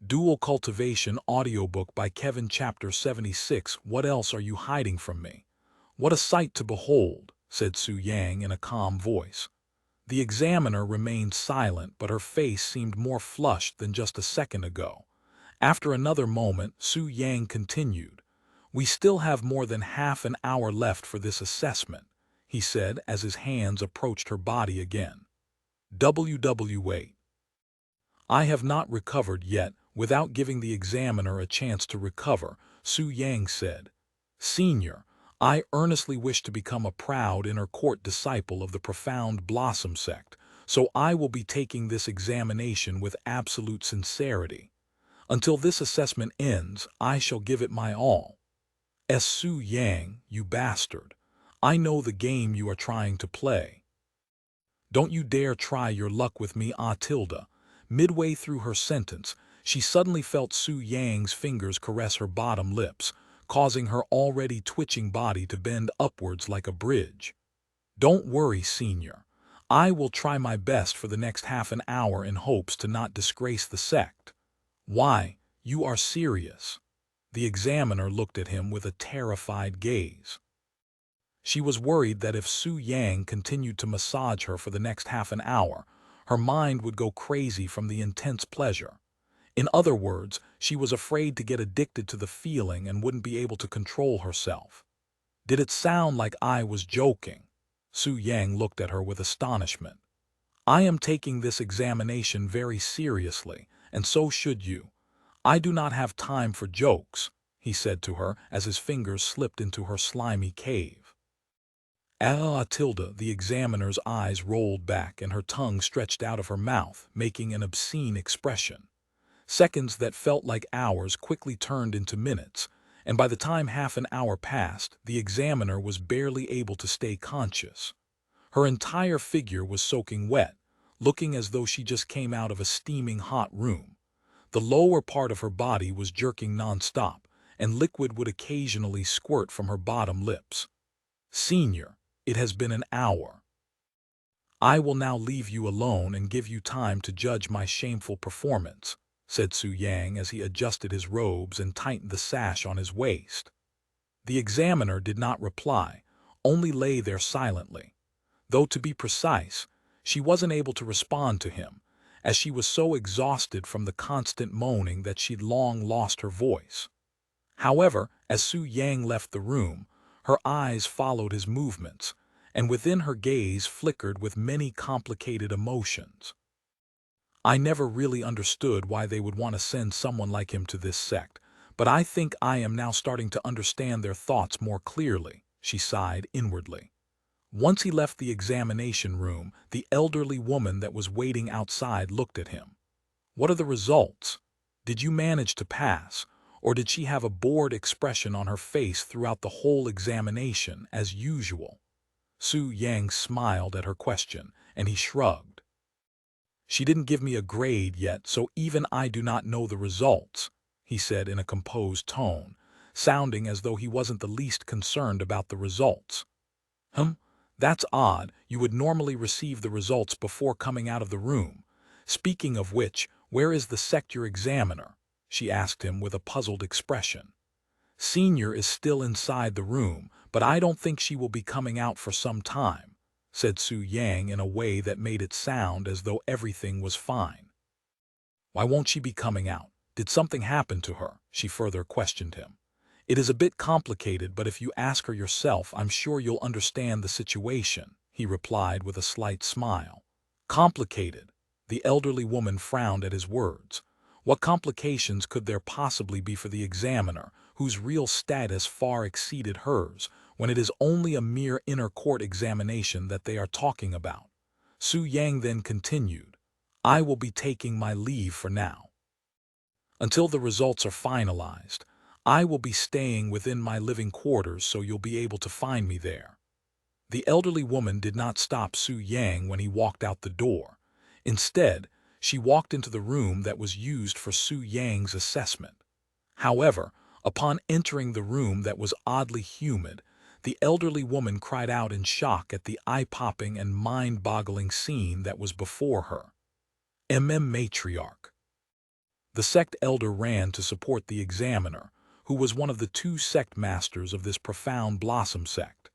Dual Cultivation audiobook by Kevin Chapter 76. What else are you hiding from me? What a sight to behold, said Su Yang in a calm voice. The examiner remained silent, but her face seemed more flushed than just a second ago. After another moment, Su Yang continued. We still have more than half an hour left for this assessment, he said as his hands approached her body again. WW8. I have not recovered yet. Without giving the examiner a chance to recover, Su Yang said, Senior, I earnestly wish to become a proud inner court disciple of the Profound Blossom Sect, so I will be taking this examination with absolute sincerity. Until this assessment ends, I shall give it my all. Su Yang, you bastard. I know the game you are trying to play. Don't you dare try your luck with me, Tilda. Midway through her sentence, she suddenly felt Su Yang's fingers caress her bottom lips, causing her already twitching body to bend upwards like a bridge. Don't worry, Senior. I will try my best for the next half an hour in hopes to not disgrace the sect. Why, you are serious. The examiner looked at him with a terrified gaze. She was worried that if Su Yang continued to massage her for the next half an hour, her mind would go crazy from the intense pleasure. In other words, she was afraid to get addicted to the feeling and wouldn't be able to control herself. Did it sound like I was joking? Su Yang looked at her with astonishment. I am taking this examination very seriously, and so should you. I do not have time for jokes, he said to her as his fingers slipped into her slimy cave. Tilda, the examiner's eyes rolled back and her tongue stretched out of her mouth, making an obscene expression. Seconds that felt like hours quickly turned into minutes, and by the time half an hour passed, the examiner was barely able to stay conscious. Her entire figure was soaking wet, looking as though she just came out of a steaming hot room. The lower part of her body was jerking nonstop, and liquid would occasionally squirt from her bottom lips. Senior, it has been an hour. I will now leave you alone and give you time to judge my shameful performance, said Su Yang as he adjusted his robes and tightened the sash on his waist. The examiner did not reply, only lay there silently. Though to be precise, she wasn't able to respond to him, as she was so exhausted from the constant moaning that she'd long lost her voice. However, as Su Yang left the room, her eyes followed his movements, and within her gaze flickered with many complicated emotions. I never really understood why they would want to send someone like him to this sect, but I think I am now starting to understand their thoughts more clearly, she sighed inwardly. Once he left the examination room, the elderly woman that was waiting outside looked at him. What are the results? Did you manage to pass, or did she have a bored expression on her face throughout the whole examination, as usual? Su Yang smiled at her question, and he shrugged. She didn't give me a grade yet, so even I do not know the results, he said in a composed tone, sounding as though he wasn't the least concerned about the results. That's odd. You would normally receive the results before coming out of the room. Speaking of which, where is the sector examiner? She asked him with a puzzled expression. Senior is still inside the room, but I don't think she will be coming out for some time, said Su Yang in a way that made it sound as though everything was fine. Why won't she be coming out? Did something happen to her? She further questioned him. It is a bit complicated, but if you ask her yourself, I'm sure you'll understand the situation, he replied with a slight smile. Complicated? The elderly woman frowned at his words. What complications could there possibly be for the examiner, whose real status far exceeded hers, when it is only a mere inner court examination that they are talking about? Su Yang then continued, I will be taking my leave for now. Until the results are finalized, I will be staying within my living quarters, so you'll be able to find me there. The elderly woman did not stop Su Yang when he walked out the door. Instead, she walked into the room that was used for Su Yang's assessment. However, upon entering the room that was oddly humid, the elderly woman cried out in shock at the eye-popping and mind-boggling scene that was before her. Matriarch. The sect elder ran to support the examiner, who was one of the two sect masters of this Profound Blossom Sect.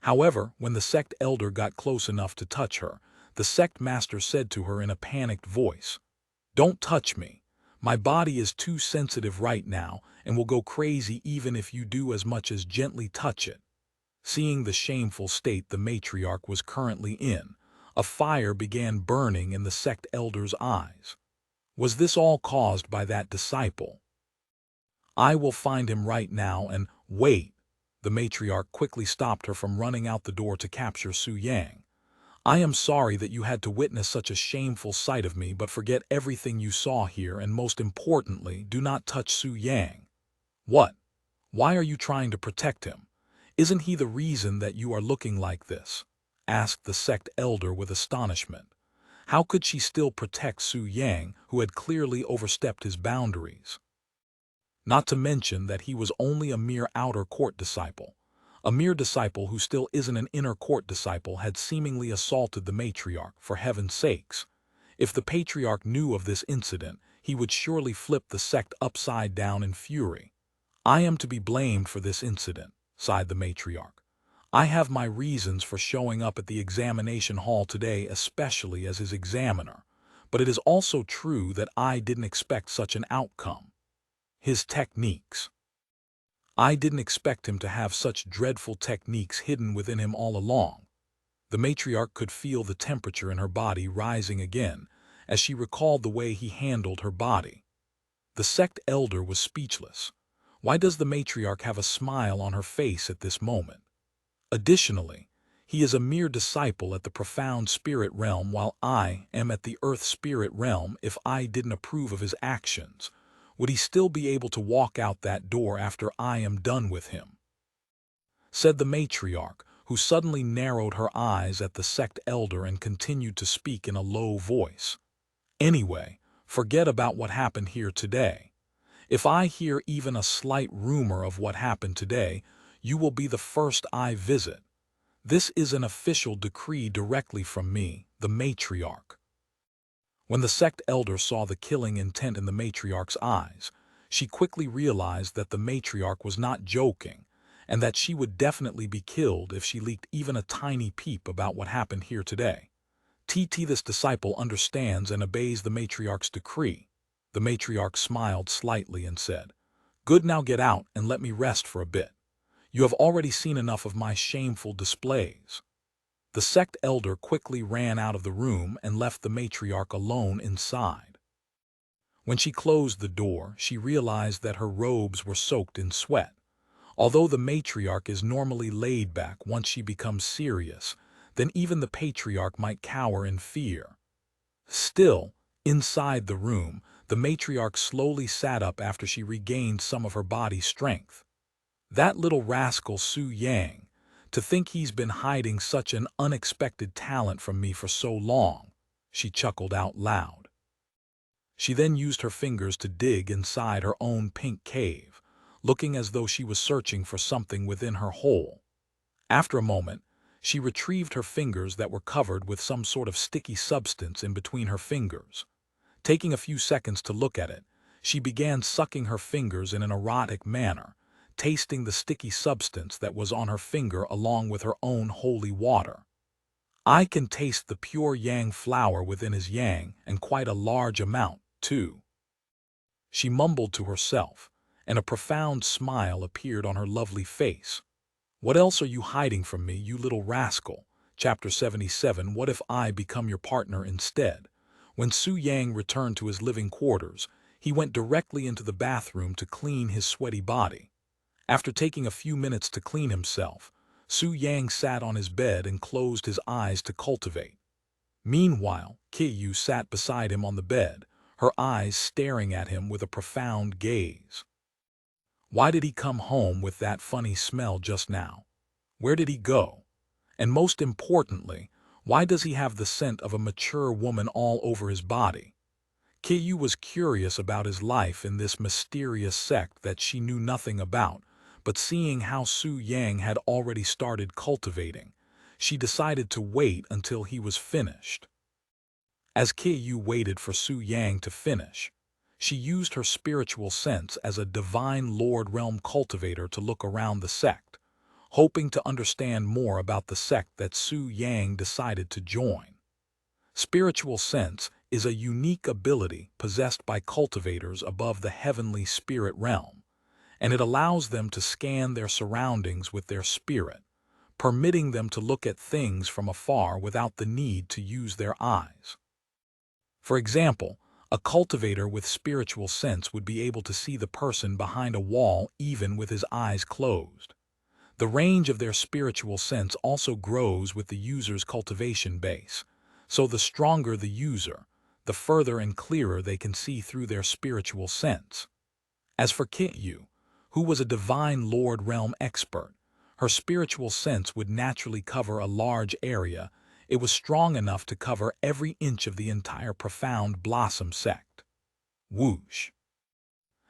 However, when the sect elder got close enough to touch her, the sect master said to her in a panicked voice, "Don't touch me. My body is too sensitive right now and will go crazy even if you do as much as gently touch it." Seeing the shameful state the matriarch was currently in, a fire began burning in the sect elder's eyes. Was this all caused by that disciple? "I will find him right now and wait." The matriarch quickly stopped her from running out the door to capture Su Yang. "I am sorry that you had to witness such a shameful sight of me, but forget everything you saw here and most importantly, do not touch Su Yang." "What? Why are you trying to protect him? Isn't he the reason that you are looking like this?" asked the sect elder with astonishment. How could she still protect Su Yang, who had clearly overstepped his boundaries? Not to mention that he was only a mere outer court disciple. A mere disciple who still isn't an inner court disciple had seemingly assaulted the matriarch, for heaven's sakes. If the patriarch knew of this incident, he would surely flip the sect upside down in fury. "I am to be blamed for this incident," sighed the matriarch. "I have my reasons for showing up at the examination hall today, especially as his examiner. But it is also true that I didn't expect such an outcome. His techniques. I didn't expect him to have such dreadful techniques hidden within him all along." The matriarch could feel the temperature in her body rising again as she recalled the way he handled her body. The sect elder was speechless. Why does the matriarch have a smile on her face at this moment? Additionally, he is a mere disciple at the profound spirit realm while I am at the earth spirit realm. If I didn't approve of his actions, would he still be able to walk out that door after I am done with him? Said the matriarch, who suddenly narrowed her eyes at the sect elder and continued to speak in a low voice. "Anyway, forget about what happened here today. If I hear even a slight rumor of what happened today, you will be the first I visit. This is an official decree directly from me, the matriarch." When the sect elder saw the killing intent in the matriarch's eyes, she quickly realized that the matriarch was not joking, and that she would definitely be killed if she leaked even a tiny peep about what happened here today. This disciple understands and obeys the matriarch's decree. The matriarch smiled slightly and said, "Good, now get out and let me rest for a bit. You have already seen enough of my shameful displays." The sect elder quickly ran out of the room and left the matriarch alone inside. When she closed the door, she realized that her robes were soaked in sweat. Although the matriarch is normally laid back, once she becomes serious, then even the patriarch might cower in fear. Still, inside the room, the matriarch slowly sat up after she regained some of her body's strength. "That little rascal Su Yang, to think he's been hiding such an unexpected talent from me for so long," she chuckled out loud. She then used her fingers to dig inside her own pink cave, looking as though she was searching for something within her hole. After a moment, she retrieved her fingers that were covered with some sort of sticky substance in between her fingers. Taking a few seconds to look at it, she began sucking her fingers in an erotic manner, tasting the sticky substance that was on her finger along with her own holy water. "I can taste the pure yang flower within his yang, and quite a large amount, too," she mumbled to herself, and a profound smile appeared on her lovely face. "What else are you hiding from me, you little rascal?" Chapter 77. What if I become your partner instead? When Su Yang returned to his living quarters, he went directly into the bathroom to clean his sweaty body. After taking a few minutes to clean himself, Su Yang sat on his bed and closed his eyes to cultivate. Meanwhile, Qiyu sat beside him on the bed, her eyes staring at him with a profound gaze. Why did he come home with that funny smell just now? Where did he go? And most importantly, why does he have the scent of a mature woman all over his body? Qiyu was curious about his life in this mysterious sect that she knew nothing about, but seeing how Su Yang had already started cultivating, she decided to wait until he was finished. As Qiyu waited for Su Yang to finish, she used her spiritual sense as a divine Lord realm cultivator to look around the sect, hoping to understand more about the sect that Su Yang decided to join. Spiritual sense is a unique ability possessed by cultivators above the heavenly spirit realm, and it allows them to scan their surroundings with their spirit, permitting them to look at things from afar without the need to use their eyes. For example, a cultivator with spiritual sense would be able to see the person behind a wall even with his eyes closed. The range of their spiritual sense also grows with the user's cultivation base, so the stronger the user, the further and clearer they can see through their spiritual sense. As for Kityu, who was a divine Lord realm expert, her spiritual sense would naturally cover a large area. It was strong enough to cover every inch of the entire Profound Blossom Sect. Whoosh!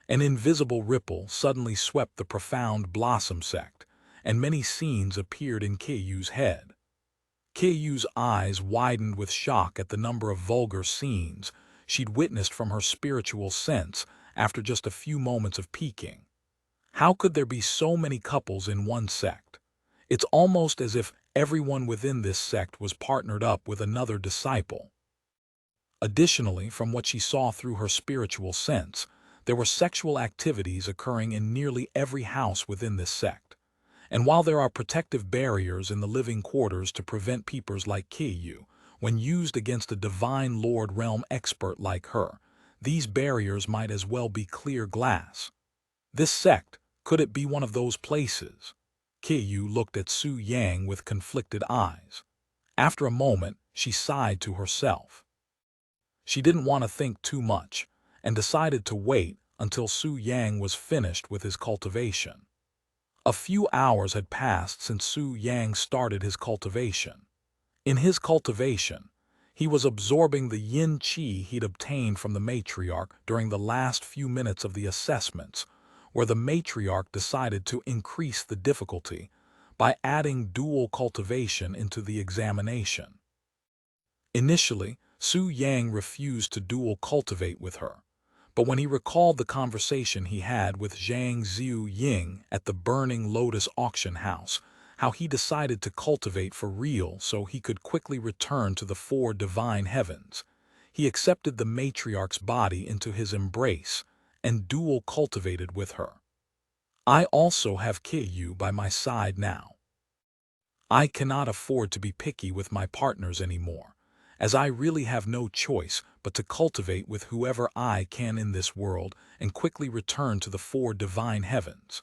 An invisible ripple suddenly swept the Profound Blossom Sect, and many scenes appeared in Kyu's head. Kyu's eyes widened with shock at the number of vulgar scenes she'd witnessed from her spiritual sense after just a few moments of peeking. How could there be so many couples in one sect? It's almost as if everyone within this sect was partnered up with another disciple. Additionally, from what she saw through her spiritual sense, there were sexual activities occurring in nearly every house within this sect. And while there are protective barriers in the living quarters to prevent peepers like Kyu, when used against a divine Lord realm expert like her, these barriers might as well be clear glass. This sect, could it be one of those places? Kyu looked at Su Yang with conflicted eyes. After a moment, she sighed to herself. She didn't want to think too much, and decided to wait until Su Yang was finished with his cultivation. A few hours had passed since Su Yang started his cultivation. In his cultivation, he was absorbing the yin qi he'd obtained from the matriarch during the last few minutes of the assessments, where the matriarch decided to increase the difficulty by adding dual cultivation into the examination. Initially, Su Yang refused to dual cultivate with her, but when he recalled the conversation he had with Zhang Xiu Ying at the Burning Lotus auction house, how he decided to cultivate for real so he could quickly return to the four divine heavens, he accepted the matriarch's body into his embrace and dual cultivated with her. I also have Kyu by my side now. I cannot afford to be picky with my partners anymore, as I really have no choice but to cultivate with whoever I can in this world and quickly return to the four divine heavens.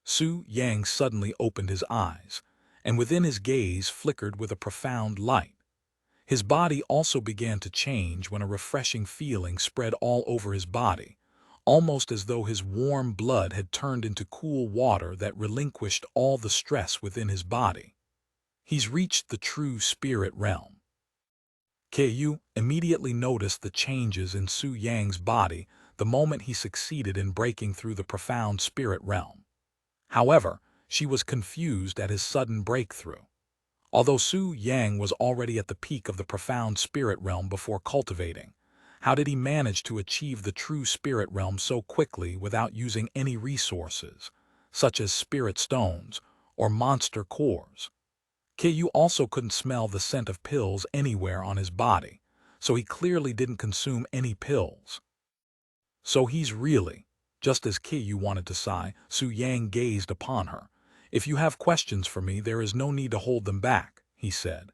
Su Yang suddenly opened his eyes, and within his gaze flickered with a profound light. His body also began to change when a refreshing feeling spread all over his body, almost as though his warm blood had turned into cool water that relinquished all the stress within his body. He's reached the true spirit realm. Kyu immediately noticed the changes in Su Yang's body the moment he succeeded in breaking through the profound spirit realm. However, she was confused at his sudden breakthrough. Although Su Yang was already at the peak of the profound spirit realm before cultivating, how did he manage to achieve the true spirit realm so quickly without using any resources, such as spirit stones or monster cores? Kyu also couldn't smell the scent of pills anywhere on his body, so he clearly didn't consume any pills. So he's really, just as Kyu wanted to sigh, Su Yang gazed upon her. If you have questions for me, there is no need to hold them back, he said.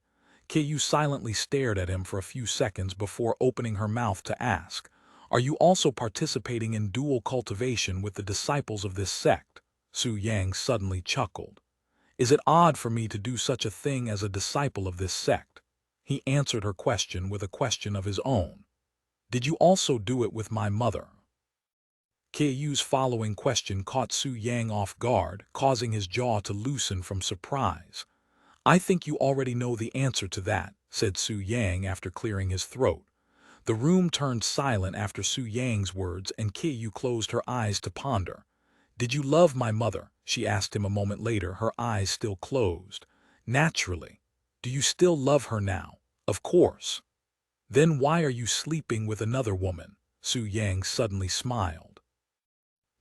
Kyu silently stared at him for a few seconds before opening her mouth to ask, are you also participating in dual cultivation with the disciples of this sect? Su Yang suddenly chuckled. Is it odd for me to do such a thing as a disciple of this sect? He answered her question with a question of his own. Did you also do it with my mother? Kyu's following question caught Su Yang off guard, causing his jaw to loosen from surprise. I think you already know the answer to that, said Su Yang after clearing his throat. The room turned silent after Su Yang's words, and Kyu closed her eyes to ponder. Did you love my mother? She asked him a moment later, her eyes still closed. Naturally. Do you still love her now? Of course. Then why are you sleeping with another woman? Su Yang suddenly smiled.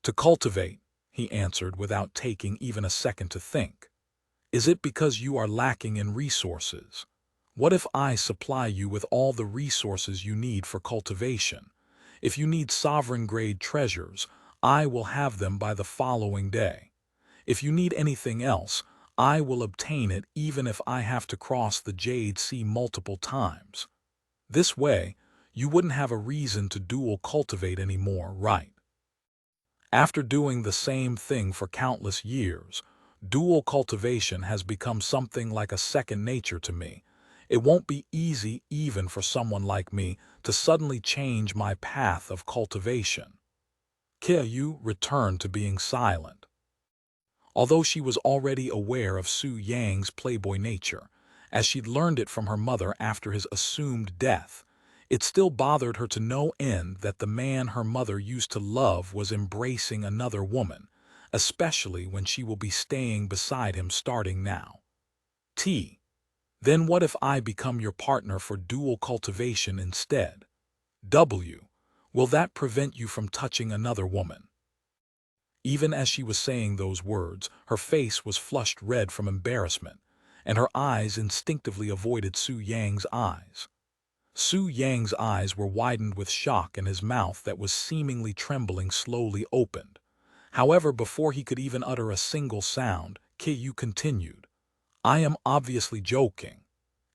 To cultivate, he answered without taking even a second to think. Is it because you are lacking in resources? What if I supply you with all the resources you need for cultivation? If you need sovereign-grade treasures, I will have them by the following day. If you need anything else, I will obtain it even if I have to cross the Jade Sea multiple times. This way, you wouldn't have a reason to dual cultivate anymore, right? After doing the same thing for countless years, dual cultivation has become something like a second nature to me. It won't be easy even for someone like me to suddenly change my path of cultivation. Kyu returned to being silent. Although she was already aware of Su Yang's playboy nature, as she'd learned it from her mother after his assumed death, it still bothered her to no end that the man her mother used to love was embracing another woman, especially when she will be staying beside him starting now. Then what if I become your partner for dual cultivation instead? Will that prevent you from touching another woman? Even as she was saying those words, her face was flushed red from embarrassment, and her eyes instinctively avoided Su Yang's eyes. Su Yang's eyes were widened with shock and his mouth that was seemingly trembling slowly opened. However, before he could even utter a single sound, Kyu continued, I am obviously joking.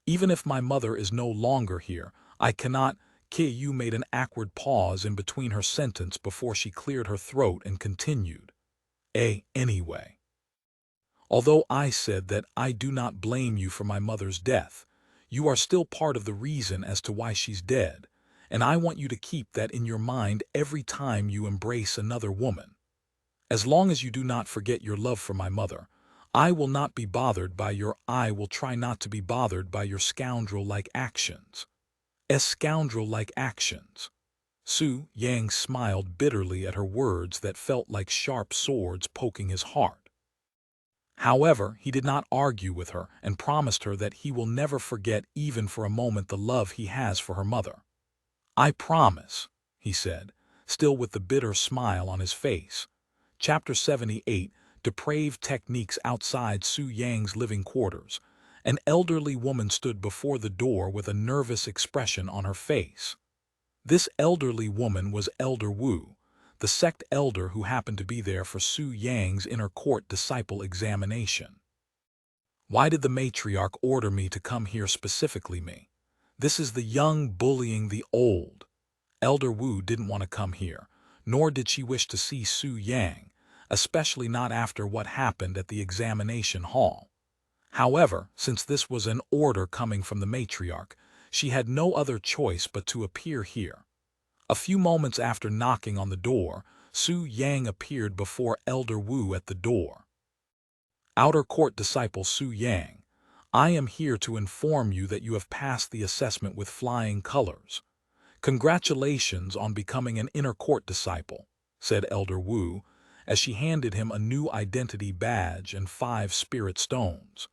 Even if my mother is no longer here, I cannot. Kyu made an awkward pause in between her sentence before she cleared her throat and continued. Anyway. Although I said that I do not blame you for my mother's death, you are still part of the reason as to why she's dead, and I want you to keep that in your mind every time you embrace another woman. As long as you do not forget your love for my mother, I will not be bothered by your I will try not to be bothered by your scoundrel-like actions. Scoundrel-like actions. Su Yang smiled bitterly at her words that felt like sharp swords poking his heart. However, he did not argue with her and promised her that he will never forget even for a moment the love he has for her mother. I promise, he said, still with the bitter smile on his face. Chapter 78, Depraved Techniques Outside Su Yang's Living Quarters. An elderly woman stood before the door with a nervous expression on her face. This elderly woman was Elder Wu, the sect elder who happened to be there for Su Yang's inner court disciple examination. Why did the matriarch order me to come here specifically me? This is the young bullying the old. Elder Wu didn't want to come here, nor did she wish to see Su Yang, especially not after what happened at the examination hall. However, since this was an order coming from the matriarch, she had no other choice but to appear here. A few moments after knocking on the door, Su Yang appeared before Elder Wu at the door. Outer Court Disciple Su Yang, I am here to inform you that you have passed the assessment with flying colors. Congratulations on becoming an Inner Court Disciple, said Elder Wu, as she handed him a new identity badge and 5 spirit stones.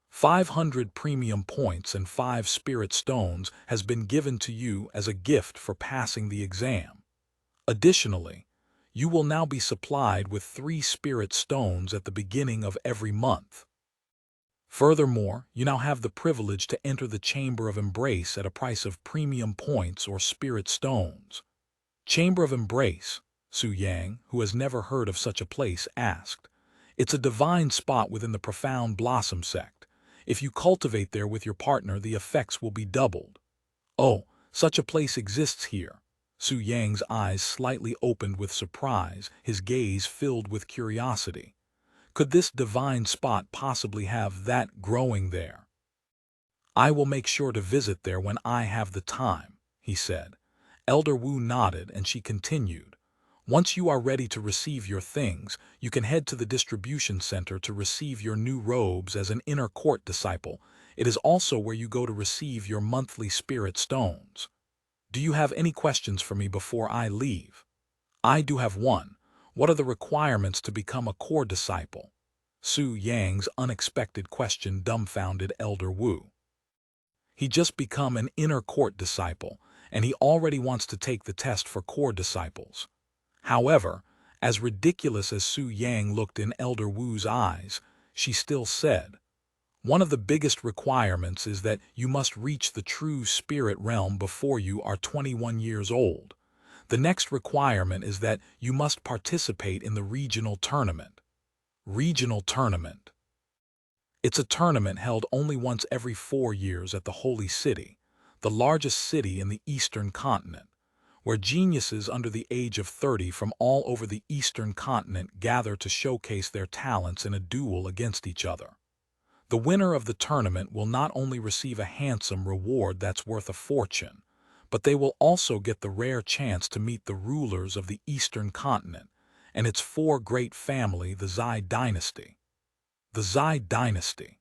500 premium points and 5 spirit stones has been given to you as a gift for passing the exam. Additionally, you will now be supplied with 3 spirit stones at the beginning of every month. Furthermore, you now have the privilege to enter the Chamber of Embrace at a price of premium points or spirit stones. Chamber of Embrace, Su Yang, who has never heard of such a place, asked. It's a divine spot within the Profound Blossom Sect. If you cultivate there with your partner, the effects will be doubled. Oh, such a place exists here. Su Yang's eyes slightly opened with surprise, his gaze filled with curiosity. Could this divine spot possibly have that growing there? I will make sure to visit there when I have the time, he said. Elder Wu nodded and she continued. Once you are ready to receive your things, you can head to the distribution center to receive your new robes as an inner court disciple. It is also where you go to receive your monthly spirit stones. Do you have any questions for me before I leave? I do have one. What are the requirements to become a core disciple? Su Yang's unexpected question dumbfounded Elder Wu. He just become an inner court disciple, and he already wants to take the test for core disciples. However, as ridiculous as Su Yang looked in Elder Wu's eyes, she still said, "One of the biggest requirements is that you must reach the true spirit realm before you are 21 years old. The next requirement is that you must participate in the regional tournament." Regional tournament. It's a tournament held only once every 4 years at the Holy City, the largest city in the Eastern continent, where geniuses under the age of 30 from all over the Eastern continent gather to showcase their talents in a duel against each other. The winner of the tournament will not only receive a handsome reward that's worth a fortune, but they will also get the rare chance to meet the rulers of the Eastern continent and its 4 great family, the Zai dynasty. The Zai dynasty.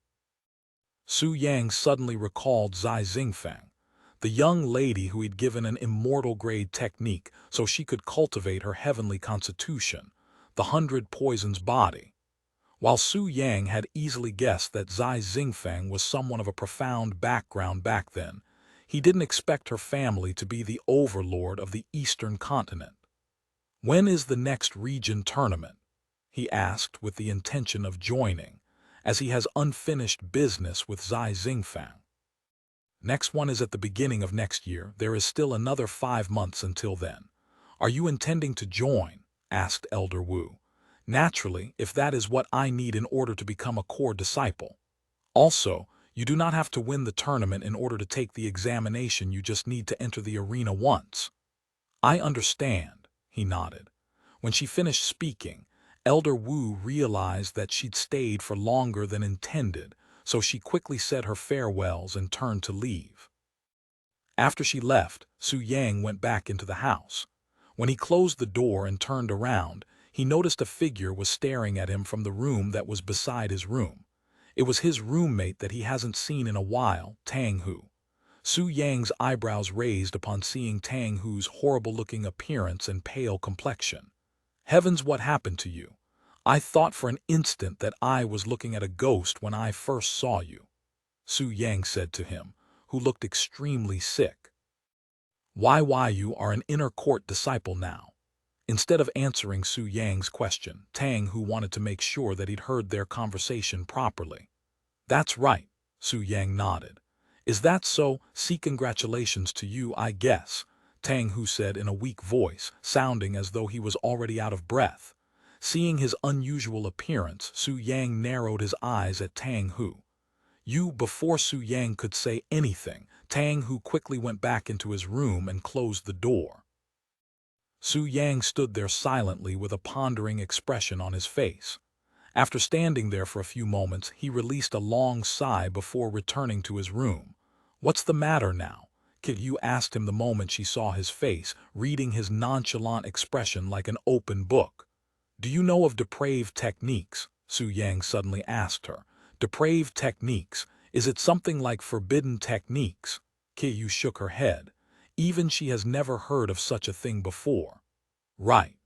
Su Yang suddenly recalled Zai Xingfeng, the young lady who he'd given an immortal-grade technique so she could cultivate her heavenly constitution, the 100 poisons body. While Su Yang had easily guessed that Zai Xingfeng was someone of a profound background back then, he didn't expect her family to be the overlord of the Eastern continent. "When is the next region tournament?" he asked with the intention of joining, as he has unfinished business with Zai Xingfeng. "Next one is at the beginning of next year. There is still another 5 months until then. Are you intending to join?" asked Elder Wu. "Naturally, if that is what I need in order to become a core disciple. Also, you do not have to win the tournament in order to take the examination, you just need to enter the arena once." "I understand," he nodded. When she finished speaking, Elder Wu realized that she'd stayed for longer than intended, so she quickly said her farewells and turned to leave. After she left, Su Yang went back into the house. When he closed the door and turned around, he noticed a figure was staring at him from the room that was beside his room. It was his roommate that he hasn't seen in a while, Tang Hu. Su Yang's eyebrows raised upon seeing Tang Hu's horrible-looking appearance and pale complexion. "Heavens, what happened to you? I thought for an instant that I was looking at a ghost when I first saw you," Su Yang said to him, who looked extremely sick. "Why, you are an inner court disciple now." Instead of answering Su Yang's question, Tang Hu wanted to make sure that he'd heard their conversation properly. "That's right," Su Yang nodded. "Is that so? See, congratulations to you, I guess," Tang Hu said in a weak voice, sounding as though he was already out of breath. Seeing his unusual appearance, Su Yang narrowed his eyes at Tang Hu. Before Su Yang could say anything, Tang Hu quickly went back into his room and closed the door. Su Yang stood there silently with a pondering expression on his face. After standing there for a few moments, he released a long sigh before returning to his room. "What's the matter now?" Yu asked him the moment she saw his face, reading his nonchalant expression like an open book. "Do you know of depraved techniques?" Su Yang suddenly asked her. "Depraved techniques? Is it something like forbidden techniques?" Yu shook her head. Even she has never heard of such a thing before. "Right.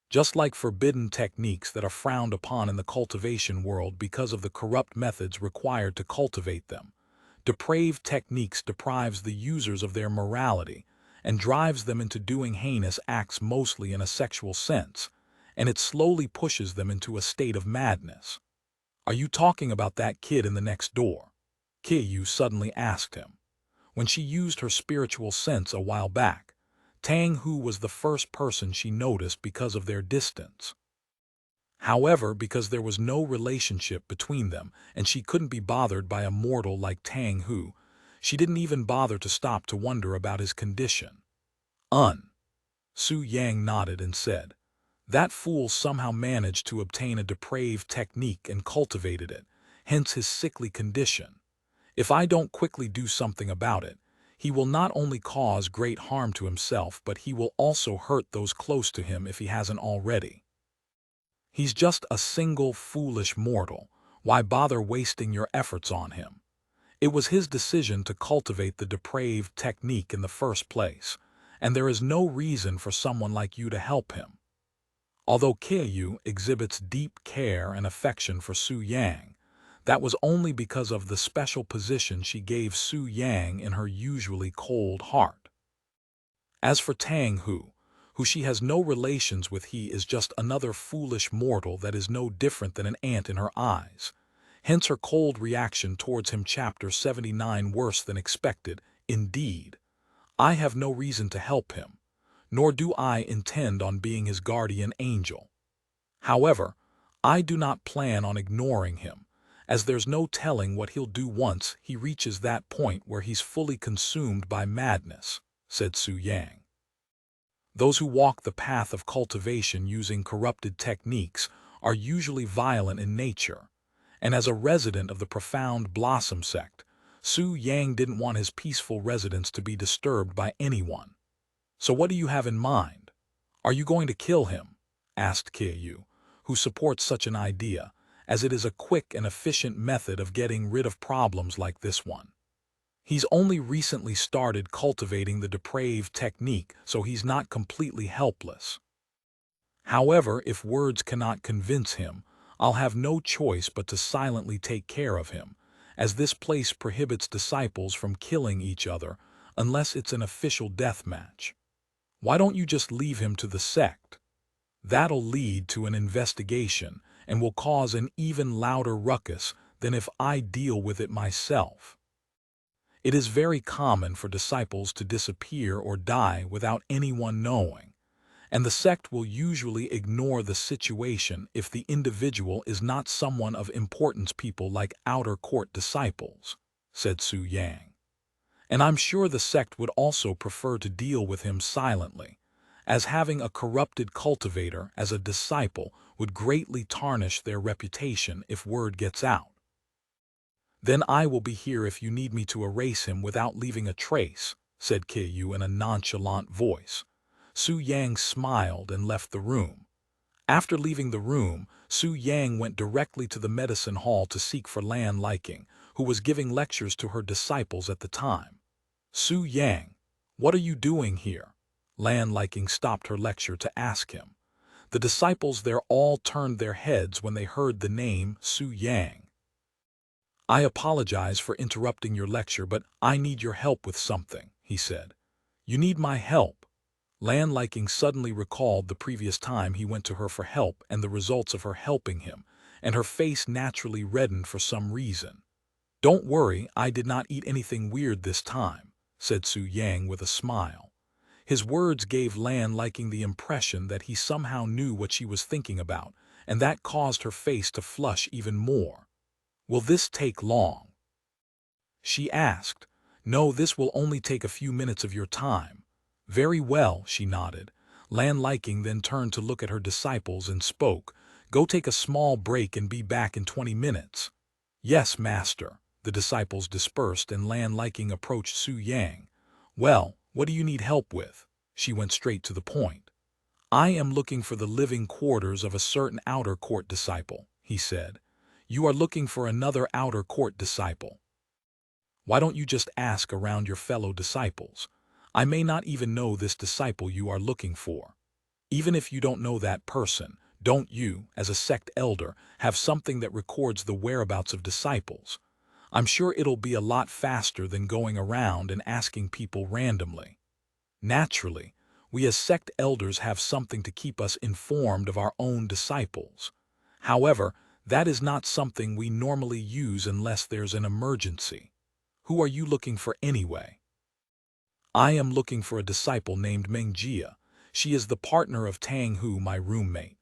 Just like forbidden techniques that are frowned upon in the cultivation world because of the corrupt methods required to cultivate them. Depraved techniques deprives the users of their morality and drives them into doing heinous acts mostly in a sexual sense, and it slowly pushes them into a state of madness." "Are you talking about that kid in the next door?" Yu suddenly asked him. When she used her spiritual sense a while back, Tang Hu was the first person she noticed because of their distance. However, because there was no relationship between them and she couldn't be bothered by a mortal like Tang Hu, she didn't even bother to stop to wonder about his condition. Su Yang nodded and said, "That fool somehow managed to obtain a depraved technique and cultivated it, hence his sickly condition. If I don't quickly do something about it, he will not only cause great harm to himself, but he will also hurt those close to him if he hasn't already. He's just a single foolish mortal. Why bother wasting your efforts on him?" It was his decision to cultivate the depraved technique in the first place, and there is no reason for someone like you to help him. Although Yu exhibits deep care and affection for Su Yang, that was only because of the special position she gave Su Yang in her usually cold heart. As for Tang Hu, who she has no relations with, he is just another foolish mortal that is no different than an ant in her eyes. Hence her cold reaction towards him. Chapter 79. Worse than expected, indeed. I have no reason to help him, nor do I intend on being his guardian angel. However, I do not plan on ignoring him, as there's no telling what he'll do once he reaches that point where he's fully consumed by madness, said Su Yang. Those who walk the path of cultivation using corrupted techniques are usually violent in nature, and as a resident of the Profound Blossom Sect, Su Yang didn't want his peaceful residence to be disturbed by anyone. So what do you have in mind? Are you going to kill him? Asked Qiyu, who supports such an idea, as it is a quick and efficient method of getting rid of problems like this one. He's only recently started cultivating the depraved technique, so he's not completely helpless. However, if words cannot convince him, I'll have no choice but to silently take care of him, as this place prohibits disciples from killing each other unless it's an official death match. Why don't you just leave him to the sect? That'll lead to an investigation and will cause an even louder ruckus than if I deal with it myself. It is very common for disciples to disappear or die without anyone knowing, and the sect will usually ignore the situation if the individual is not someone of importance. People like outer court disciples, said Su Yang. And I'm sure the sect would also prefer to deal with him silently, as having a corrupted cultivator as a disciple would greatly tarnish their reputation if word gets out. Then I will be here if you need me to erase him without leaving a trace, said Qiyu in a nonchalant voice. Su Yang smiled and left the room. After leaving the room, Su Yang went directly to the medicine hall to seek for Lan Liking, who was giving lectures to her disciples at the time. Su Yang, what are you doing here? Lan Liking stopped her lecture to ask him. The disciples there all turned their heads when they heard the name Su Yang. I apologize for interrupting your lecture, but I need your help with something, he said. You need my help? Lan Liking suddenly recalled the previous time he went to her for help and the results of her helping him, and her face naturally reddened for some reason. Don't worry, I did not eat anything weird this time, said Su Yang with a smile. His words gave Lan Liking the impression that he somehow knew what she was thinking about, and that caused her face to flush even more. Will this take long? She asked. No, this will only take a few minutes of your time. Very well, she nodded. Lan Liking then turned to look at her disciples and spoke. Go take a small break and be back in 20 minutes. Yes, master. The disciples dispersed and Lan Liking approached Su Yang. Well, what do you need help with? She went straight to the point. I am looking for the living quarters of a certain outer court disciple, he said. You are looking for another outer court disciple. Why don't you just ask around your fellow disciples? I may not even know this disciple you are looking for. Even if you don't know that person, don't you, as a sect elder, have something that records the whereabouts of disciples? I'm sure it'll be a lot faster than going around and asking people randomly. Naturally, we as sect elders have something to keep us informed of our own disciples. However, that is not something we normally use unless there's an emergency. Who are you looking for anyway? I am looking for a disciple named Mengjia. She is the partner of Tang Hu, my roommate.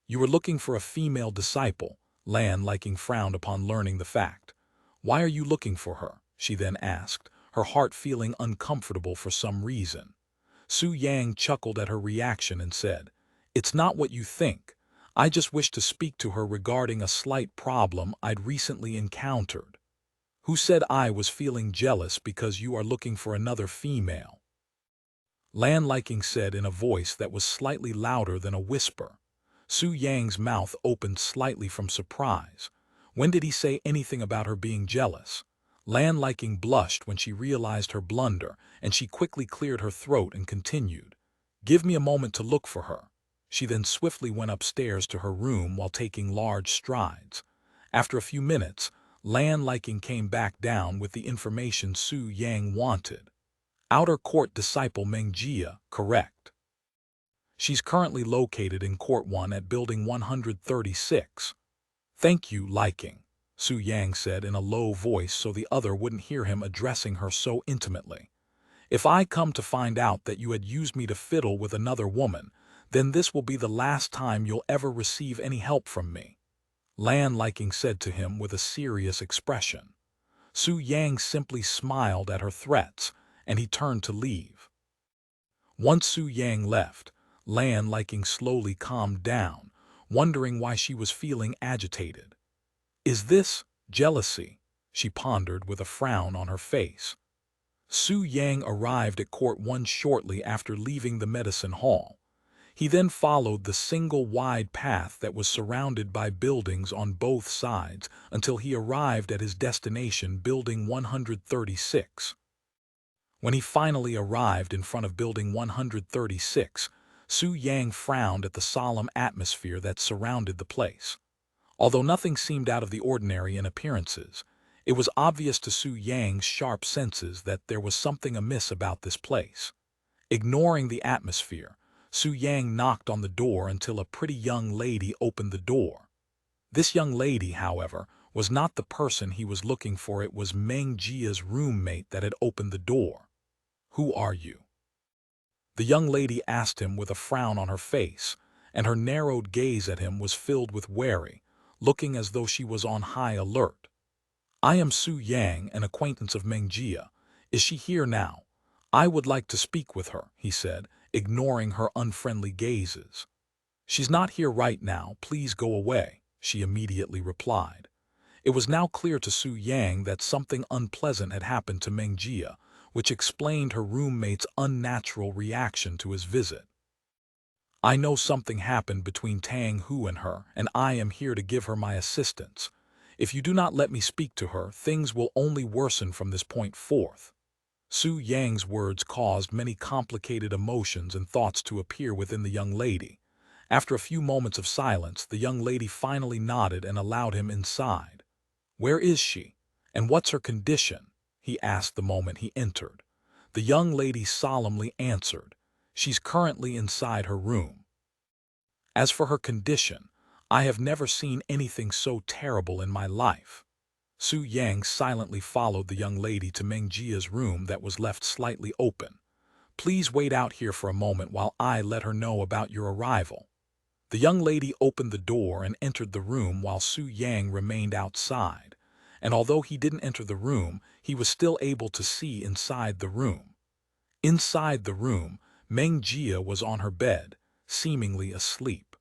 You are looking for a female disciple. Lan Liking frowned upon learning the fact. Why are you looking for her? She then asked, her heart feeling uncomfortable for some reason. Su Yang chuckled at her reaction and said, It's not what you think. I just wish to speak to her regarding a slight problem I'd recently encountered. Who said I was feeling jealous because you are looking for another female? Lan Liking said in a voice that was slightly louder than a whisper. Su Yang's mouth opened slightly from surprise. When did he say anything about her being jealous? Lan Liking blushed when she realized her blunder, and she quickly cleared her throat and continued. Give me a moment to look for her. She then swiftly went upstairs to her room while taking large strides. After a few minutes, Lan Liking came back down with the information Su Yang wanted. Outer Court disciple Mengjia, correct. She's currently located in Court 1 at Building 136. Thank you, liking, Su Yang said in a low voice so the other wouldn't hear him addressing her so intimately. If I come to find out that you had used me to fiddle with another woman, then this will be the last time you'll ever receive any help from me, Lan Liking said to him with a serious expression. Su Yang simply smiled at her threats, and he turned to leave. Once Su Yang left, Lan Liking slowly calmed down, wondering why she was feeling agitated. Is this jealousy? She pondered with a frown on her face. Su Yang arrived at Court 1 shortly after leaving the medicine hall. He then followed the single wide path that was surrounded by buildings on both sides until he arrived at his destination, Building 136. When he finally arrived in front of Building 136, Su Yang frowned at the solemn atmosphere that surrounded the place. Although nothing seemed out of the ordinary in appearances, it was obvious to Su Yang's sharp senses that there was something amiss about this place. Ignoring the atmosphere, Su Yang knocked on the door until a pretty young lady opened the door. This young lady, however, was not the person he was looking for. It was Meng Jia's roommate that had opened the door. Who are you? The young lady asked him with a frown on her face, and her narrowed gaze at him was filled with worry, looking as though she was on high alert. I am Su Yang, an acquaintance of Meng Jia. Is she here now? I would like to speak with her, he said, ignoring her unfriendly gazes. She's not here right now, please go away, she immediately replied. It was now clear to Su Yang that something unpleasant had happened to Meng Jia, which explained her roommate's unnatural reaction to his visit. I know something happened between Tang Hu and her, and I am here to give her my assistance. If you do not let me speak to her, things will only worsen from this point forth. Su Yang's words caused many complicated emotions and thoughts to appear within the young lady. After a few moments of silence, the young lady finally nodded and allowed him inside. Where is she? And what's her condition? He asked the moment he entered. The young lady solemnly answered, she's currently inside her room. As for her condition, I have never seen anything so terrible in my life. Su Yang silently followed the young lady to Meng Jia's room that was left slightly open. Please wait out here for a moment while I let her know about your arrival. The young lady opened the door and entered the room while Su Yang remained outside, and although he didn't enter the room, he was still able to see inside the room. Inside the room, Meng Jia was on her bed, seemingly asleep.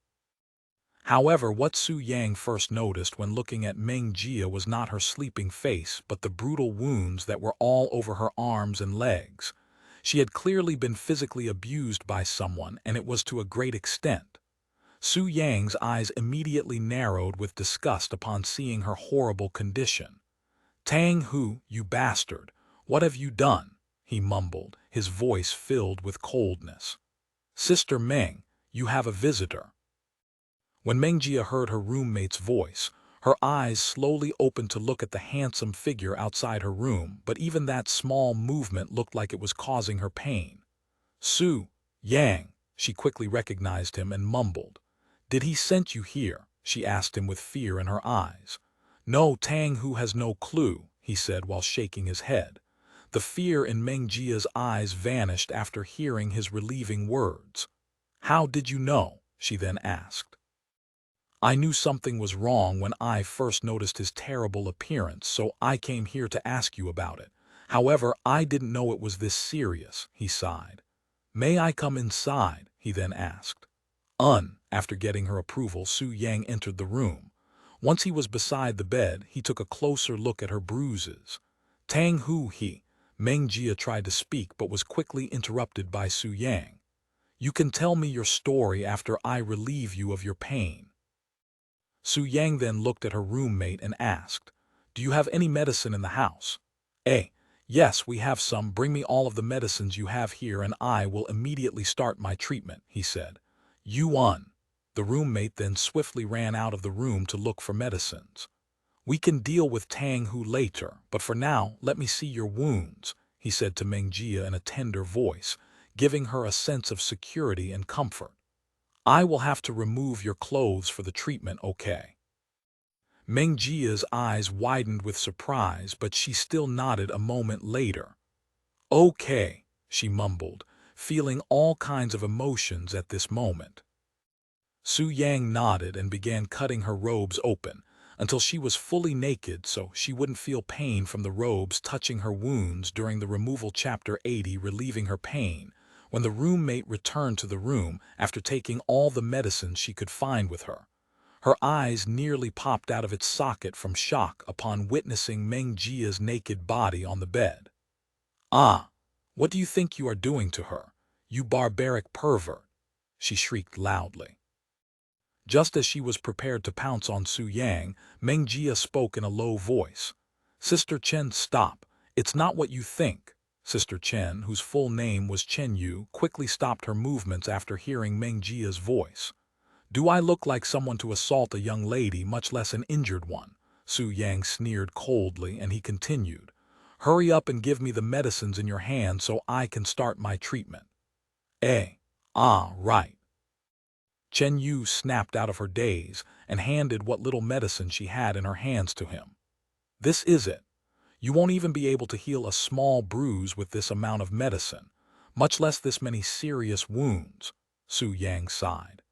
However, what Su Yang first noticed when looking at Meng Jia was not her sleeping face but the brutal wounds that were all over her arms and legs. She had clearly been physically abused by someone, and it was to a great extent. Su Yang's eyes immediately narrowed with disgust upon seeing her horrible condition. Tang Hu, you bastard, what have you done? He mumbled, his voice filled with coldness. Sister Meng, you have a visitor. When Meng Jia heard her roommate's voice, her eyes slowly opened to look at the handsome figure outside her room, but even that small movement looked like it was causing her pain. Su Yang, she quickly recognized him and mumbled. Did he send you here? She asked him with fear in her eyes. No, Tang Hu has no clue, he said while shaking his head. The fear in Meng Jia's eyes vanished after hearing his relieving words. How did you know? She then asked. I knew something was wrong when I first noticed his terrible appearance, so I came here to ask you about it. However, I didn't know it was this serious, he sighed. May I come inside? He then asked. After getting her approval, Su Yang entered the room. Once he was beside the bed, he took a closer look at her bruises. Tang Hu Meng Jia tried to speak but was quickly interrupted by Su Yang. You can tell me your story after I relieve you of your pain. Su Yang then looked at her roommate and asked, do you have any medicine in the house? Yes, we have some. Bring me all of the medicines you have here and I will immediately start my treatment, he said. The roommate then swiftly ran out of the room to look for medicines. We can deal with Tang Hu later, but for now, let me see your wounds, he said to Mengjia in a tender voice, giving her a sense of security and comfort. I will have to remove your clothes for the treatment, okay? Mengjia's eyes widened with surprise, but she still nodded a moment later. Okay, she mumbled, feeling all kinds of emotions at this moment. Su Yang nodded and began cutting her robes open until she was fully naked so she wouldn't feel pain from the robes touching her wounds during the removal chapter 80, relieving her pain when the roommate returned to the room after taking all the medicines she could find with her. Her eyes nearly popped out of its socket from shock upon witnessing Mengjia's naked body on the bed. Ah, what do you think you are doing to her, you barbaric pervert? She shrieked loudly. Just as she was prepared to pounce on Su Yang, Mengjia spoke in a low voice. Sister Chen, stop. It's not what you think. Sister Chen, whose full name was Chen Yu, quickly stopped her movements after hearing Mengjia's voice. Do I look like someone to assault a young lady, much less an injured one? Su Yang sneered coldly, and he continued. Hurry up and give me the medicines in your hand so I can start my treatment. Right. Chen Yu snapped out of her daze and handed what little medicine she had in her hands to him. This is it. You won't even be able to heal a small bruise with this amount of medicine, much less this many serious wounds, Su Yang sighed.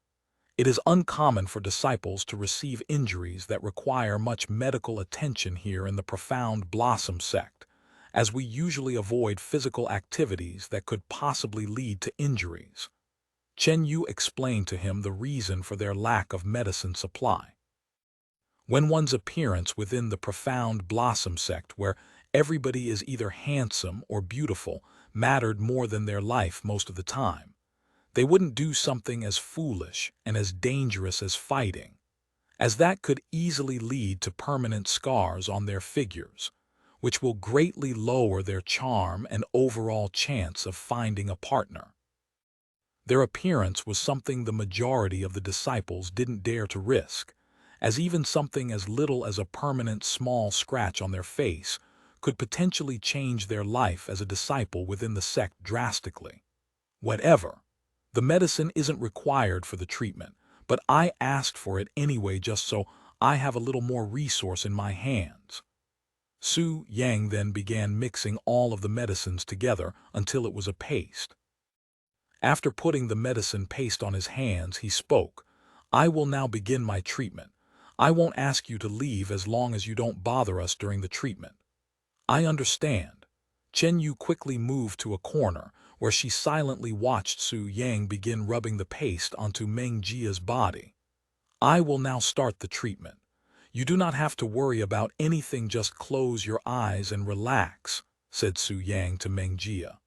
It is uncommon for disciples to receive injuries that require much medical attention here in the Profound Blossom Sect, as we usually avoid physical activities that could possibly lead to injuries. Chen Yu explained to him the reason for their lack of medicine supply. When one's appearance within the Profound Blossom Sect, where everybody is either handsome or beautiful, mattered more than their life most of the time, they wouldn't do something as foolish and as dangerous as fighting, as that could easily lead to permanent scars on their figures, which will greatly lower their charm and overall chance of finding a partner. Their appearance was something the majority of the disciples didn't dare to risk, as even something as little as a permanent small scratch on their face could potentially change their life as a disciple within the sect drastically. Whatever. The medicine isn't required for the treatment, but I asked for it anyway just so I have a little more resource in my hands. Su Yang then began mixing all of the medicines together until it was a paste. After putting the medicine paste on his hands, he spoke. I will now begin my treatment. I won't ask you to leave as long as you don't bother us during the treatment. I understand. Chen Yu quickly moved to a corner where she silently watched Su Yang begin rubbing the paste onto Mengjia's body. I will now start the treatment. You do not have to worry about anything, just close your eyes and relax, said Su Yang to Mengjia.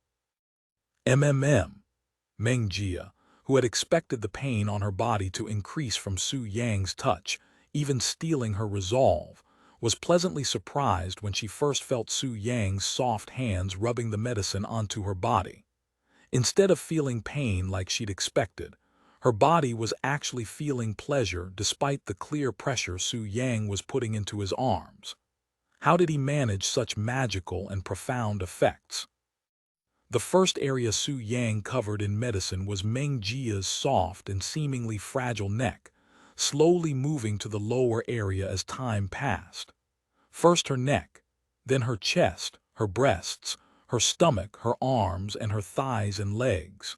Mengjia, who had expected the pain on her body to increase from Su Yang's touch, even stealing her resolve, was pleasantly surprised when she first felt Su Yang's soft hands rubbing the medicine onto her body. Instead of feeling pain like she'd expected, her body was actually feeling pleasure despite the clear pressure Su Yang was putting into his arms. How did he manage such magical and profound effects? The first area Su Yang covered in medicine was Mengjia's soft and seemingly fragile neck, slowly moving to the lower area as time passed. First her neck, then her chest, her breasts, her stomach, her arms, and her thighs and legs.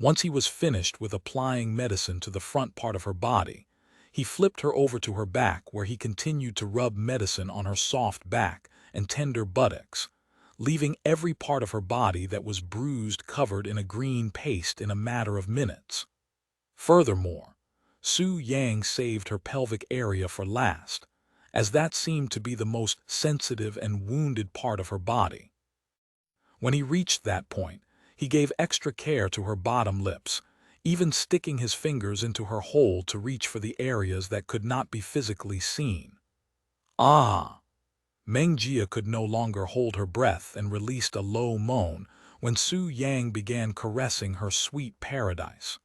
Once he was finished with applying medicine to the front part of her body, he flipped her over to her back where he continued to rub medicine on her soft back and tender buttocks, leaving every part of her body that was bruised covered in a green paste in a matter of minutes. Furthermore, Su Yang saved her pelvic area for last, as that seemed to be the most sensitive and wounded part of her body. When he reached that point, he gave extra care to her bottom lips, even sticking his fingers into her hole to reach for the areas that could not be physically seen. Ah! Mengjia could no longer hold her breath and released a low moan when Su Yang began caressing her sweet paradise.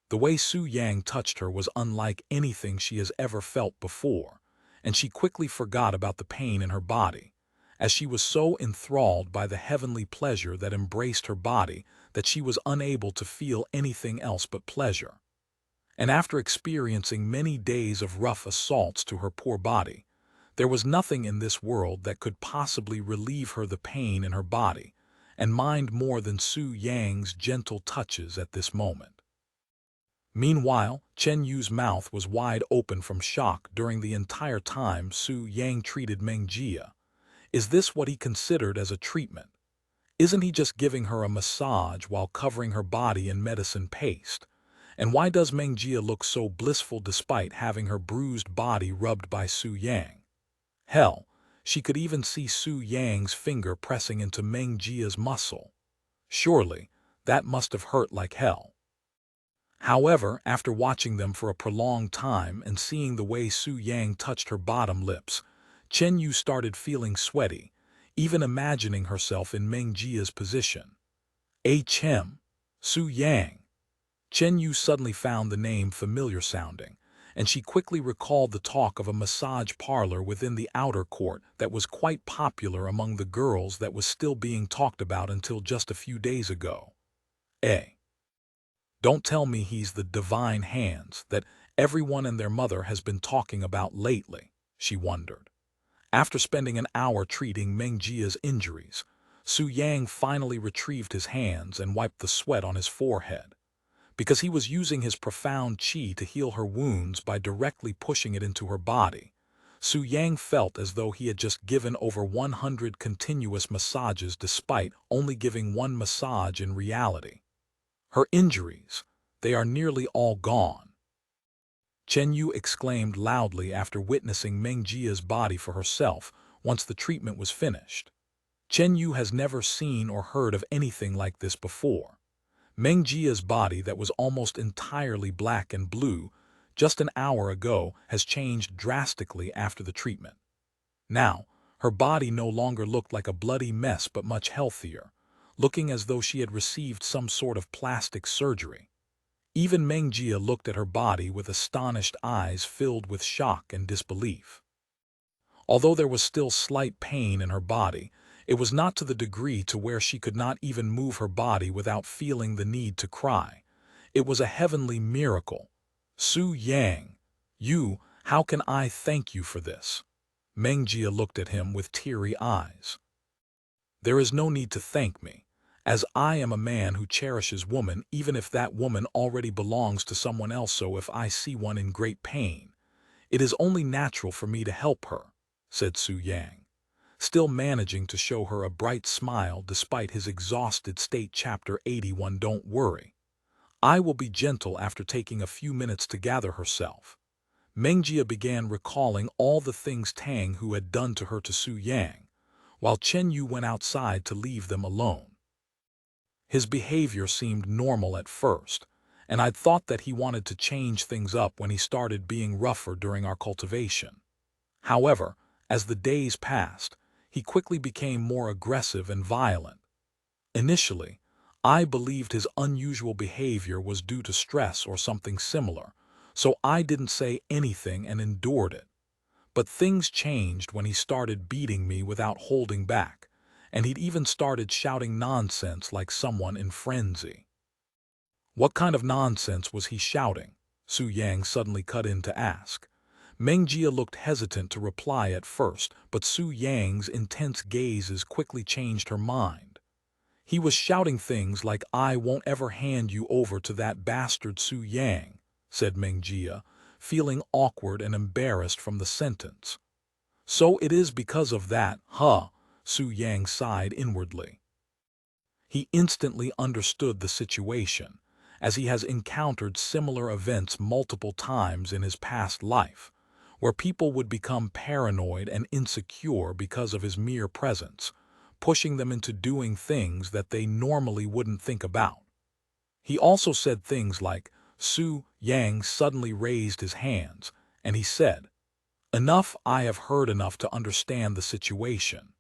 The way Su Yang touched her was unlike anything she has ever felt before, and she quickly forgot about the pain in her body, as she was so enthralled by the heavenly pleasure that embraced her body that she was unable to feel anything else but pleasure. And after experiencing many days of rough assaults to her poor body, there was nothing in this world that could possibly relieve her the pain in her body and mind more than Su Yang's gentle touches at this moment. Meanwhile, Chen Yu's mouth was wide open from shock during the entire time Su Yang treated Meng Jia. Is this what he considered as a treatment? Isn't he just giving her a massage while covering her body in medicine paste? And why does Meng Jia look so blissful despite having her bruised body rubbed by Su Yang? Hell, she could even see Su Yang's finger pressing into Meng Jia's muscle. Surely, that must have hurt like hell. However, after watching them for a prolonged time and seeing the way Su Yang touched her bottom lips, Chen Yu started feeling sweaty, even imagining herself in Meng Jia's position. Hm. Su Yang. Chen Yu suddenly found the name familiar sounding, and she quickly recalled the talk of a massage parlor within the outer court that was quite popular among the girls that was still being talked about until just a few days ago. Don't tell me he's the divine hands that everyone and their mother has been talking about lately, she wondered. After spending an hour treating Meng Jia's injuries, Su Yang finally retrieved his hands and wiped the sweat on his forehead. Because he was using his profound qi to heal her wounds by directly pushing it into her body, Su Yang felt as though he had just given over 100 continuous massages despite only giving one massage in reality. Her injuries, they are nearly all gone. Chen Yu exclaimed loudly after witnessing Meng Jia's body for herself once the treatment was finished. Chen Yu has never seen or heard of anything like this before. Meng Jia's body that was almost entirely black and blue just an hour ago has changed drastically after the treatment. Now, her body no longer looked like a bloody mess but much healthier, looking as though she had received some sort of plastic surgery. Even Meng Jia looked at her body with astonished eyes filled with shock and disbelief. Although there was still slight pain in her body, it was not to the degree to where she could not even move her body without feeling the need to cry. It was a heavenly miracle. Su Yang, how can I thank you for this? Meng Jia looked at him with teary eyes. There is no need to thank me, as I am a man who cherishes woman even if that woman already belongs to someone else, so if I see one in great pain, it is only natural for me to help her, said Su Yang, still managing to show her a bright smile despite his exhausted state. Chapter 81. Don't worry. I will be gentle. After taking a few minutes to gather herself, Meng Jia began recalling all the things Tang Hu had done to her to Su Yang, while Chen Yu went outside to leave them alone. His behavior seemed normal at first, and I'd thought that he wanted to change things up when he started being rougher during our cultivation. However, as the days passed, he quickly became more aggressive and violent. Initially, I believed his unusual behavior was due to stress or something similar, so I didn't say anything and endured it. But things changed when he started beating me without holding back, and he'd even started shouting nonsense like someone in frenzy. What kind of nonsense was he shouting? Su Yang suddenly cut in to ask. Meng Jia looked hesitant to reply at first, but Su Yang's intense gazes quickly changed her mind. He was shouting things like, I won't ever hand you over to that bastard Su Yang, said Meng Jia, feeling awkward and embarrassed from the sentence. So it is because of that, huh? Su Yang sighed inwardly. He instantly understood the situation, as he has encountered similar events multiple times in his past life, where people would become paranoid and insecure because of his mere presence, pushing them into doing things that they normally wouldn't think about. He also said things like, Su Yang suddenly raised his hands, and he said, Enough, I have heard enough to understand the situation.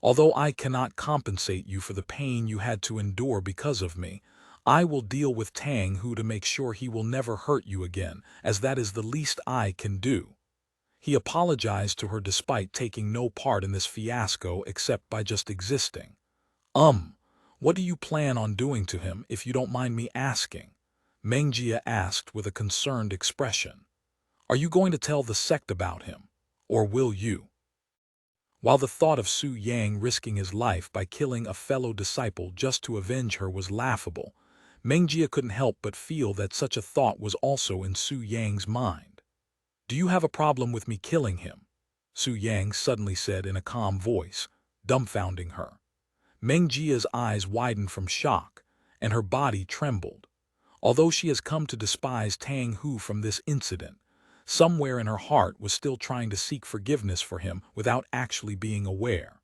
Although I cannot compensate you for the pain you had to endure because of me, I will deal with Tang Hu to make sure he will never hurt you again, as that is the least I can do. He apologized to her despite taking no part in this fiasco except by just existing. What do you plan on doing to him, if you don't mind me asking? Mengjia asked with a concerned expression. Are you going to tell the sect about him? Or will you? While the thought of Su Yang risking his life by killing a fellow disciple just to avenge her was laughable, Mengjia couldn't help but feel that such a thought was also in Su Yang's mind. Do you have a problem with me killing him? Su Yang suddenly said in a calm voice, dumbfounding her. Mengjia's eyes widened from shock, and her body trembled. Although she has come to despise Tang Hu from this incident, somewhere in her heart was still trying to seek forgiveness for him without actually being aware.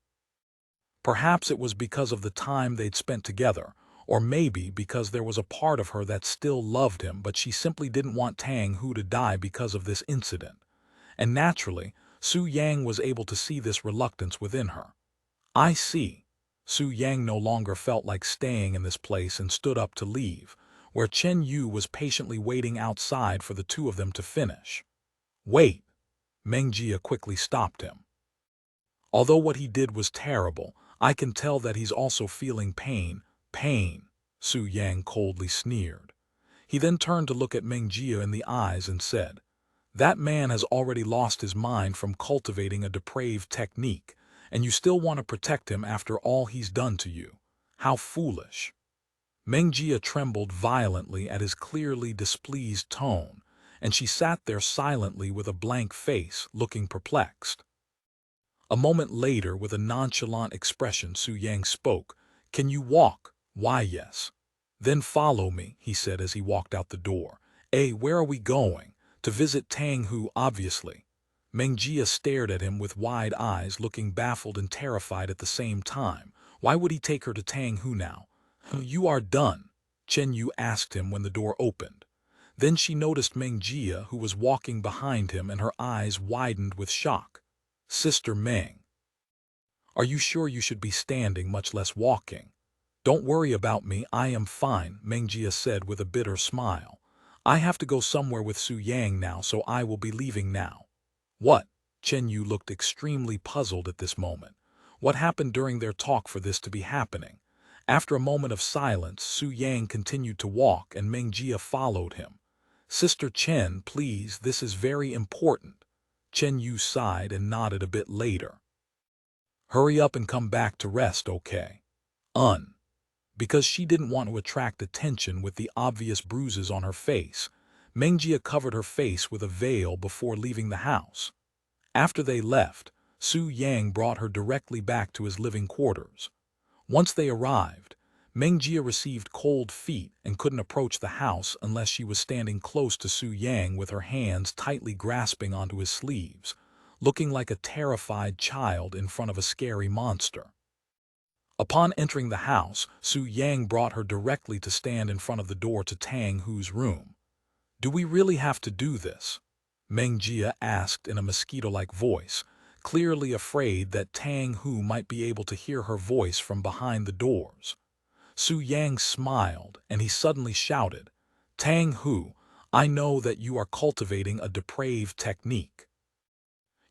Perhaps it was because of the time they'd spent together, or maybe because there was a part of her that still loved him, but she simply didn't want Tang Hu to die because of this incident. And naturally, Su Yang was able to see this reluctance within her. I see. Su Yang no longer felt like staying in this place and stood up to leave, where Chen Yu was patiently waiting outside for the two of them to finish. Wait! Mengjia quickly stopped him. Although what he did was terrible, I can tell that he's also feeling pain. Pain, Su Yang coldly sneered. He then turned to look at Mengjia in the eyes and said, that man has already lost his mind from cultivating a depraved technique, and you still want to protect him after all he's done to you. How foolish. Mengjia trembled violently at his clearly displeased tone, and she sat there silently with a blank face, looking perplexed. A moment later, with a nonchalant expression, Su Yang spoke. Can you walk? Why, yes. Then follow me, he said as he walked out the door. Where are we going? To visit Tang Hu, obviously. Mengjia stared at him with wide eyes, looking baffled and terrified at the same time. Why would he take her to Tang Hu now? You are done, Chen Yu asked him when the door opened. Then she noticed Mengjia, who was walking behind him, and her eyes widened with shock. Sister Meng. Are you sure you should be standing, much less walking? Don't worry about me, I am fine, Mengjia said with a bitter smile. I have to go somewhere with Su Yang now, so I will be leaving now. What? Chen Yu looked extremely puzzled at this moment. What happened during their talk for this to be happening? After a moment of silence, Su Yang continued to walk, and Mengjia followed him. Sister Chen, please, this is very important. Chen Yu sighed and nodded a bit later. Hurry up and come back to rest, okay? Because she didn't want to attract attention with the obvious bruises on her face, Mengjia covered her face with a veil before leaving the house. After they left, Su Yang brought her directly back to his living quarters. Once they arrived, Mengjia received cold feet and couldn't approach the house unless she was standing close to Su Yang with her hands tightly grasping onto his sleeves, looking like a terrified child in front of a scary monster. Upon entering the house, Su Yang brought her directly to stand in front of the door to Tang Hu's room. Do we really have to do this? Mengjia asked in a mosquito-like voice, clearly afraid that Tang Hu might be able to hear her voice from behind the doors. Su Yang smiled, and he suddenly shouted, Tang Hu, I know that you are cultivating a depraved technique.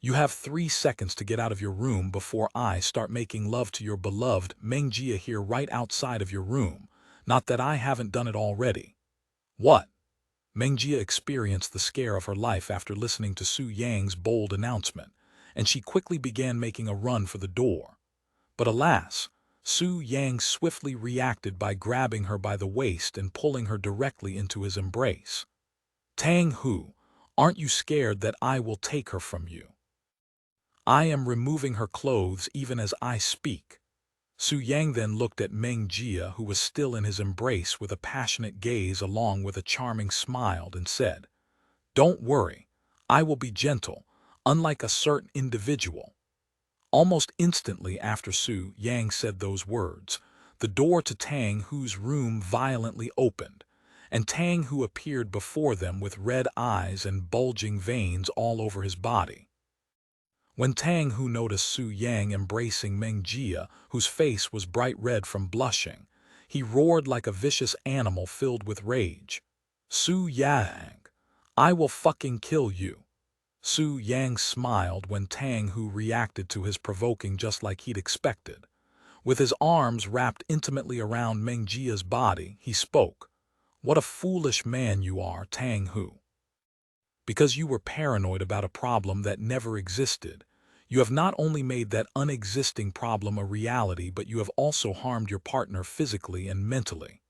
You have 3 seconds to get out of your room before I start making love to your beloved Mengjia here right outside of your room, not that I haven't done it already. What? Mengjia experienced the scare of her life after listening to Su Yang's bold announcement, and she quickly began making a run for the door. But alas, Su Yang swiftly reacted by grabbing her by the waist and pulling her directly into his embrace. Tang Hu, aren't you scared that I will take her from you? I am removing her clothes even as I speak. Su Yang then looked at Mengjia, who was still in his embrace, with a passionate gaze along with a charming smile, and said, Don't worry, I will be gentle, unlike a certain individual. Almost instantly after Su Yang said those words, the door to Tang Hu's room violently opened, and Tang Hu appeared before them with red eyes and bulging veins all over his body. When Tang Hu noticed Su Yang embracing Mengjia, whose face was bright red from blushing, he roared like a vicious animal filled with rage. Su Yang, I will fucking kill you. Su Yang smiled when Tang Hu reacted to his provoking just like he'd expected. With his arms wrapped intimately around Meng Jia's body, he spoke. "What a foolish man you are, Tang Hu. Because you were paranoid about a problem that never existed, you have not only made that unexisting problem a reality, but you have also harmed your partner physically and mentally.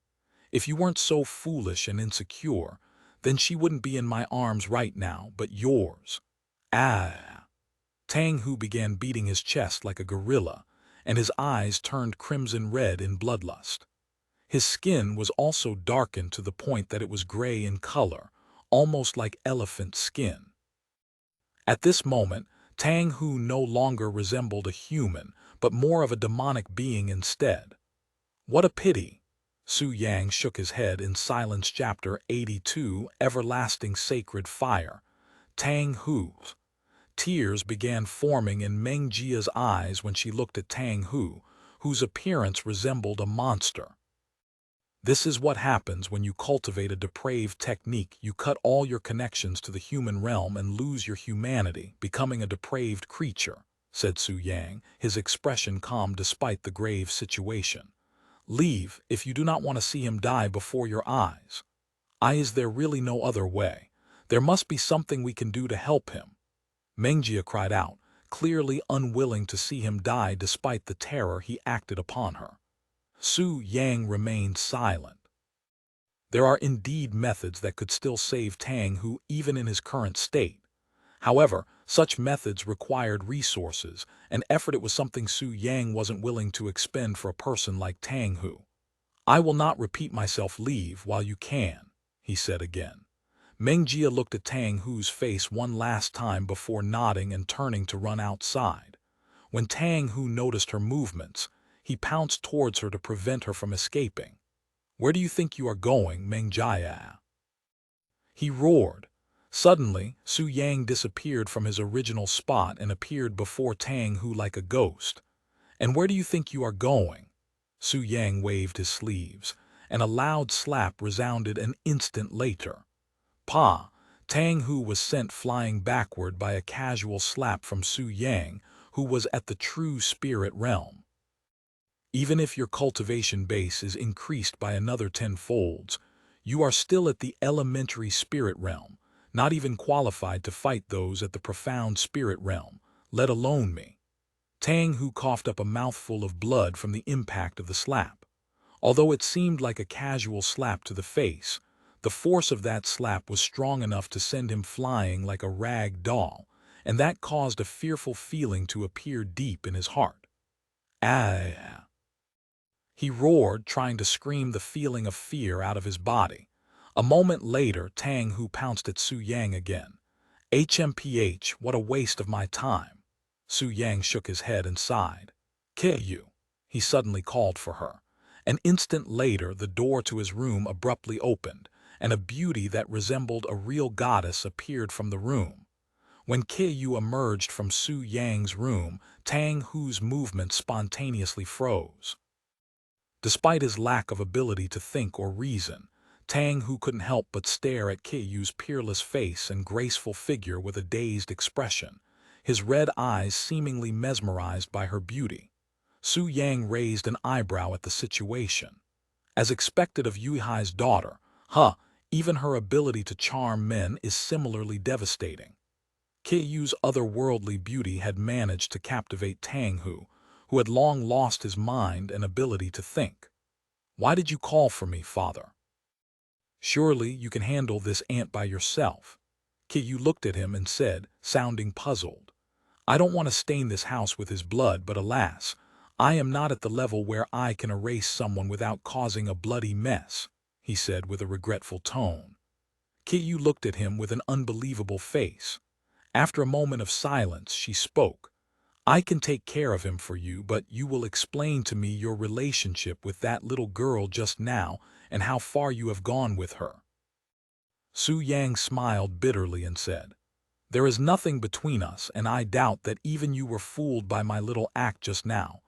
If you weren't so foolish and insecure, then she wouldn't be in my arms right now, but yours." Ah! Tang Hu began beating his chest like a gorilla, and his eyes turned crimson red in bloodlust. His skin was also darkened to the point that it was gray in color, almost like elephant skin. At this moment, Tang Hu no longer resembled a human, but more of a demonic being instead. What a pity! Su Yang shook his head in silence. Chapter 82, Everlasting Sacred Fire. Tang Hu's tears began forming in Meng Jia's eyes when she looked at Tang Hu, whose appearance resembled a monster. This is what happens when you cultivate a depraved technique. You cut all your connections to the human realm and lose your humanity, becoming a depraved creature, said Su Yang, his expression calm despite the grave situation. Leave if you do not want to see him die before your eyes. Is there really no other way? There must be something we can do to help him. Mengjia cried out, clearly unwilling to see him die despite the terror he acted upon her. Su Yang remained silent. There are indeed methods that could still save Tang Hu even in his current state. However, such methods required resources and effort. It was something Su Yang wasn't willing to expend for a person like Tang Hu. "I will not repeat myself. Leave while you can," he said again. Meng Jia looked at Tang Hu's face one last time before nodding and turning to run outside. When Tang Hu noticed her movements, he pounced towards her to prevent her from escaping. "Where do you think you are going, Meng Jia?" he roared. Suddenly, Su Yang disappeared from his original spot and appeared before Tang Hu like a ghost. "And where do you think you are going?" Su Yang waved his sleeves, and a loud slap resounded an instant later. Pa! Tang Hu was sent flying backward by a casual slap from Su Yang, who was at the true spirit realm. Even if your cultivation base is increased by another 10 folds, you are still at the elementary spirit realm, not even qualified to fight those at the profound spirit realm, let alone me. Tang Hu coughed up a mouthful of blood from the impact of the slap. Although it seemed like a casual slap to the face, the force of that slap was strong enough to send him flying like a rag doll, and that caused a fearful feeling to appear deep in his heart. "Ah!" he roared, trying to scream the feeling of fear out of his body. A moment later, Tang Hu pounced at Su Yang again. "HMPH, what a waste of my time." Su Yang shook his head and sighed. "Ku," he suddenly called for her. An instant later, the door to his room abruptly opened, and a beauty that resembled a real goddess appeared from the room. When Ku emerged from Su Yang's room, Tang Hu's movement spontaneously froze. Despite his lack of ability to think or reason, Tang Hu couldn't help but stare at Ku's peerless face and graceful figure with a dazed expression, his red eyes seemingly mesmerized by her beauty. Su Yang raised an eyebrow at the situation. As expected of Yuhai's daughter, even her ability to charm men is similarly devastating. Ku's otherworldly beauty had managed to captivate Tang Hu, who had long lost his mind and ability to think. "Why did you call for me, father? Surely you can handle this ant by yourself." Ku looked at him and said, sounding puzzled. "I don't want to stain this house with his blood, but alas, I am not at the level where I can erase someone without causing a bloody mess," he said with a regretful tone. Ku looked at him with an unbelievable face. After a moment of silence, she spoke. "I can take care of him for you, but you will explain to me your relationship with that little girl just now and how far you have gone with her." Su Yang smiled bitterly and said, "There is nothing between us, and I doubt that even you were fooled by my little act just now.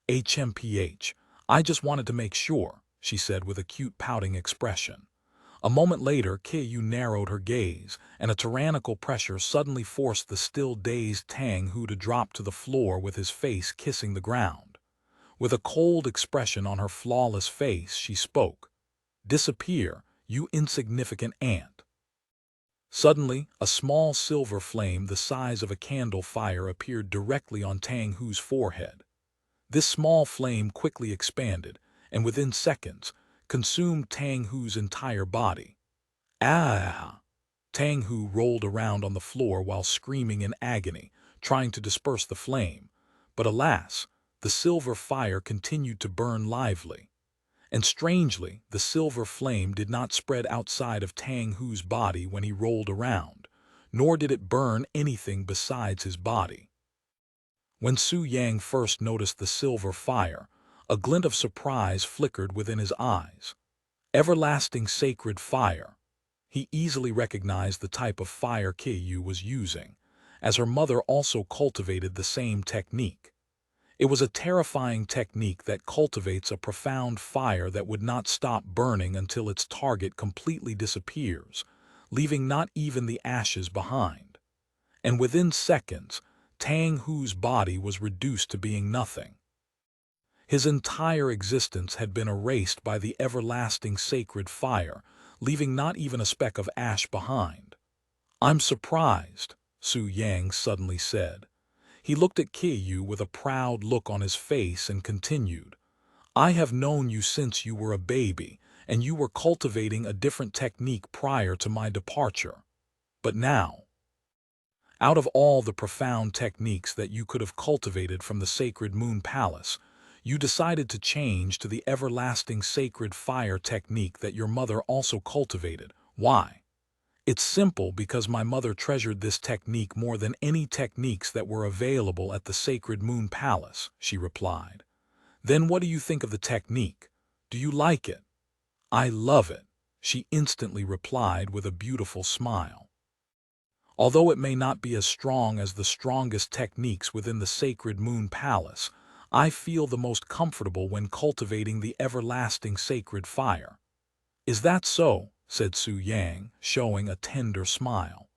HMPH, I just wanted to make sure," she said with a cute pouting expression. A moment later, Qiyu narrowed her gaze, and a tyrannical pressure suddenly forced the still dazed Tang Hu to drop to the floor with his face kissing the ground. With a cold expression on her flawless face, she spoke. "Disappear, you insignificant ant." Suddenly, a small silver flame the size of a candle fire appeared directly on Tang Hu's forehead. This small flame quickly expanded, and within seconds, consumed Tang Hu's entire body. Ah! Tang Hu rolled around on the floor while screaming in agony, trying to disperse the flame. But alas, the silver fire continued to burn lively. And strangely, the silver flame did not spread outside of Tang Hu's body when he rolled around, nor did it burn anything besides his body. When Su Yang first noticed the silver fire, a glint of surprise flickered within his eyes. Everlasting sacred fire. He easily recognized the type of fire Qiyu was using, as her mother also cultivated the same technique. It was a terrifying technique that cultivates a profound fire that would not stop burning until its target completely disappears, leaving not even the ashes behind. And within seconds, Tang Hu's body was reduced to being nothing. His entire existence had been erased by the everlasting sacred fire, leaving not even a speck of ash behind. "I'm surprised," Su Yang suddenly said. He looked at Qiyu with a proud look on his face and continued, "I have known you since you were a baby, and you were cultivating a different technique prior to my departure. But now, out of all the profound techniques that you could have cultivated from the sacred Moon Palace, you decided to change to the everlasting sacred fire technique that your mother also cultivated. Why?" "It's simple because my mother treasured this technique more than any techniques that were available at the sacred Moon Palace," she replied. "Then what do you think of the technique? Do you like it?" "I love it," she instantly replied with a beautiful smile. "Although it may not be as strong as the strongest techniques within the sacred Moon Palace, I feel the most comfortable when cultivating the everlasting sacred fire." "Is that so?" said Su Yang, showing a tender smile.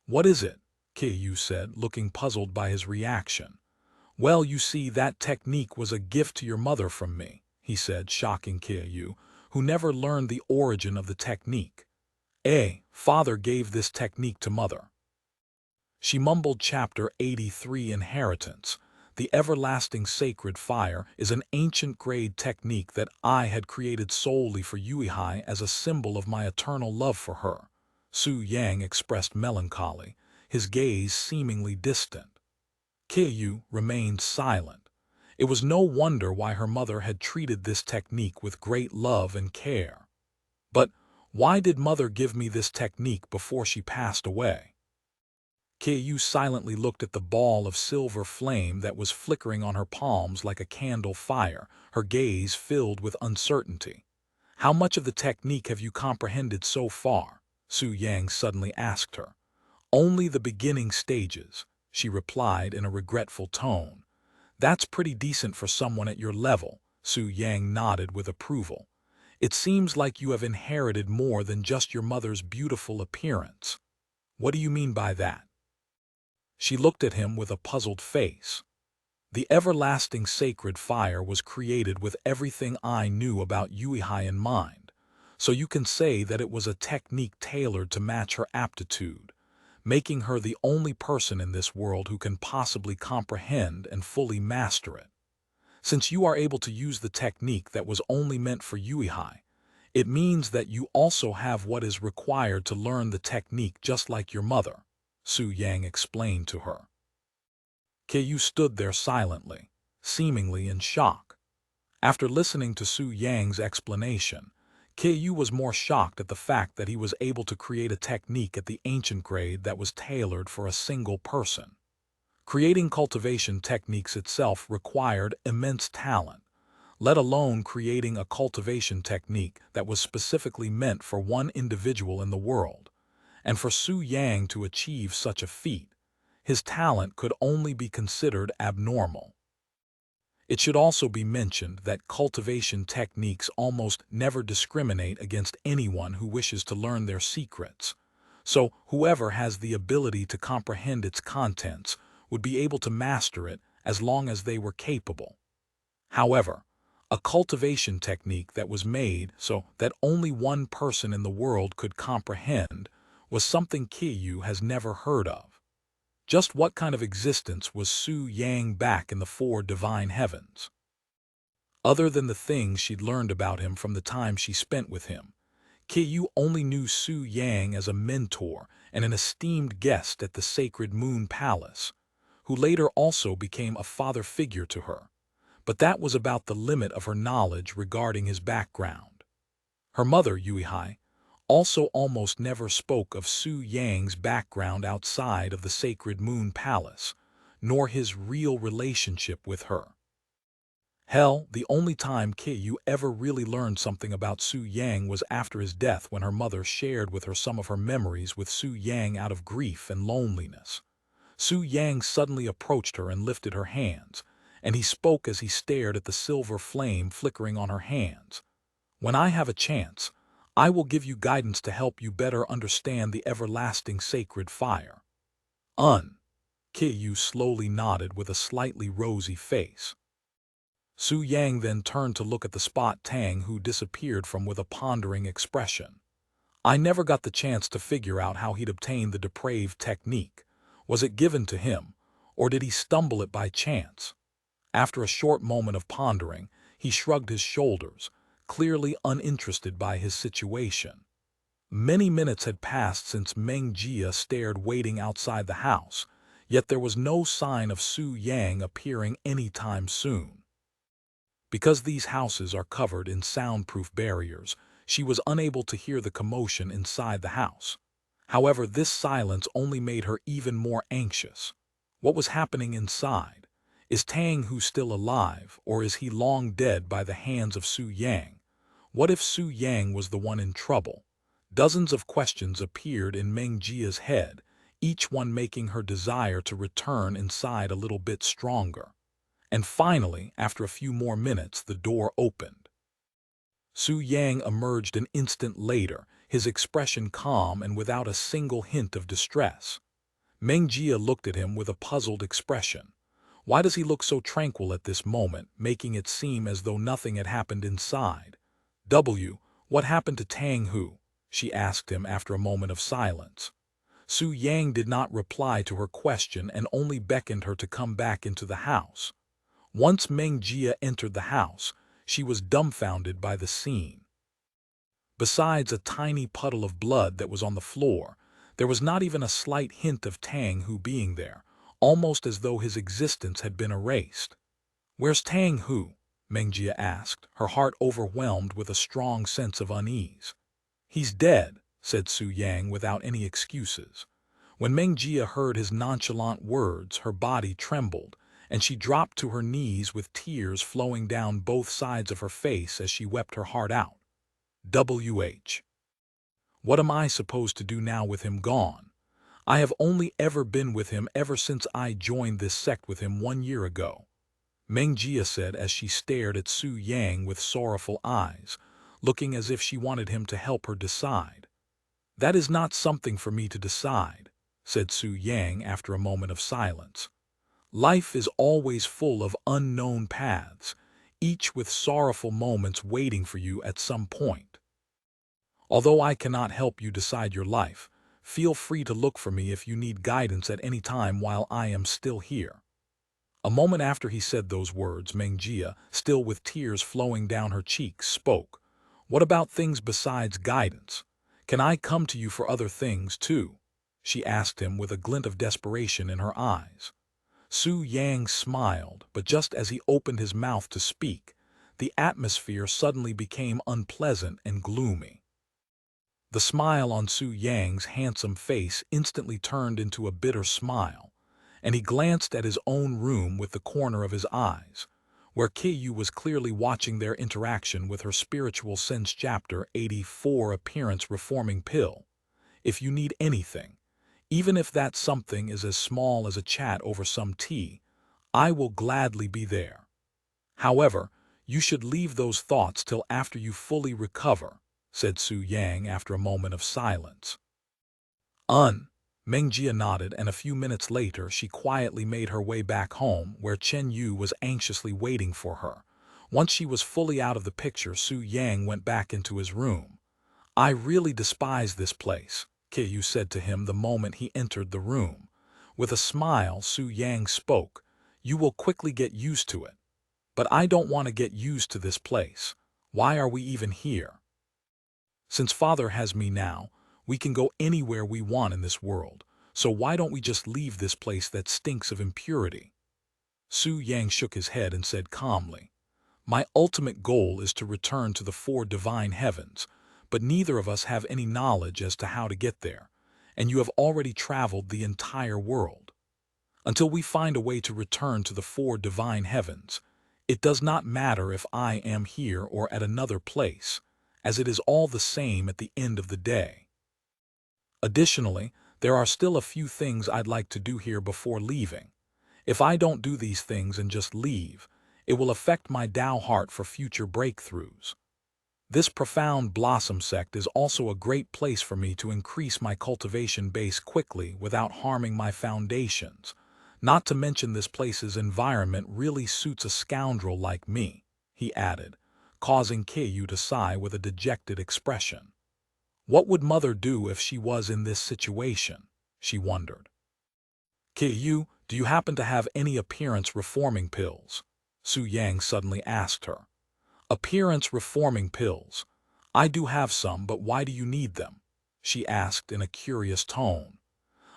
"What is it?" Qiyu said, looking puzzled by his reaction. "Well, you see, that technique was a gift to your mother from me," he said, shocking Qiyu, who never learned the origin of the technique. Father gave this technique to mother." She mumbled. Chapter 83, Inheritance. "The everlasting sacred fire is an ancient grade technique that I had created solely for Yuehai as a symbol of my eternal love for her." Su Yang expressed melancholy, his gaze seemingly distant. Qiyu remained silent. It was no wonder why her mother had treated this technique with great love and care. "But why did mother give me this technique before she passed away?" Qiyu silently looked at the ball of silver flame that was flickering on her palms like a candle fire, her gaze filled with uncertainty. "How much of the technique have you comprehended so far?" Su Yang suddenly asked her. "Only the beginning stages," she replied in a regretful tone. "That's pretty decent for someone at your level," Su Yang nodded with approval. "It seems like you have inherited more than just your mother's beautiful appearance." "What do you mean by that?" She looked at him with a puzzled face. "The everlasting sacred fire was created with everything I knew about Yuehai in mind, so you can say that it was a technique tailored to match her aptitude, making her the only person in this world who can possibly comprehend and fully master it. Since you are able to use the technique that was only meant for Yuehai, it means that you also have what is required to learn the technique just like your mother," Su Yang explained to her. Qiyu stood there silently, seemingly in shock. After listening to Su Yang's explanation, Qiyu was more shocked at the fact that he was able to create a technique at the ancient grade that was tailored for a single person. Creating cultivation techniques itself required immense talent, let alone creating a cultivation technique that was specifically meant for one individual in the world. And for Su Yang to achieve such a feat, his talent could only be considered abnormal. It should also be mentioned that cultivation techniques almost never discriminate against anyone who wishes to learn their secrets. So whoever has the ability to comprehend its contents would be able to master it as long as they were capable. However, a cultivation technique that was made so that only one person in the world could comprehend was something Qiyu has never heard of. Just what kind of existence was Su Yang back in the four divine heavens? Other than the things she'd learned about him from the time she spent with him, Qiyu only knew Su Yang as a mentor and an esteemed guest at the sacred Moon Palace, who later also became a father figure to her. But that was about the limit of her knowledge regarding his background. Her mother, Yuehai, also almost never spoke of Su Yang's background outside of the sacred Moon Palace, nor his real relationship with her. Hell, the only time Qiyu ever really learned something about Su Yang was after his death, when her mother shared with her some of her memories with Su Yang out of grief and loneliness. Su Yang suddenly approached her and lifted her hands, and he spoke as he stared at the silver flame flickering on her hands. "When I have a chance, I will give you guidance to help you better understand the everlasting sacred fire." Qiyu slowly nodded with a slightly rosy face. Su Yang then turned to look at the spot Tang, who disappeared from with a pondering expression. "I never got the chance to figure out how he'd obtained the depraved technique. Was it given to him, or did he stumble it by chance?" After a short moment of pondering, he shrugged his shoulders, clearly uninterested by his situation. Many minutes had passed since Meng Jia stared waiting outside the house, yet there was no sign of Su Yang appearing any time soon. Because these houses are covered in soundproof barriers, she was unable to hear the commotion inside the house. However, this silence only made her even more anxious. What was happening inside? Is Tang Hu still alive, or is he long dead by the hands of Su Yang? What if Su Yang was the one in trouble? Dozens of questions appeared in Meng Jia's head, each one making her desire to return inside a little bit stronger. And finally, after a few more minutes, the door opened. Su Yang emerged an instant later, his expression calm and without a single hint of distress. Meng Jia looked at him with a puzzled expression. Why does he look so tranquil at this moment, making it seem as though nothing had happened inside? What happened to Tang Hu?" she asked him after a moment of silence. Su Yang did not reply to her question and only beckoned her to come back into the house. Once Meng Jia entered the house, she was dumbfounded by the scene. Besides a tiny puddle of blood that was on the floor, there was not even a slight hint of Tang Hu being there, almost as though his existence had been erased. "Where's Tang Hu?" Meng Jia asked, her heart overwhelmed with a strong sense of unease. "He's dead," said Su Yang without any excuses. When Meng Jia heard his nonchalant words, her body trembled, and she dropped to her knees with tears flowing down both sides of her face as she wept her heart out. What am I supposed to do now with him gone? I have only ever been with him ever since I joined this sect with him 1 year ago," Meng Jia said as she stared at Su Yang with sorrowful eyes, looking as if she wanted him to help her decide. "That is not something for me to decide," said Su Yang after a moment of silence. "Life is always full of unknown paths, each with sorrowful moments waiting for you at some point. Although I cannot help you decide your life, feel free to look for me if you need guidance at any time while I am still here." A moment after he said those words, Meng Jia, still with tears flowing down her cheeks, spoke. "What about things besides guidance? Can I come to you for other things too?" she asked him with a glint of desperation in her eyes. Su Yang smiled, but just as he opened his mouth to speak, the atmosphere suddenly became unpleasant and gloomy. The smile on Su Yang's handsome face instantly turned into a bitter smile, and he glanced at his own room with the corner of his eyes, where Qiyu was clearly watching their interaction with her spiritual sense. Chapter 84 Appearance Reforming Pill. "If you need anything, even if that something is as small as a chat over some tea, I will gladly be there." However, you should leave those thoughts till after you fully recover, said Su Yang after a moment of silence. Mengjia nodded, and a few minutes later she quietly made her way back home, where Chen Yu was anxiously waiting for her. Once she was fully out of the picture, Su Yang went back into his room. I really despise this place, Yu said to him the moment he entered the room. With a smile, Su Yang spoke. You will quickly get used to it. But I don't want to get used to this place. Why are we even here? Since Father has me now, we can go anywhere we want in this world, so why don't we just leave this place that stinks of impurity? Su Yang shook his head and said calmly, My ultimate goal is to return to the four divine heavens, but neither of us have any knowledge as to how to get there, and you have already traveled the entire world. Until we find a way to return to the four divine heavens, it does not matter if I am here or at another place, as it is all the same at the end of the day. Additionally, there are still a few things I'd like to do here before leaving. If I don't do these things and just leave, it will affect my Tao heart for future breakthroughs. This Profound Blossom Sect is also a great place for me to increase my cultivation base quickly without harming my foundations. Not to mention this place's environment really suits a scoundrel like me, he added, causing Keiyu to sigh with a dejected expression. What would Mother do if she was in this situation? She wondered. Keiyu, do you happen to have any appearance reforming pills? Su Yang suddenly asked her. Appearance reforming pills. I do have some, but why do you need them? She asked in a curious tone.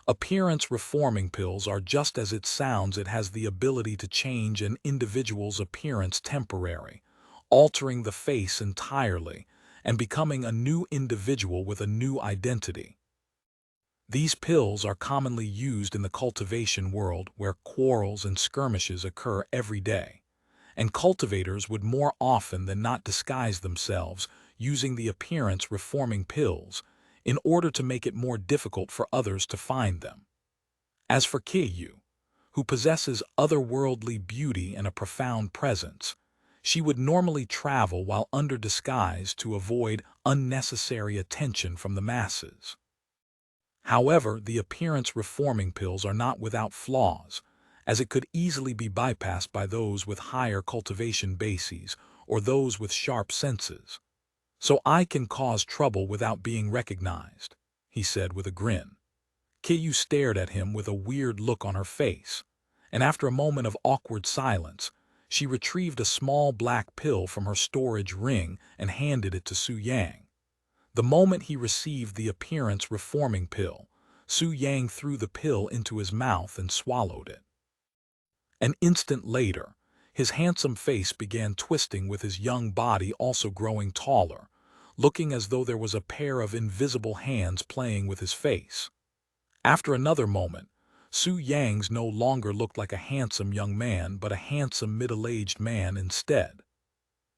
Appearance reforming pills are just as it sounds. It has the ability to change an individual's appearance temporarily, altering the face entirely, and becoming a new individual with a new identity. These pills are commonly used in the cultivation world where quarrels and skirmishes occur every day, and cultivators would more often than not disguise themselves using the appearance-reforming pills in order to make it more difficult for others to find them. As for Keiyu, who possesses otherworldly beauty and a profound presence, she would normally travel while under disguise to avoid unnecessary attention from the masses. However, the appearance-reforming pills are not without flaws, as it could easily be bypassed by those with higher cultivation bases or those with sharp senses. So I can cause trouble without being recognized, he said with a grin. Keiyu stared at him with a weird look on her face, and after a moment of awkward silence, she retrieved a small black pill from her storage ring and handed it to Su Yang. The moment he received the appearance-reforming pill, Su Yang threw the pill into his mouth and swallowed it. An instant later, his handsome face began twisting with his young body also growing taller, looking as though there was a pair of invisible hands playing with his face. After another moment, Su Yang's no longer looked like a handsome young man but a handsome middle-aged man instead.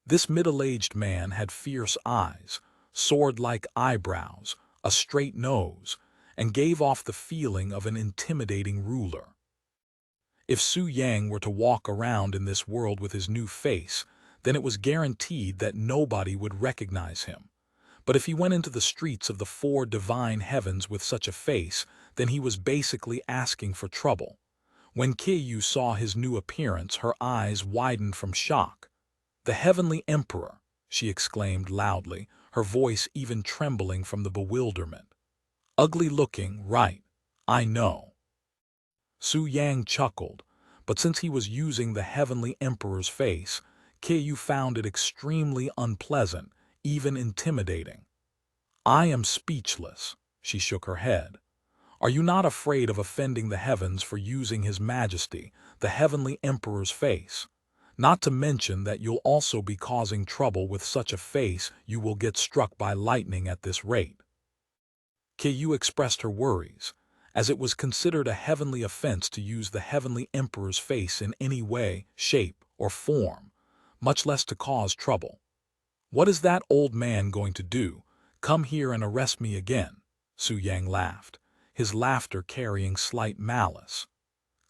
This middle-aged man had fierce eyes, sword-like eyebrows, a straight nose, and gave off the feeling of an intimidating ruler. If Su Yang were to walk around in this world with his new face, then it was guaranteed that nobody would recognize him. But if he went into the streets of the four divine heavens with such a face, then he was basically asking for trouble. When Keiyu saw his new appearance, her eyes widened from shock. The Heavenly Emperor, she exclaimed loudly, her voice even trembling from the bewilderment. Ugly looking, right? I know. Su Yang chuckled, but since he was using the Heavenly Emperor's face, Keiyu found it extremely unpleasant, even intimidating. I am speechless, she shook her head. Are you not afraid of offending the heavens for using His Majesty, the Heavenly Emperor's face? Not to mention that you'll also be causing trouble with such a face. You will get struck by lightning at this rate. Keiyu expressed her worries, as it was considered a heavenly offense to use the Heavenly Emperor's face in any way, shape, or form, much less to cause trouble. What is that old man going to do? Come here and arrest me again? Su Yang laughed, his laughter carrying slight malice.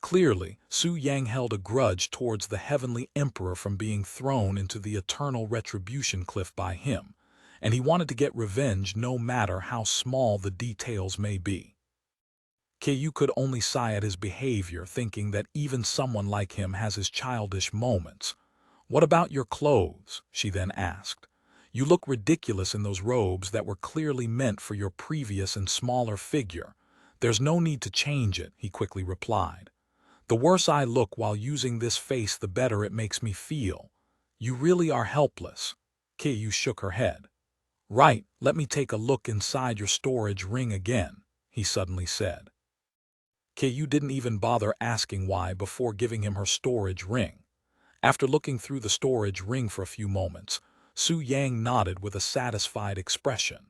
Clearly, Su Yang held a grudge towards the heavenly emperor from being thrown into the eternal retribution cliff by him, and he wanted to get revenge no matter how small the details may be. Ku could only sigh at his behavior, thinking that even someone like him has his childish moments. "What about your clothes?" she then asked. "You look ridiculous in those robes that were clearly meant for your previous and smaller figure." "There's no need to change it," he quickly replied. "The worse I look while using this face, the better it makes me feel." "You really are helpless." Ku shook her head. "Right, let me take a look inside your storage ring again," he suddenly said. Ku didn't even bother asking why before giving him her storage ring. After looking through the storage ring for a few moments, Su Yang nodded with a satisfied expression.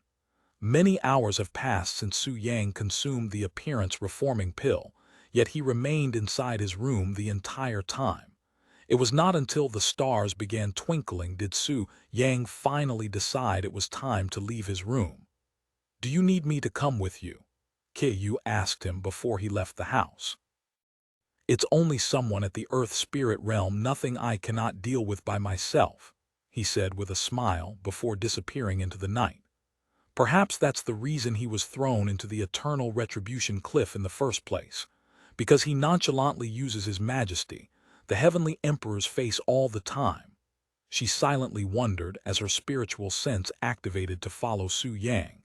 Many hours have passed since Su Yang consumed the appearance-reforming pill, yet he remained inside his room the entire time. It was not until the stars began twinkling did Su Yang finally decide it was time to leave his room. "Do you need me to come with you?" Ku asked him before he left the house. "It's only someone at the Earth spirit realm, nothing I cannot deal with by myself," he said with a smile before disappearing into the night. Perhaps that's the reason he was thrown into the eternal retribution cliff in the first place, because he nonchalantly uses His Majesty, the heavenly emperor's face all the time. She silently wondered as her spiritual sense activated to follow Su Yang.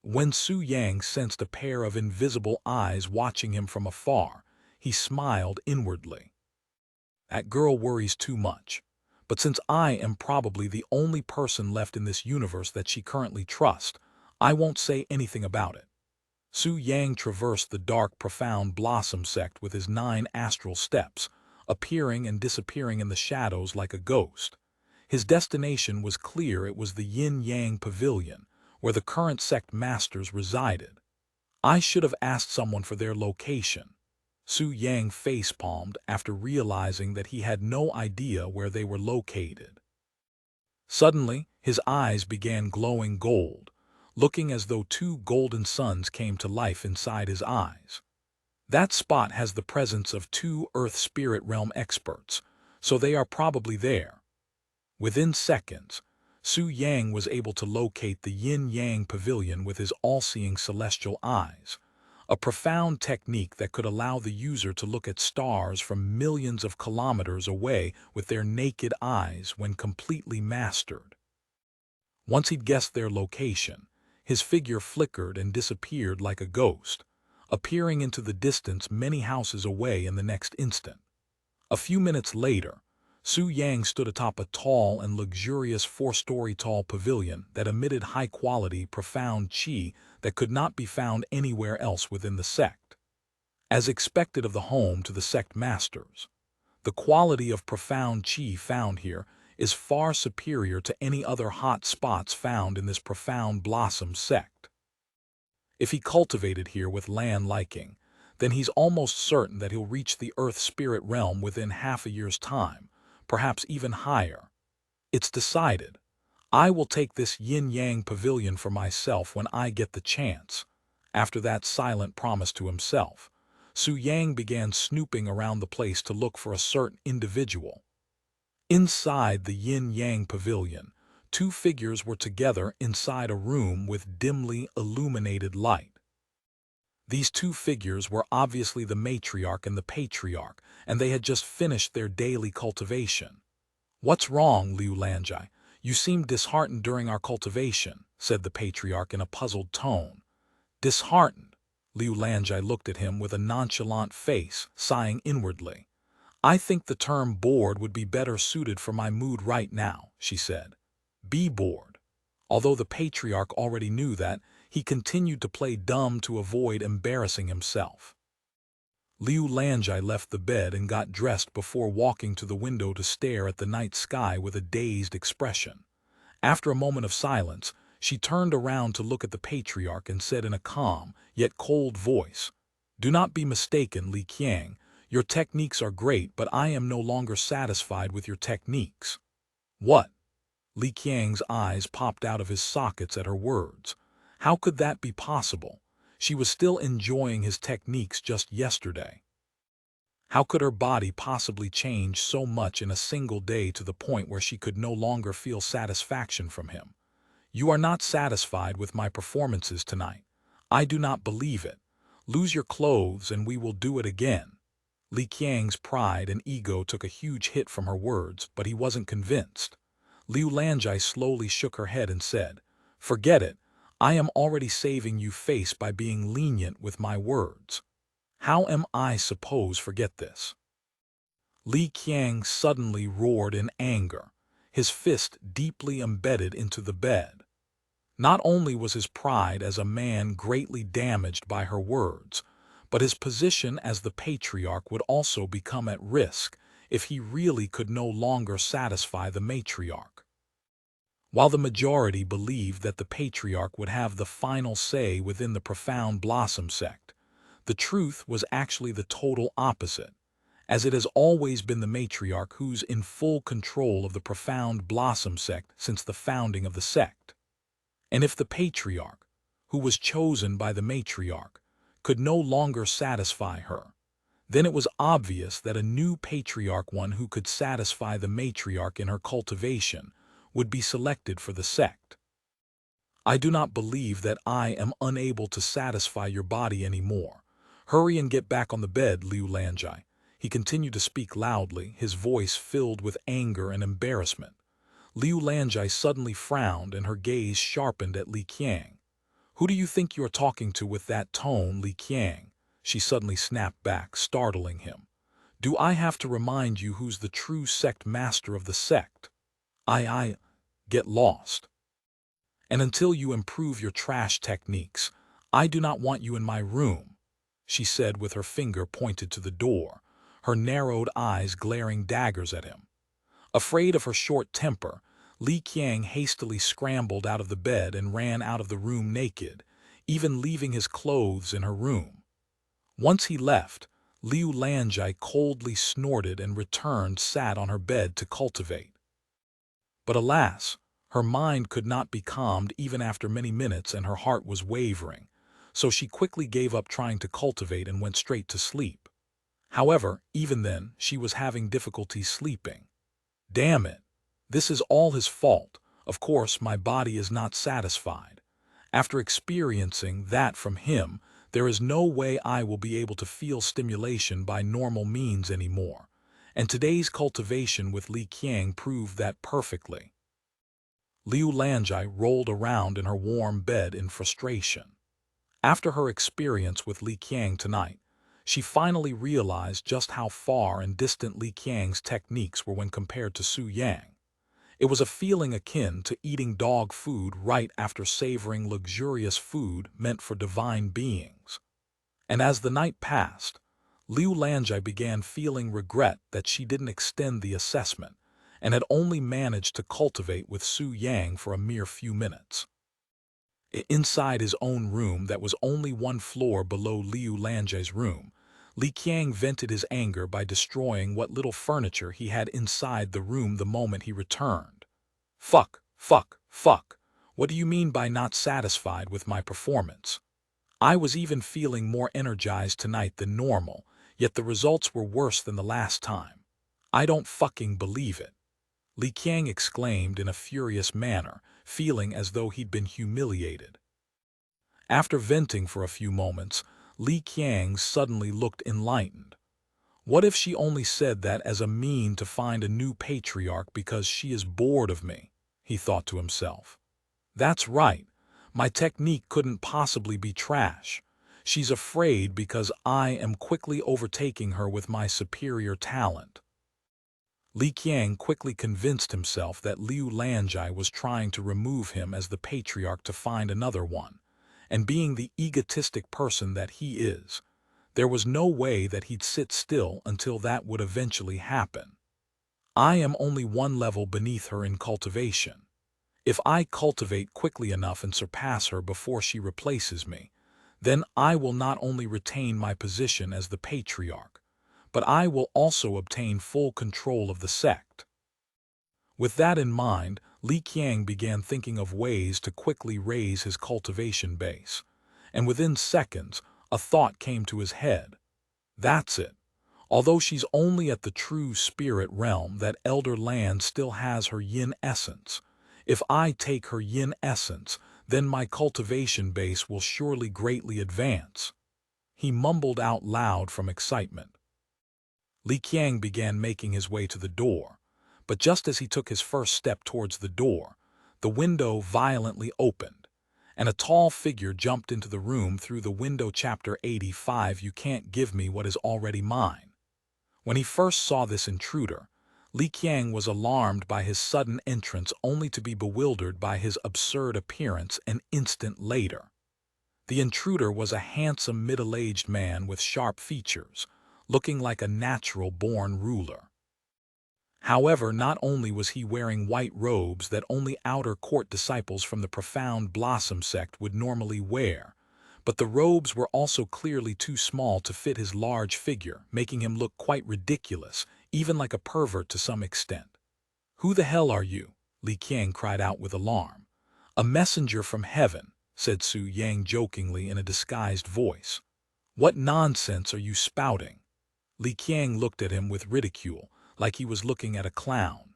When Su Yang sensed a pair of invisible eyes watching him from afar, he smiled inwardly. "That girl worries too much. But since I am probably the only person left in this universe that she currently trusts, I won't say anything about it." Su Yang traversed the dark, profound Blossom Sect with his 9 astral steps, appearing and disappearing in the shadows like a ghost. His destination was clear. It was the Yin-Yang Pavilion, where the current sect masters resided. I should have asked someone for their location. Su Yang facepalmed after realizing that he had no idea where they were located. Suddenly, his eyes began glowing gold, looking as though 2 golden suns came to life inside his eyes. "That spot has the presence of 2 Earth Spirit Realm experts, so they are probably there." Within seconds, Su Yang was able to locate the Yin-Yang Pavilion with his all-seeing celestial eyes, a profound technique that could allow the user to look at stars from millions of kilometers away with their naked eyes when completely mastered. Once he'd guessed their location, his figure flickered and disappeared like a ghost, appearing into the distance many houses away in the next instant. A few minutes later, Su Yang stood atop a tall and luxurious 4-story tall pavilion that emitted high-quality, profound qi that could not be found anywhere else within the sect. As expected of the home to the sect masters, the quality of profound qi found here is far superior to any other hot spots found in this Profound Blossom Sect. If he cultivated here with land liking, then he's almost certain that he'll reach the Earth Spirit Realm within half a year's time, perhaps even higher. It's decided. I will take this Yin-Yang Pavilion for myself when I get the chance. After that silent promise to himself, Su Yang began snooping around the place to look for a certain individual. Inside the Yin-Yang Pavilion, 2 figures were together inside a room with dimly illuminated light. These 2 figures were obviously the matriarch and the patriarch, and they had just finished their daily cultivation. "What's wrong, Liu Lanjai? You seemed disheartened during our cultivation," said the patriarch in a puzzled tone. "Disheartened?" Liu Lanjai looked at him with a nonchalant face, sighing inwardly. "I think the term bored would be better suited for my mood right now," she said. "Be bored." Although the patriarch already knew that, he continued to play dumb to avoid embarrassing himself. Liu Lanjai left the bed and got dressed before walking to the window to stare at the night sky with a dazed expression. After a moment of silence, she turned around to look at the patriarch and said in a calm, yet cold voice, "Do not be mistaken, Li Qiang. Your techniques are great, but I am no longer satisfied with your techniques." "What?" Li Qiang's eyes popped out of his sockets at her words. How could that be possible? She was still enjoying his techniques just yesterday. How could her body possibly change so much in a single day to the point where she could no longer feel satisfaction from him? You are not satisfied with my performances tonight. I do not believe it. Lose your clothes and we will do it again. Li Qiang's pride and ego took a huge hit from her words, but he wasn't convinced. Liu Lanjai slowly shook her head and said, "Forget it. I am already saving you face by being lenient with my words. How am I supposed to forget this?" Li Qiang suddenly roared in anger, his fist deeply embedded into the bed. Not only was his pride as a man greatly damaged by her words, but his position as the patriarch would also become at risk if he really could no longer satisfy the matriarch. While the majority believed that the patriarch would have the final say within the Profound Blossom Sect, the truth was actually the total opposite, as it has always been the matriarch who's in full control of the Profound Blossom Sect since the founding of the sect. And if the patriarch, who was chosen by the matriarch, could no longer satisfy her, then it was obvious that a new patriarch, one who could satisfy the matriarch in her cultivation, would be selected for the sect. I do not believe that I am unable to satisfy your body anymore. Hurry and get back on the bed, Liu Lanjai. He continued to speak loudly, his voice filled with anger and embarrassment. Liu Lanjai suddenly frowned and her gaze sharpened at Li Qiang. "Who do you think you are talking to with that tone, Li Qiang?" She suddenly snapped back, startling him. "Do I have to remind you who's the true sect master of the sect? I get lost. And until you improve your trash techniques, I do not want you in my room," she said with her finger pointed to the door, her narrowed eyes glaring daggers at him. Afraid of her short temper, Li Qiang hastily scrambled out of the bed and ran out of the room naked, even leaving his clothes in her room. Once he left, Liu Lanjai coldly snorted and returned sat on her bed to cultivate. But alas, her mind could not be calmed even after many minutes and her heart was wavering, so she quickly gave up trying to cultivate and went straight to sleep. However, even then, she was having difficulty sleeping. Damn it! This is all his fault. Of course, my body is not satisfied. After experiencing that from him, there is no way I will be able to feel stimulation by normal means anymore. And today's cultivation with Li Qiang proved that perfectly. Liu Lanjai rolled around in her warm bed in frustration. After her experience with Li Qiang tonight, she finally realized just how far and distant Li Qiang's techniques were when compared to Su Yang. It was a feeling akin to eating dog food right after savoring luxurious food meant for divine beings. And as the night passed, Liu Lanjai began feeling regret that she didn't extend the assessment and had only managed to cultivate with Su Yang for a mere few minutes. Inside his own room that was only one floor below Liu Lanjai's room, Li Qiang vented his anger by destroying what little furniture he had inside the room the moment he returned. Fuck, fuck, fuck. What do you mean by not satisfied with my performance? I was even feeling more energized tonight than normal, yet the results were worse than the last time. I don't fucking believe it. Li Qiang exclaimed in a furious manner, feeling as though he'd been humiliated. After venting for a few moments, Li Qiang suddenly looked enlightened. What if she only said that as a mean to find a new patriarch because she is bored of me? He thought to himself. That's right. My technique couldn't possibly be trash. She's afraid because I am quickly overtaking her with my superior talent. Li Qiang quickly convinced himself that Liu Lanjai was trying to remove him as the patriarch to find another one, and being the egotistic person that he is, there was no way that he'd sit still until that would eventually happen. I am only one level beneath her in cultivation. If I cultivate quickly enough and surpass her before she replaces me, then I will not only retain my position as the patriarch, but I will also obtain full control of the sect. With that in mind, Li Qiang began thinking of ways to quickly raise his cultivation base, and within seconds, a thought came to his head. That's it. Although she's only at the true spirit realm, that elder land still has her yin essence. If I take her yin essence, then my cultivation base will surely greatly advance." He mumbled out loud from excitement. Li Qiang began making his way to the door, but just as he took his first step towards the door, the window violently opened, and a tall figure jumped into the room through the window. Chapter 85. You can't give me what is already mine. When he first saw this intruder, Li Qiang was alarmed by his sudden entrance, only to be bewildered by his absurd appearance an instant later. The intruder was a handsome middle-aged man with sharp features, looking like a natural-born ruler. However, not only was he wearing white robes that only outer court disciples from the Profound Blossom Sect would normally wear, but the robes were also clearly too small to fit his large figure, making him look quite ridiculous, even like a pervert to some extent. "Who the hell are you?" Li Qiang cried out with alarm. "A messenger from heaven," said Su Yang jokingly in a disguised voice. "What nonsense are you spouting?" Li Qiang looked at him with ridicule, like he was looking at a clown.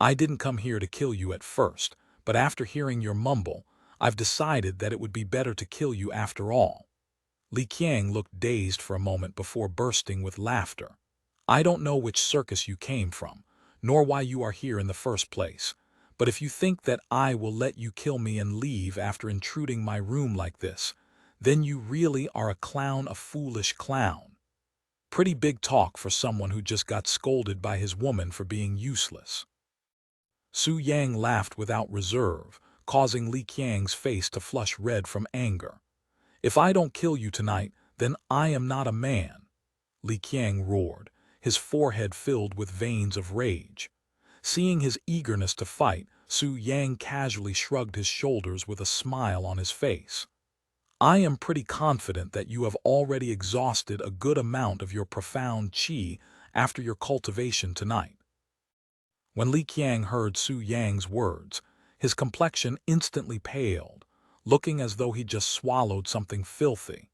"I didn't come here to kill you at first, but after hearing your mumble, I've decided that it would be better to kill you after all." Li Qiang looked dazed for a moment before bursting with laughter. "I don't know which circus you came from, nor why you are here in the first place, but if you think that I will let you kill me and leave after intruding my room like this, then you really are a clown, a foolish clown. Pretty big talk for someone who just got scolded by his woman for being useless." Su Yang laughed without reserve, causing Li Qiang's face to flush red from anger. "If I don't kill you tonight, then I am not a man," Li Qiang roared, his forehead filled with veins of rage. Seeing his eagerness to fight, Su Yang casually shrugged his shoulders with a smile on his face. "I am pretty confident that you have already exhausted a good amount of your profound qi after your cultivation tonight." When Li Qiang heard Su Yang's words, his complexion instantly paled, looking as though he just swallowed something filthy.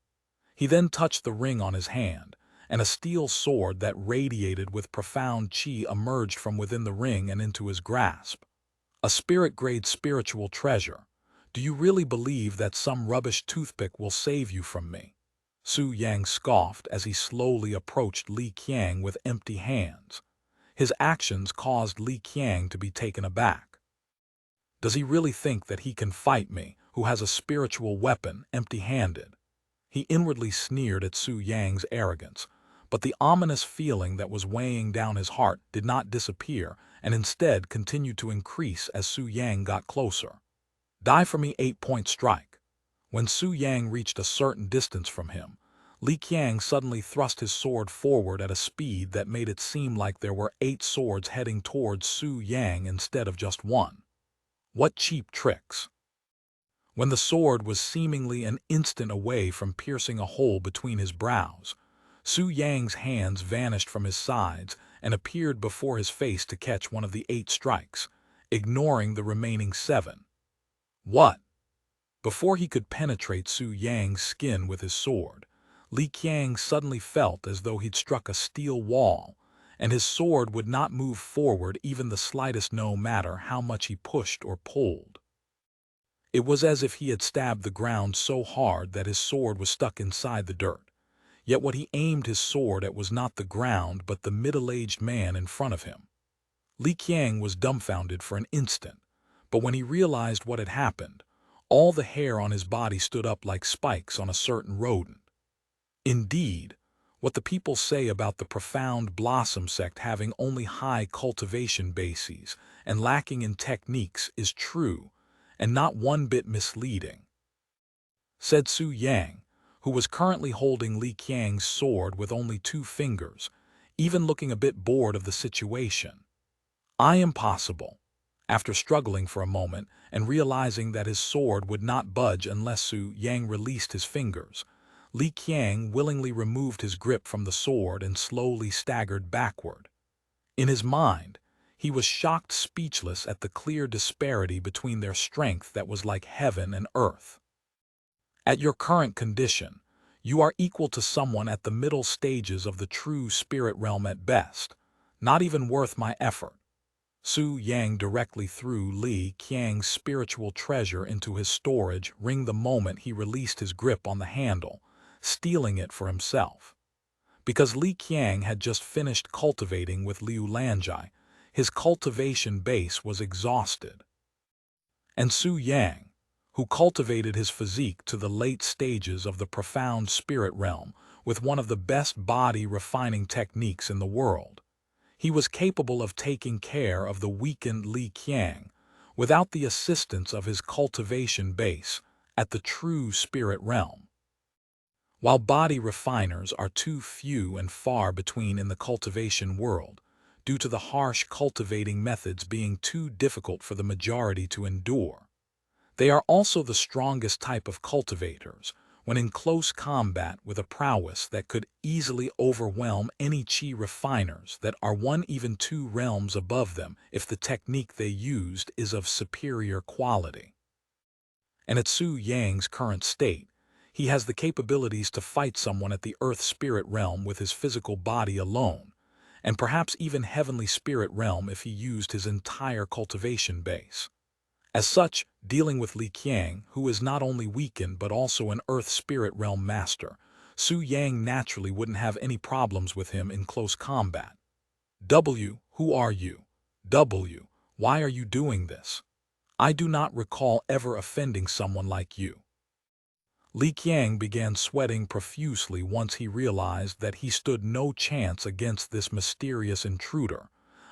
He then touched the ring on his hand, and a steel sword that radiated with profound qi emerged from within the ring and into his grasp. "A spirit-grade spiritual treasure. Do you really believe that some rubbish toothpick will save you from me?" Su Yang scoffed as he slowly approached Li Qiang with empty hands. His actions caused Li Qiang to be taken aback. Does he really think that he can fight me, who has a spiritual weapon, empty-handed? He inwardly sneered at Su Yang's arrogance, but the ominous feeling that was weighing down his heart did not disappear and instead continued to increase as Su Yang got closer. "Die for me, 8-point strike." When Su Yang reached a certain distance from him, Li Qiang suddenly thrust his sword forward at a speed that made it seem like there were 8 swords heading towards Su Yang instead of just one. What cheap tricks! When the sword was seemingly an instant away from piercing a hole between his brows, Su Yang's hands vanished from his sides and appeared before his face to catch one of the 8 strikes, ignoring the remaining 7. What? Before he could penetrate Su Yang's skin with his sword, Li Qiang suddenly felt as though he'd struck a steel wall, and his sword would not move forward even the slightest, no matter how much he pushed or pulled. It was as if he had stabbed the ground so hard that his sword was stuck inside the dirt. Yet what he aimed his sword at was not the ground but the middle-aged man in front of him. Li Qiang was dumbfounded for an instant, but when he realized what had happened, all the hair on his body stood up like spikes on a certain rodent. Indeed, what the people say about the Profound Blossom Sect having only high cultivation bases and lacking in techniques is true, and not one bit misleading, said Su Yang, who was currently holding Li Qiang's sword with only 2 fingers, even looking a bit bored of the situation. "I am possible." After struggling for a moment and realizing that his sword would not budge unless Su Yang released his fingers, Li Qiang willingly removed his grip from the sword and slowly staggered backward. In his mind, he was shocked speechless at the clear disparity between their strength that was like heaven and earth. "At your current condition, You are equal to someone at the middle stages of the true spirit realm at best. Not even worth my effort. Su Yang directly threw Li Qiang's spiritual treasure into his storage ring the moment he released his grip on the handle, stealing it for himself. Because Li Qiang had just finished cultivating with Liu Lanjai, his cultivation base was exhausted. And Su Yang, who cultivated his physique to the late stages of the profound spirit realm with one of the best body refining techniques in the world, he was capable of taking care of the weakened Li Qiang without the assistance of his cultivation base at the true spirit realm. While body refiners are too few and far between in the cultivation world, due to the harsh cultivating methods being too difficult for the majority to endure, they are also the strongest type of cultivators when in close combat with a prowess that could easily overwhelm any chi refiners that are one even two realms above them if the technique they used is of superior quality. And at Su Yang's current state, he has the capabilities to fight someone at the earth spirit realm with his physical body alone, and perhaps even heavenly spirit realm if he used his entire cultivation base. As such, dealing with Li Qiang, who is not only weakened but also an earth spirit realm master, Su Yang naturally wouldn't have any problems with him in close combat. W, who are you? W, why are you doing this? I do not recall ever offending someone like you. Li Qiang began sweating profusely once he realized that he stood no chance against this mysterious intruder,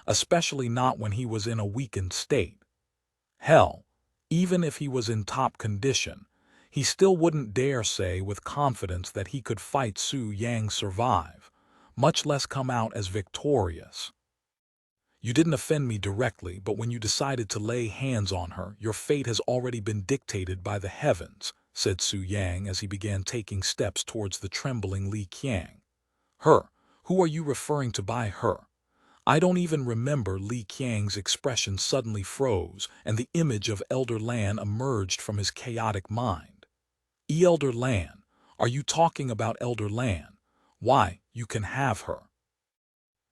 especially not when he was in a weakened state. Hell, even if he was in top condition, he still wouldn't dare say with confidence that he could fight Su Yang survive, much less come out as victorious. You didn't offend me directly, but when you decided to lay hands on her, your fate has already been dictated by the heavens, said Su Yang as he began taking steps towards the trembling Li Qiang. Her? Who are you referring to by her? I don't even remember. Li Qiang's expression suddenly froze, and the image of Elder Lan emerged from his chaotic mind. Elder Lan, are you talking about Elder Lan? Why, you can have her.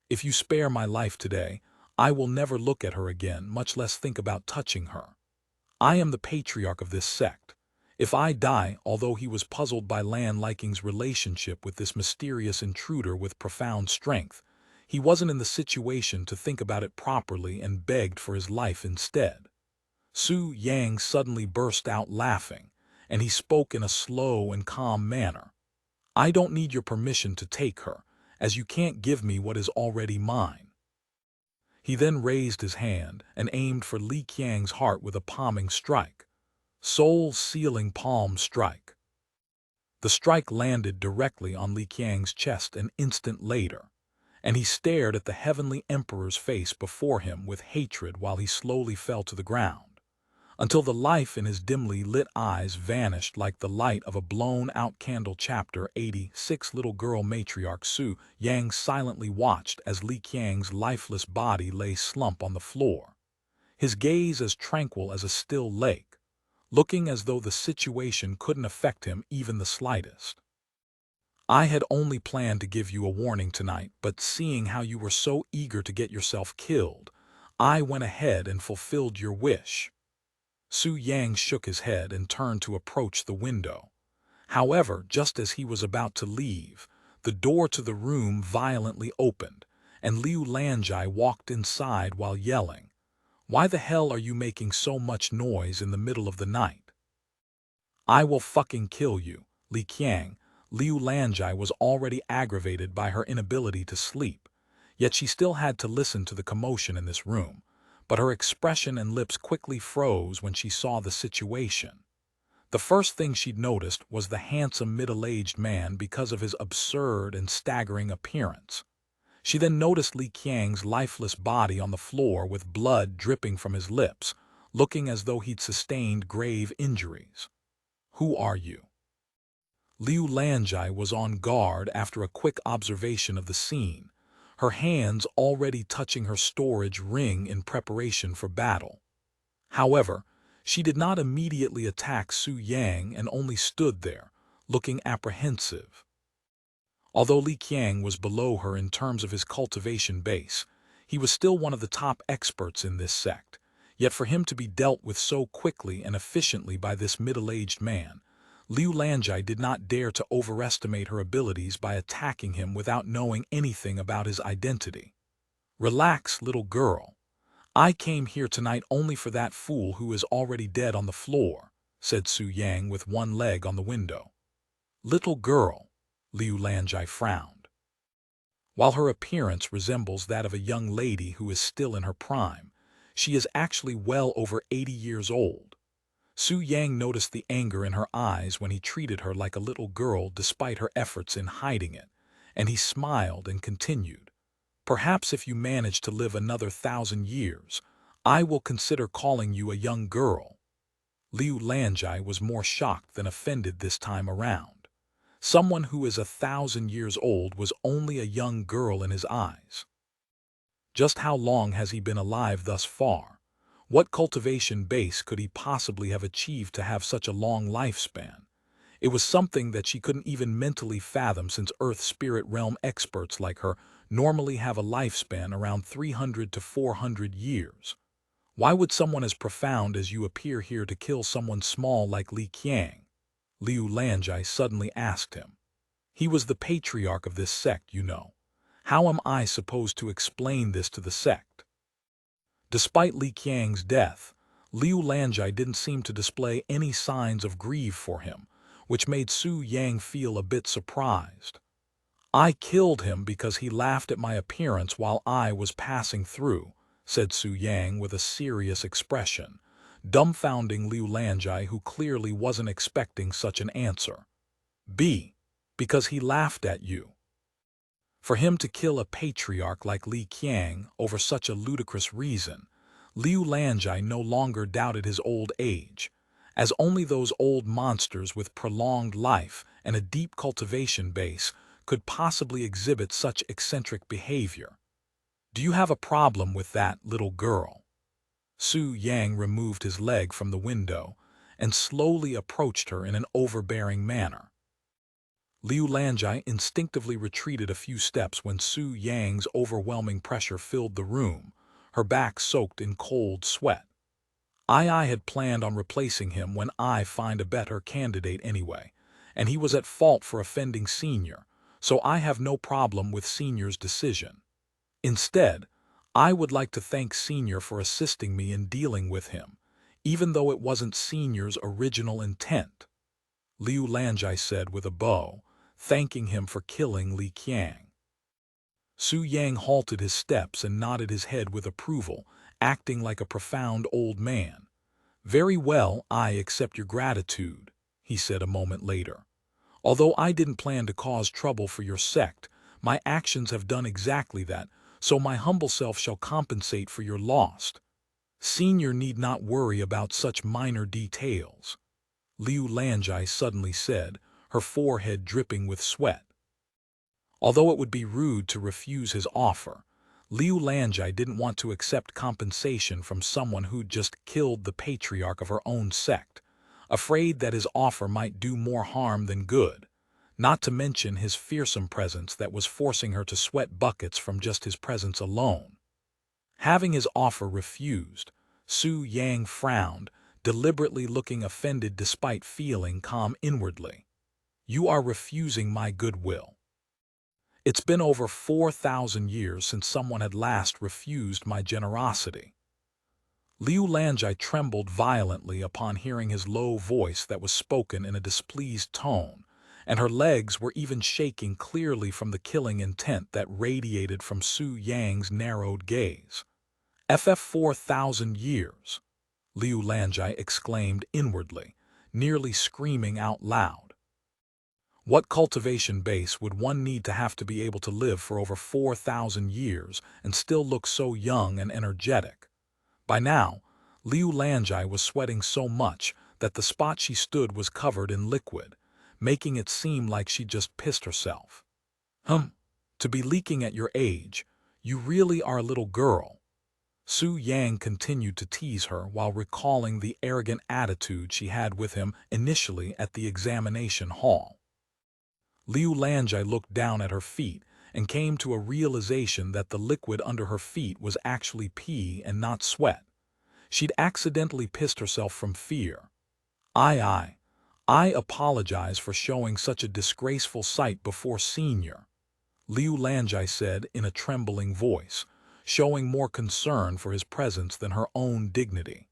If you spare my life today, I will never look at her again, much less think about touching her. I am the patriarch of this sect. If I die, although he was puzzled by Lan Liking's relationship with this mysterious intruder with profound strength, he wasn't in the situation to think about it properly and begged for his life instead. Su Yang suddenly burst out laughing, and he spoke in a slow and calm manner. I don't need your permission to take her, as you can't give me what is already mine. He then raised his hand and aimed for Li Qiang's heart with a palming strike. Soul-sealing palm strike. The strike landed directly on Li Qiang's chest an instant later, and he stared at the heavenly emperor's face before him with hatred while he slowly fell to the ground, until the life in his dimly lit eyes vanished like the light of a blown-out candle. Chapter 86. Little girl matriarch Su Yang silently watched as Li Qiang's lifeless body lay slump on the floor, his gaze as tranquil as a still lake, looking as though the situation couldn't affect him even the slightest. I had only planned to give you a warning tonight, but seeing how you were so eager to get yourself killed, I went ahead and fulfilled your wish. Su Yang shook his head and turned to approach the window. However, just as he was about to leave, the door to the room violently opened, and Liu Lanjai walked inside while yelling, "Why the hell are you making so much noise in the middle of the night? I will fucking kill you." Li Qiang, Liu Lanjai was already aggravated by her inability to sleep, yet she still had to listen to the commotion in this room, but her expression and lips quickly froze when she saw the situation. The first thing she'd noticed was the handsome middle-aged man because of his absurd and staggering appearance. She then noticed Li Qiang's lifeless body on the floor with blood dripping from his lips, looking as though he'd sustained grave injuries. Who are you? Liu Lanjai was on guard after a quick observation of the scene, her hands already touching her storage ring in preparation for battle. However, she did not immediately attack Su Yang and only stood there, looking apprehensive. Although Li Qiang was below her in terms of his cultivation base, he was still one of the top experts in this sect. Yet for him to be dealt with so quickly and efficiently by this middle-aged man, Liu Lanjai did not dare to overestimate her abilities by attacking him without knowing anything about his identity. "Relax, little girl. I came here tonight only for that fool who is already dead on the floor," said Su Yang with one leg on the window. "Little girl," Liu Lanjai frowned. While her appearance resembles that of a young lady who is still in her prime, she is actually well over 80 years old. Su Yang noticed the anger in her eyes when he treated her like a little girl despite her efforts in hiding it, and he smiled and continued, "Perhaps if you manage to live another 1,000 years, I will consider calling you a young girl." Liu Lanjai was more shocked than offended this time around. Someone who is 1,000 years old was only a young girl in his eyes. Just how long has he been alive thus far? What cultivation base could he possibly have achieved to have such a long lifespan? It was something that she couldn't even mentally fathom, since Earth Spirit Realm experts like her normally have a lifespan around 300 to 400 years. Why would someone as profound as you appear here to kill someone small like Li Qiang? Liu Lanjai suddenly asked him. "He was the patriarch of this sect, you know. How am I supposed to explain this to the sect?" Despite Li Qiang's death, Liu Lanjai didn't seem to display any signs of grief for him, which made Su Yang feel a bit surprised. "I killed him because he laughed at my appearance while I was passing through," said Su Yang with a serious expression, dumbfounding Liu Lanjai, who clearly wasn't expecting such an answer. "B. Because he laughed at you." For him to kill a patriarch like Li Qiang over such a ludicrous reason, Liu Lanjai no longer doubted his old age, as only those old monsters with prolonged life and a deep cultivation base could possibly exhibit such eccentric behavior. "Do you have a problem with that, little girl?" Su Yang removed his leg from the window and slowly approached her in an overbearing manner. Liu Lanjai instinctively retreated a few steps when Su Yang's overwhelming pressure filled the room, her back soaked in cold sweat. I had planned on replacing him when I find a better candidate anyway, and he was at fault for offending Senior, so I have no problem with Senior's decision. Instead, I would like to thank Senior for assisting me in dealing with him, even though it wasn't Senior's original intent," Liu Lanjai said with a bow, thanking him for killing Li Qiang. Su Yang halted his steps and nodded his head with approval, acting like a profound old man. "Very well, I accept your gratitude," he said a moment later. "Although I didn't plan to cause trouble for your sect, my actions have done exactly that, so my humble self shall compensate for your loss. Senior need not worry about such minor details," Liu Lanjai suddenly said, her forehead dripping with sweat. Although it would be rude to refuse his offer, Liu Lanjai didn't want to accept compensation from someone who'd just killed the patriarch of her own sect, afraid that his offer might do more harm than good, not to mention his fearsome presence that was forcing her to sweat buckets from just his presence alone. Having his offer refused, Su Yang frowned, deliberately looking offended despite feeling calm inwardly. "You are refusing my goodwill." It's been over 4,000 years since someone had last refused my generosity. Liu Lanjai trembled violently upon hearing his low voice that was spoken in a displeased tone, and her legs were even shaking clearly from the killing intent that radiated from Su Yang's narrowed gaze. "FF 4,000 years," Liu Lanjai exclaimed inwardly, nearly screaming out loud. What cultivation base would one need to have to be able to live for over 4,000 years and still look so young and energetic? By now, Liu Lanjai was sweating so much that the spot she stood was covered in liquid, making it seem like she'd just pissed herself. To be leaking at your age, you really are a little girl." Su Yang continued to tease her while recalling the arrogant attitude she had with him initially at the examination hall. Liu Lanjai looked down at her feet and came to a realization that the liquid under her feet was actually pee and not sweat. She'd accidentally pissed herself from fear. I apologize for showing such a disgraceful sight before Senior, Liu Lanjai said in a trembling voice, showing more concern for his presence than her own dignity.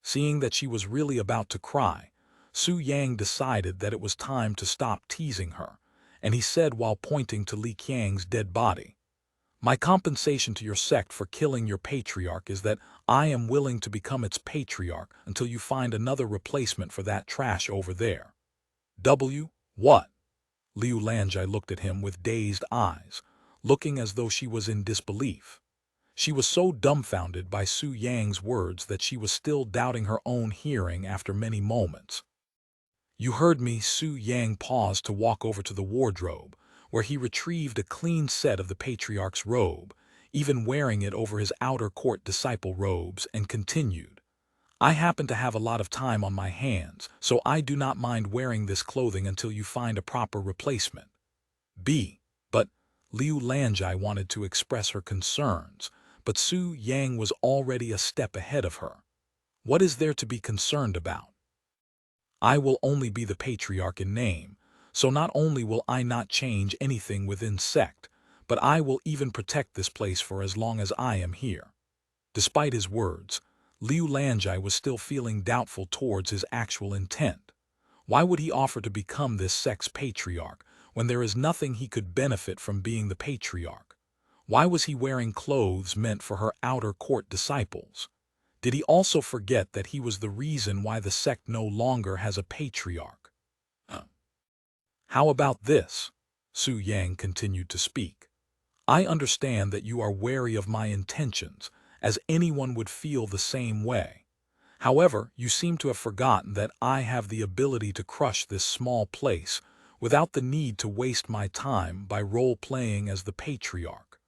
Seeing that she was really about to cry, Su Yang decided that it was time to stop teasing her, and he said while pointing to Li Qiang's dead body, "My compensation to your sect for killing your patriarch is that I am willing to become its patriarch until you find another replacement for that trash over there." What? Liu Lanjai looked at him with dazed eyes, looking as though she was in disbelief. She was so dumbfounded by Su Yang's words that she was still doubting her own hearing after many moments. "You heard me." Su Yang paused to walk over to the wardrobe, where he retrieved a clean set of the patriarch's robe, even wearing it over his outer court disciple robes, and continued, "I happen to have a lot of time on my hands, so I do not mind wearing this clothing until you find a proper replacement. But Liu Lanjai wanted to express her concerns, but Su Yang was already a step ahead of her. "What is there to be concerned about? I will only be the patriarch in name, so not only will I not change anything within sect, but I will even protect this place for as long as I am here." Despite his words, Liu Lanjai was still feeling doubtful towards his actual intent. Why would he offer to become this sect's patriarch when there is nothing he could benefit from being the patriarch? Why was he wearing clothes meant for her outer court disciples? Did he also forget that he was the reason why the sect no longer has a patriarch? "How about this?" Su Yang continued to speak. "I understand that you are wary of my intentions, as anyone would feel the same way. However, you seem to have forgotten that I have the ability to crush this small place without the need to waste my time by role-playing as the patriarch.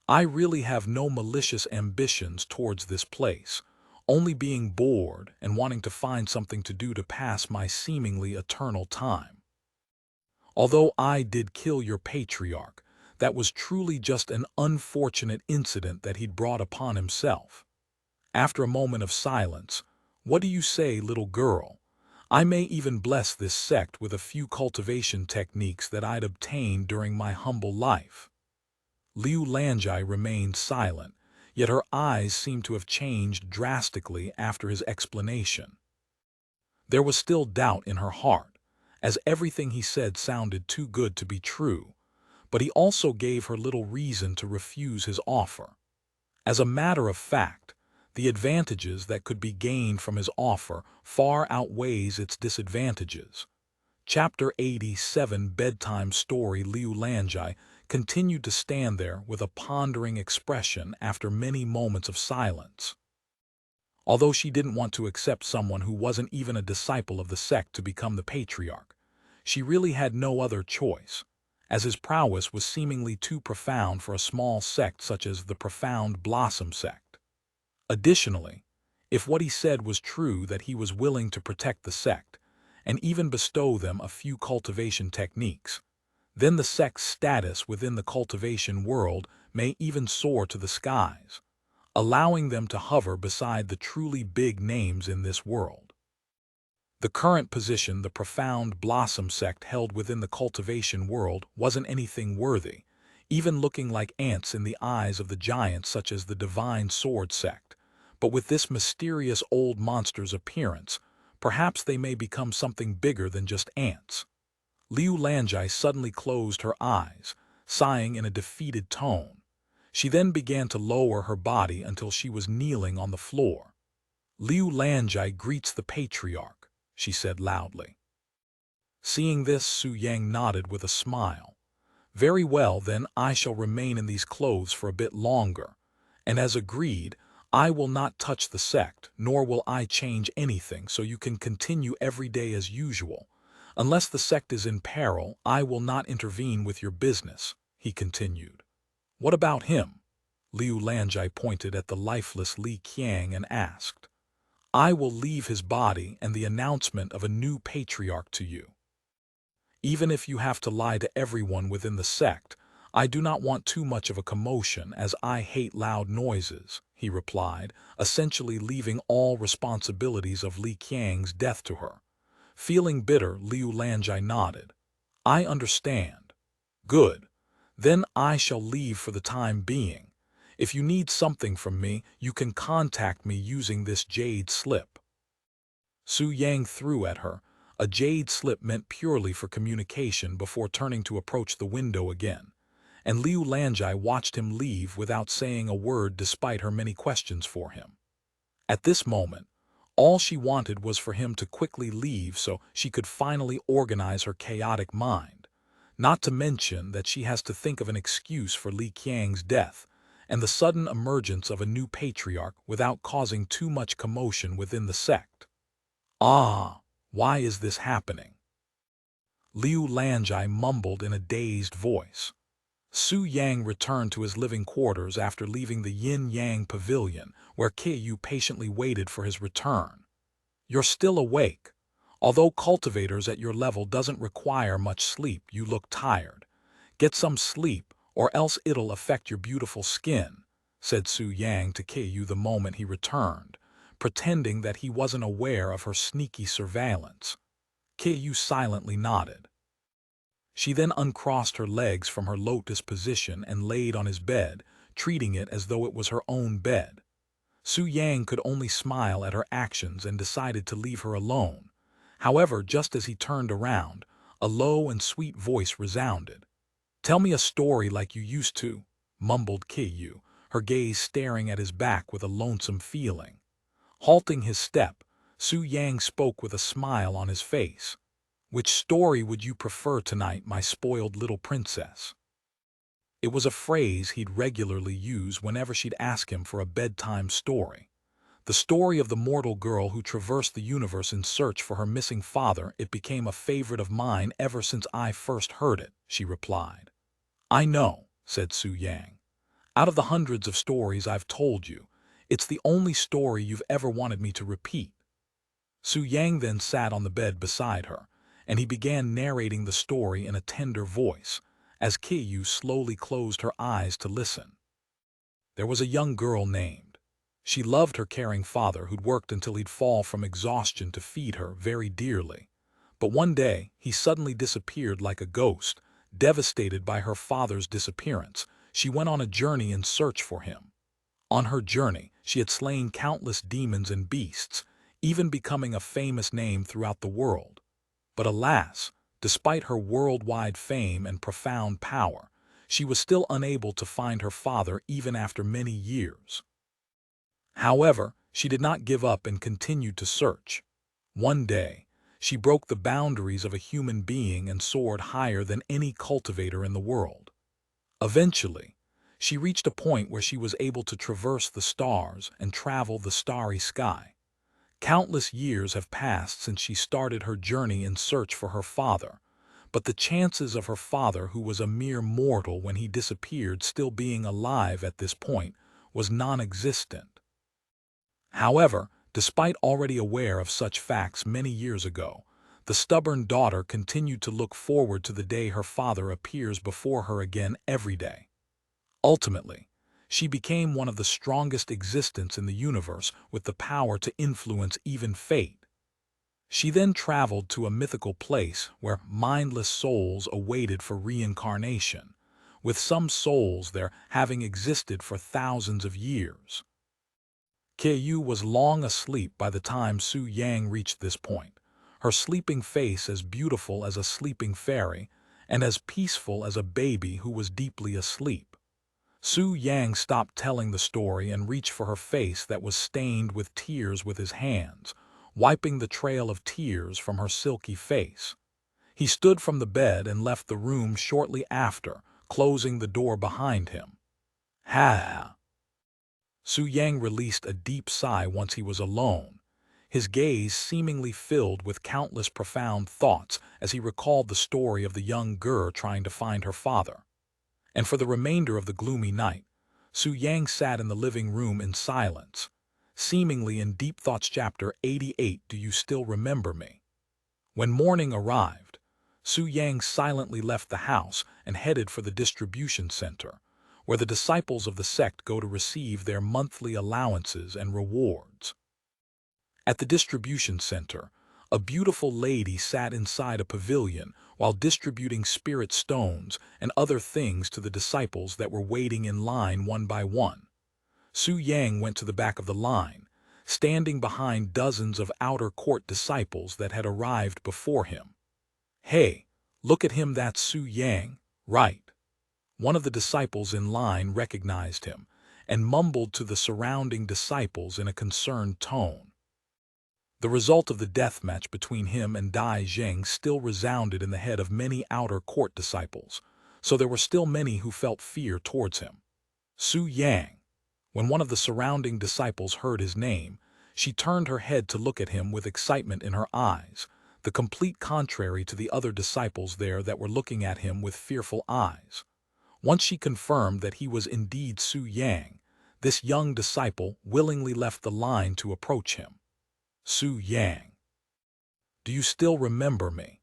I really have no malicious ambitions towards this place, only being bored and wanting to find something to do to pass my seemingly eternal time. Although I did kill your patriarch, that was truly just an unfortunate incident that he'd brought upon himself." After a moment of silence, "What do you say, little girl? I may even bless this sect with a few cultivation techniques that I'd obtained during my humble life." Liu Lanjai remained silent, yet her eyes seemed to have changed drastically after his explanation. There was still doubt in her heart, as everything he said sounded too good to be true, but he also gave her little reason to refuse his offer. As a matter of fact, the advantages that could be gained from his offer far outweighs its disadvantages. Chapter 87 Bedtime Story. Liu Lanjai continued to stand there with a pondering expression after many moments of silence. Although she didn't want to accept someone who wasn't even a disciple of the sect to become the patriarch, she really had no other choice, as his prowess was seemingly too profound for a small sect such as the Profound Blossom Sect. Additionally, if what he said was true, that he was willing to protect the sect, and even bestow them a few cultivation techniques, then the sect's status within the cultivation world may even soar to the skies, allowing them to hover beside the truly big names in this world. The current position the Profound Blossom Sect held within the cultivation world wasn't anything worthy, even looking like ants in the eyes of the giants such as the Divine Sword Sect. But with this mysterious old monster's appearance, perhaps they may become something bigger than just ants. Liu Lanjai suddenly closed her eyes, sighing in a defeated tone. She then began to lower her body until she was kneeling on the floor. "Liu Lanjai greets the patriarch," she said loudly. Seeing this, Su Yang nodded with a smile. "Very well, then I shall remain in these clothes for a bit longer, and as agreed, I will not touch the sect, nor will I change anything, so you can continue every day as usual. Unless the sect is in peril, I will not intervene with your business," he continued. "What about him?" Liu Lanjai pointed at the lifeless Li Qiang and asked. "I will leave his body and the announcement of a new patriarch to you." Even if you have to lie to everyone within the sect, I do not want too much of a commotion, as I hate loud noises," he replied, essentially leaving all responsibilities of Li Qiang's death to her. Feeling bitter, Liu Lanjai nodded. "I understand. Good. Then I shall leave for the time being. If you need something from me, you can contact me using this jade slip." Su Yang threw at her a jade slip meant purely for communication before turning to approach the window again, and Liu Lanjai watched him leave without saying a word despite her many questions for him. At this moment, all she wanted was for him to quickly leave so she could finally organize her chaotic mind, not to mention that she has to think of an excuse for Li Qiang's death and the sudden emergence of a new patriarch without causing too much commotion within the sect. "Ah, why is this happening?" Liu Lanjai mumbled in a dazed voice. Su Yang returned to his living quarters after leaving the Yin-Yang pavilion, where Qiyu patiently waited for his return. "You're still awake. Although cultivators at your level doesn't require much sleep, you look tired. Get some sleep, or else it'll affect your beautiful skin," said Su Yang to Qiyu the moment he returned, pretending that he wasn't aware of her sneaky surveillance. Qiyu silently nodded. She then uncrossed her legs from her lotus position and laid on his bed, treating it as though it was her own bed. Su Yang could only smile at her actions and decided to leave her alone. However, just as he turned around, a low and sweet voice resounded. "Tell me a story like you used to," mumbled Qiyu, her gaze staring at his back with a lonesome feeling. Halting his step, Su Yang spoke with a smile on his face. "Which story would you prefer tonight, my spoiled little princess?" It was a phrase he'd regularly use whenever she'd ask him for a bedtime story. "The story of the mortal girl who traversed the universe in search for her missing father. It became a favorite of mine ever since I first heard it," she replied. "I know," said Su Yang. "Out of the hundreds of stories I've told you, it's the only story you've ever wanted me to repeat." Su Yang then sat on the bed beside her, and he began narrating the story in a tender voice, as Qiyu slowly closed her eyes to listen. There was a young girl named. She loved her caring father, who'd worked until he'd fall from exhaustion to feed her very dearly. But one day, he suddenly disappeared like a ghost. Devastated by her father's disappearance, she went on a journey in search for him. On her journey, she had slain countless demons and beasts, even becoming a famous name throughout the world. But alas, despite her worldwide fame and profound power, she was still unable to find her father even after many years. However, she did not give up and continued to search. One day, she broke the boundaries of a human being and soared higher than any cultivator in the world. Eventually, she reached a point where she was able to traverse the stars and travel the starry sky. Countless years have passed since she started her journey in search for her father, but the chances of her father, who was a mere mortal when he disappeared, still being alive at this point was non-existent. However, despite already aware of such facts many years ago, the stubborn daughter continued to look forward to the day her father appears before her again every day. Ultimately, she became one of the strongest existents in the universe, with the power to influence even fate. She then traveled to a mythical place where mindless souls awaited for reincarnation, with some souls there having existed for thousands of years. Qiyu was long asleep by the time Su Yang reached this point, her sleeping face as beautiful as a sleeping fairy and as peaceful as a baby who was deeply asleep. Su Yang stopped telling the story and reached for her face that was stained with tears with his hands, wiping the trail of tears from her silky face. He stood from the bed and left the room shortly after, closing the door behind him. Ha! Su Yang released a deep sigh once he was alone, his gaze seemingly filled with countless profound thoughts as he recalled the story of the young girl trying to find her father. And for the remainder of the gloomy night, Su Yang sat in the living room in silence, seemingly in deep thoughts. Chapter 88. Do you still remember me? When morning arrived, Su Yang silently left the house and headed for the distribution center, where the disciples of the sect go to receive their monthly allowances and rewards. At the distribution center, a beautiful lady sat inside a pavilion while distributing spirit stones and other things to the disciples that were waiting in line one by one. Su Yang went to the back of the line, standing behind dozens of outer court disciples that had arrived before him. "Hey, look at him, that's Su Yang, right?" One of the disciples in line recognized him and mumbled to the surrounding disciples in a concerned tone. The result of the death match between him and Dai Zheng still resounded in the head of many outer court disciples, so there were still many who felt fear towards him. Su Yang. When one of the surrounding disciples heard his name, she turned her head to look at him with excitement in her eyes, the complete contrary to the other disciples there that were looking at him with fearful eyes. Once she confirmed that he was indeed Su Yang, this young disciple willingly left the line to approach him. "Su Yang, do you still remember me?"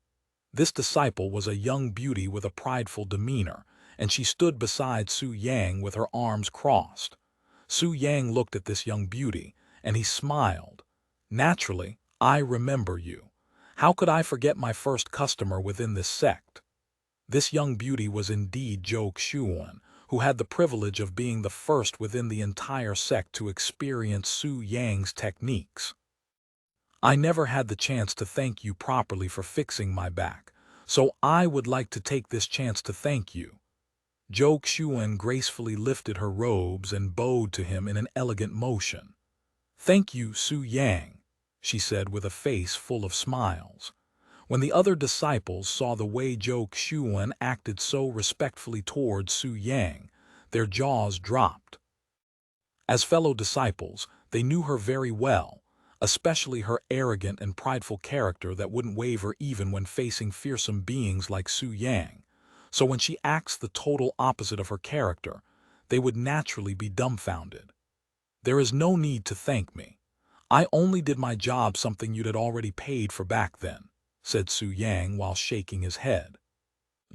This disciple was a young beauty with a prideful demeanor, and she stood beside Su Yang with her arms crossed. Su Yang looked at this young beauty, and he smiled. "Naturally, I remember you. How could I forget my first customer within this sect?" This young beauty was indeed Zhou Xuan, who had the privilege of being the first within the entire sect to experience Su Yang's techniques. "I never had the chance to thank you properly for fixing my back, so I would like to take this chance to thank you." Zhou Xuan gracefully lifted her robes and bowed to him in an elegant motion. "Thank you, Su Yang," she said with a face full of smiles. When the other disciples saw the way Zhou Xuan acted so respectfully towards Su Yang, their jaws dropped. As fellow disciples, they knew her very well, especially her arrogant and prideful character that wouldn't waver even when facing fearsome beings like Su Yang. So when she acts the total opposite of her character, they would naturally be dumbfounded. "There is no need to thank me. I only did my job, something you'd had already paid for back then," said Su Yang while shaking his head.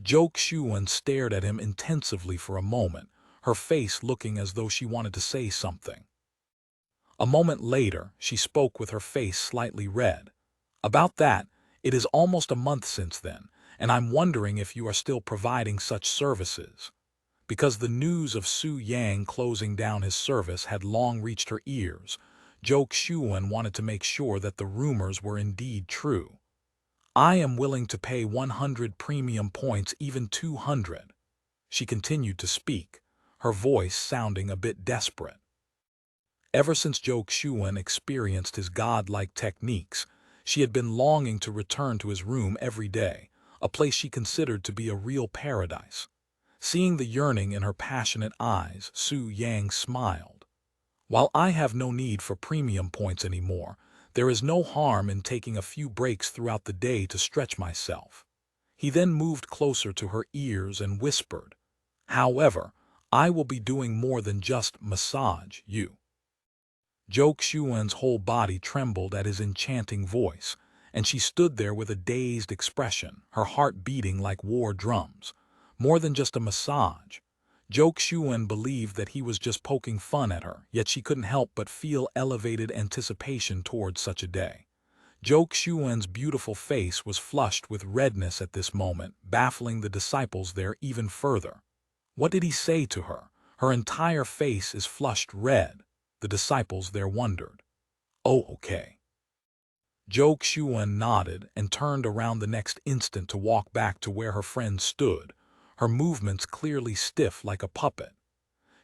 Zhou Xuan stared at him intensively for a moment, her face looking as though she wanted to say something. A moment later, she spoke with her face slightly red. "About that, it is almost a month since then, and I'm wondering if you are still providing such services." Because the news of Su Yang closing down his service had long reached her ears, Zhou Xuan wanted to make sure that the rumors were indeed true. "I am willing to pay 100 premium points, even 200. She continued to speak, her voice sounding a bit desperate. Ever since Zhou Xuan experienced his godlike techniques, she had been longing to return to his room every day, a place she considered to be a real paradise. Seeing the yearning in her passionate eyes, Su Yang smiled. "While I have no need for premium points anymore, there is no harm in taking a few breaks throughout the day to stretch myself." He then moved closer to her ears and whispered, "However, I will be doing more than just massage you." Zhou Xuan's whole body trembled at his enchanting voice, and she stood there with a dazed expression, her heart beating like war drums. More than just a massage. Zhou Xuan believed that he was just poking fun at her, yet she couldn't help but feel elevated anticipation towards such a day. Zhou Xuan's beautiful face was flushed with redness at this moment, baffling the disciples there even further. What did he say to her? Her entire face is flushed red. The disciples there wondered. "Oh, okay." Zhou Xuan nodded and turned around the next instant to walk back to where her friend stood, her movements clearly stiff like a puppet.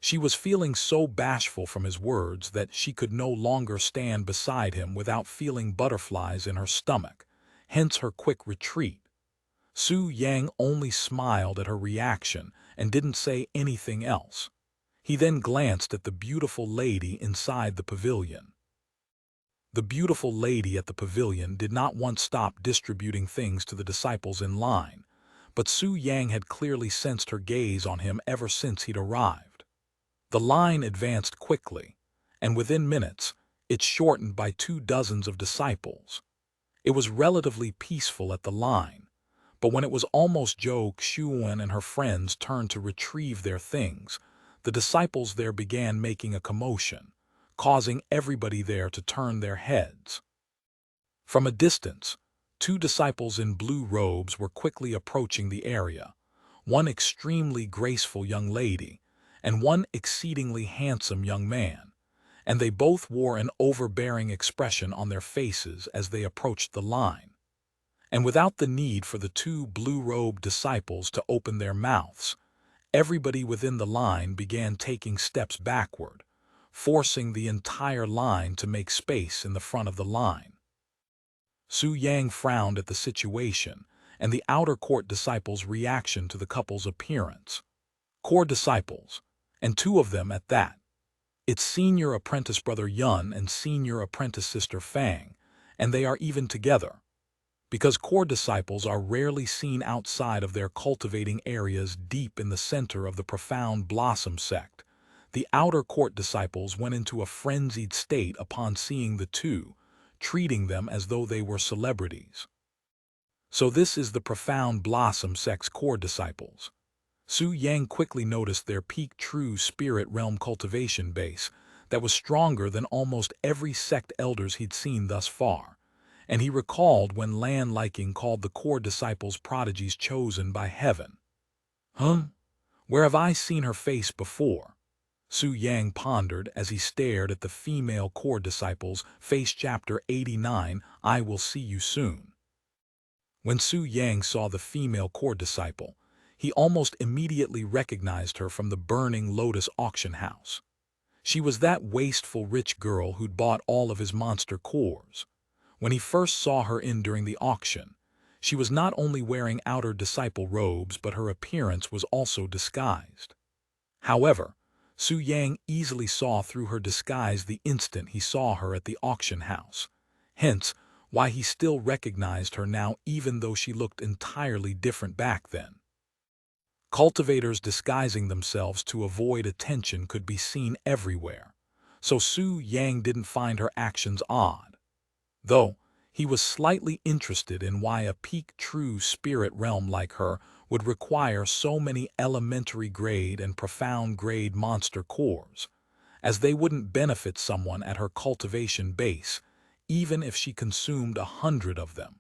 She was feeling so bashful from his words that she could no longer stand beside him without feeling butterflies in her stomach, hence her quick retreat. Su Yang only smiled at her reaction and didn't say anything else. He then glanced at the beautiful lady inside the pavilion. The beautiful lady at the pavilion did not once stop distributing things to the disciples in line, but Su Yang had clearly sensed her gaze on him ever since he'd arrived. The line advanced quickly, and within minutes, it shortened by 2 dozens of disciples. It was relatively peaceful at the line, But when it was almost Zhou Xuan and her friends' turn to retrieve their things, the disciples there began making a commotion, causing everybody there to turn their heads. From a distance, two disciples in blue robes were quickly approaching the area, one extremely graceful young lady and one exceedingly handsome young man, and they both wore an overbearing expression on their faces as they approached the line. And without the need for the two blue-robed disciples to open their mouths, everybody within the line began taking steps backward, forcing the entire line to make space in the front of the line. Su Yang frowned at the situation and the outer court disciples' reaction to the couple's appearance. Core disciples, and two of them at that. It's senior apprentice brother Yun and senior apprentice sister Fang, and they are even together. Because core disciples are rarely seen outside of their cultivating areas deep in the center of the Profound Blossom Sect, the outer court disciples went into a frenzied state upon seeing the two, treating them as though they were celebrities. So this is the Profound Blossom Sect's core disciples. Su Yang quickly noticed their peak true spirit realm cultivation base that was stronger than almost every sect elders he'd seen thus far, and he recalled when Lan Liking called the core disciples prodigies chosen by heaven. Where have I seen her face before? Su Yang pondered as he stared at the female core disciples, face chapter 89, I will see you soon. When Su Yang saw the female core disciple, he almost immediately recognized her from the Burning Lotus auction house. She was that wasteful rich girl who'd bought all of his monster cores. When he first saw her in during the auction, she was not only wearing outer disciple robes, but her appearance was also disguised. However, Su Yang easily saw through her disguise the instant he saw her at the auction house, hence why he still recognized her now even though she looked entirely different back then. Cultivators disguising themselves to avoid attention could be seen everywhere, so Su Yang didn't find her actions odd. Though, he was slightly interested in why a peak true spirit realm like her would require so many elementary grade and profound grade monster cores, as they wouldn't benefit someone at her cultivation base, even if she consumed 100 of them.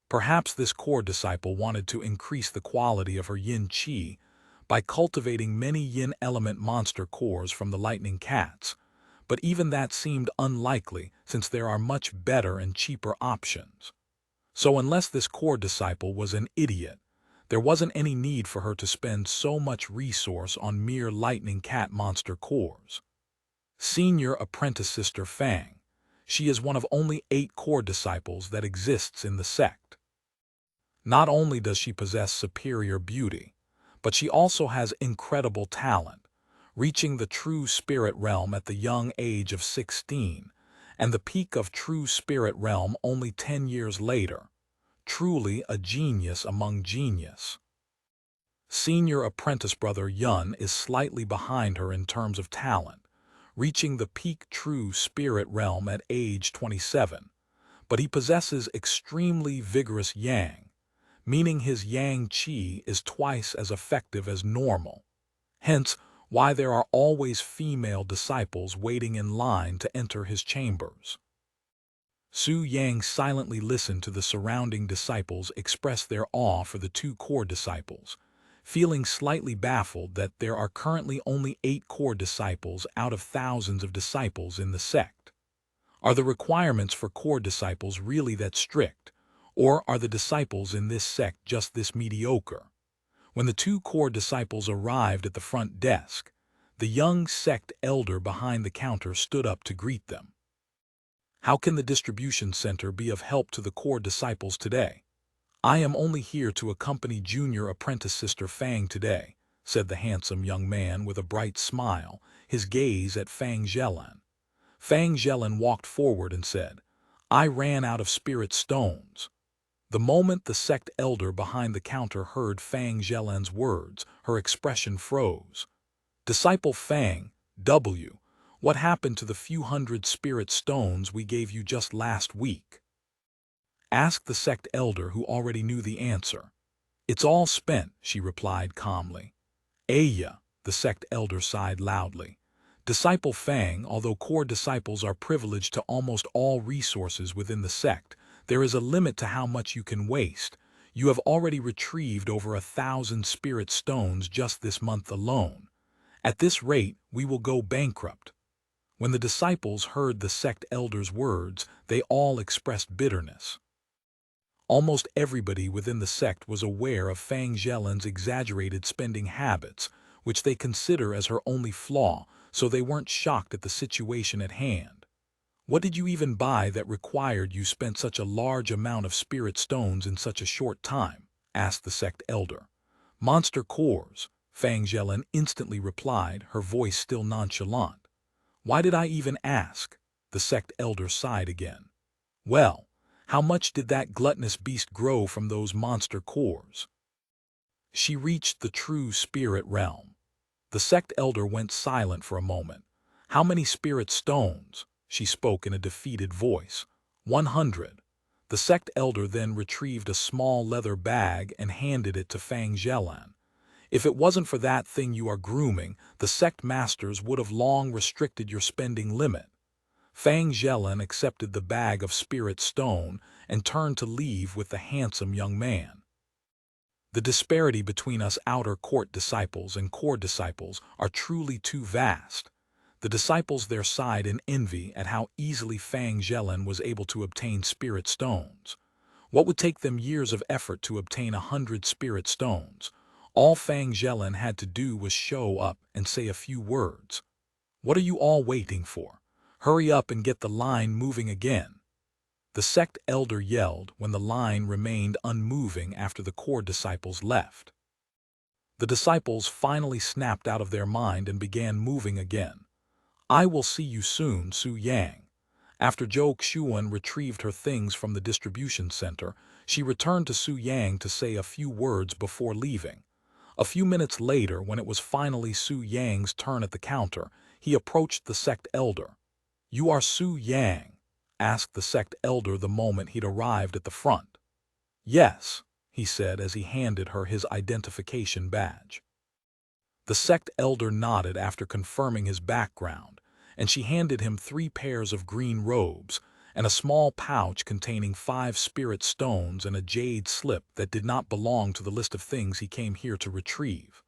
Perhaps this core disciple wanted to increase the quality of her yin qi by cultivating many yin element monster cores from the lightning cats, but even that seemed unlikely since there are much better and cheaper options. So unless this core disciple was an idiot, there wasn't any need for her to spend so much resource on mere lightning cat monster cores. Senior apprentice sister Fang, she is one of only 8 core disciples that exists in the sect. Not only does she possess superior beauty, but she also has incredible talent, reaching the true spirit realm at the young age of 16, and the peak of true spirit realm only 10 years later. Truly a genius among genius. Senior apprentice brother Yun is slightly behind her in terms of talent, reaching the peak true spirit realm at age 27, but he possesses extremely vigorous yang, meaning his yang qi is twice as effective as normal. Hence, why there are always female disciples waiting in line to enter his chambers. Su Yang silently listened to the surrounding disciples express their awe for the 2 core disciples, feeling slightly baffled that there are currently only 8 core disciples out of thousands of disciples in the sect. Are the requirements for core disciples really that strict, or are the disciples in this sect just this mediocre? When the 2 core disciples arrived at the front desk, the young sect elder behind the counter stood up to greet them. How can the distribution center be of help to the core disciples today? I am only here to accompany junior apprentice sister Fang today, said the handsome young man with a bright smile, his gaze at Fang Zhelan. Fang Zhelan walked forward and said, I ran out of spirit stones. The moment the sect elder behind the counter heard Fang Zhelan's words, her expression froze. Disciple Fang, W., what happened to the few hundred spirit stones we gave you just last week? asked the sect elder, who already knew the answer. It's all spent, she replied calmly. Aya, the sect elder sighed loudly. Disciple Fang, although core disciples are privileged to almost all resources within the sect, there is a limit to how much you can waste. You have already retrieved over 1,000 spirit stones just this month alone. At this rate, we will go bankrupt. When the disciples heard the sect elder's words, they all expressed bitterness. Almost everybody within the sect was aware of Fang Zhelin's exaggerated spending habits, which they consider as her only flaw, so they weren't shocked at the situation at hand. What did you even buy that required you spent such a large amount of spirit stones in such a short time? Asked the sect elder. Monster cores, Fang Zhelin instantly replied, her voice still nonchalant. Why did I even ask? The sect elder sighed again. Well, how much did that gluttonous beast grow from those monster cores? She reached the true spirit realm. The sect elder went silent for a moment. How many spirit stones? She spoke in a defeated voice. 100. The sect elder then retrieved a small leather bag and handed it to Fang Zhelan. If it wasn't for that thing you are grooming, the sect masters would have long restricted your spending limit. Fang Zhelan accepted the bag of spirit stone and turned to leave with the handsome young man. The disparity between us outer court disciples and core disciples are truly too vast. The disciples there sighed in envy at how easily Fang Zhelan was able to obtain spirit stones. What would take them years of effort to obtain 100 spirit stones? All Fang Zhelan had to do was show up and say a few words. What are you all waiting for? Hurry up and get the line moving again. The sect elder yelled when the line remained unmoving after the core disciples left. The disciples finally snapped out of their mind and began moving again. I will see you soon, Su Yang. After Zhou Xuan retrieved her things from the distribution center, she returned to Su Yang to say a few words before leaving. A few minutes later, when it was finally Su Yang's turn at the counter, he approached the sect elder. You are Su Yang? Asked the sect elder the moment he'd arrived at the front. Yes, he said as he handed her his identification badge. The sect elder nodded after confirming his background, and she handed him 3 pairs of green robes and a small pouch containing 5 spirit stones and a jade slip that did not belong to the list of things he came here to retrieve.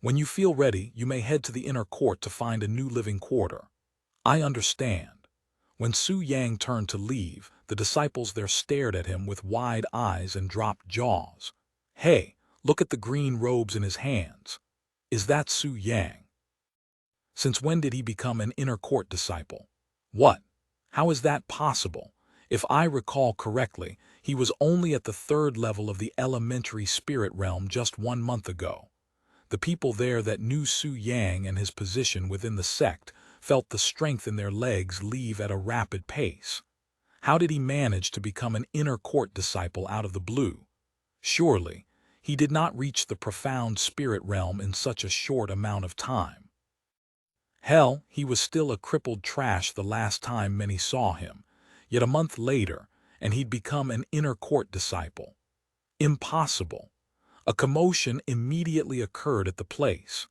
When you feel ready, you may head to the inner court to find a new living quarter. I understand. When Su Yang turned to leave, the disciples there stared at him with wide eyes and dropped jaws. Hey, look at the green robes in his hands. Is that Su Yang? Since when did he become an inner court disciple? What? How is that possible? If I recall correctly, he was only at the 3rd level of the elementary spirit realm just 1 month ago. The people there that knew Su Yang and his position within the sect felt the strength in their legs leave at a rapid pace. How did he manage to become an inner court disciple out of the blue? Surely, he did not reach the profound spirit realm in such a short amount of time. Hell, he was still a crippled trash the last time many saw him, yet a month later, and he'd become an inner court disciple. Impossible. A commotion immediately occurred at the place.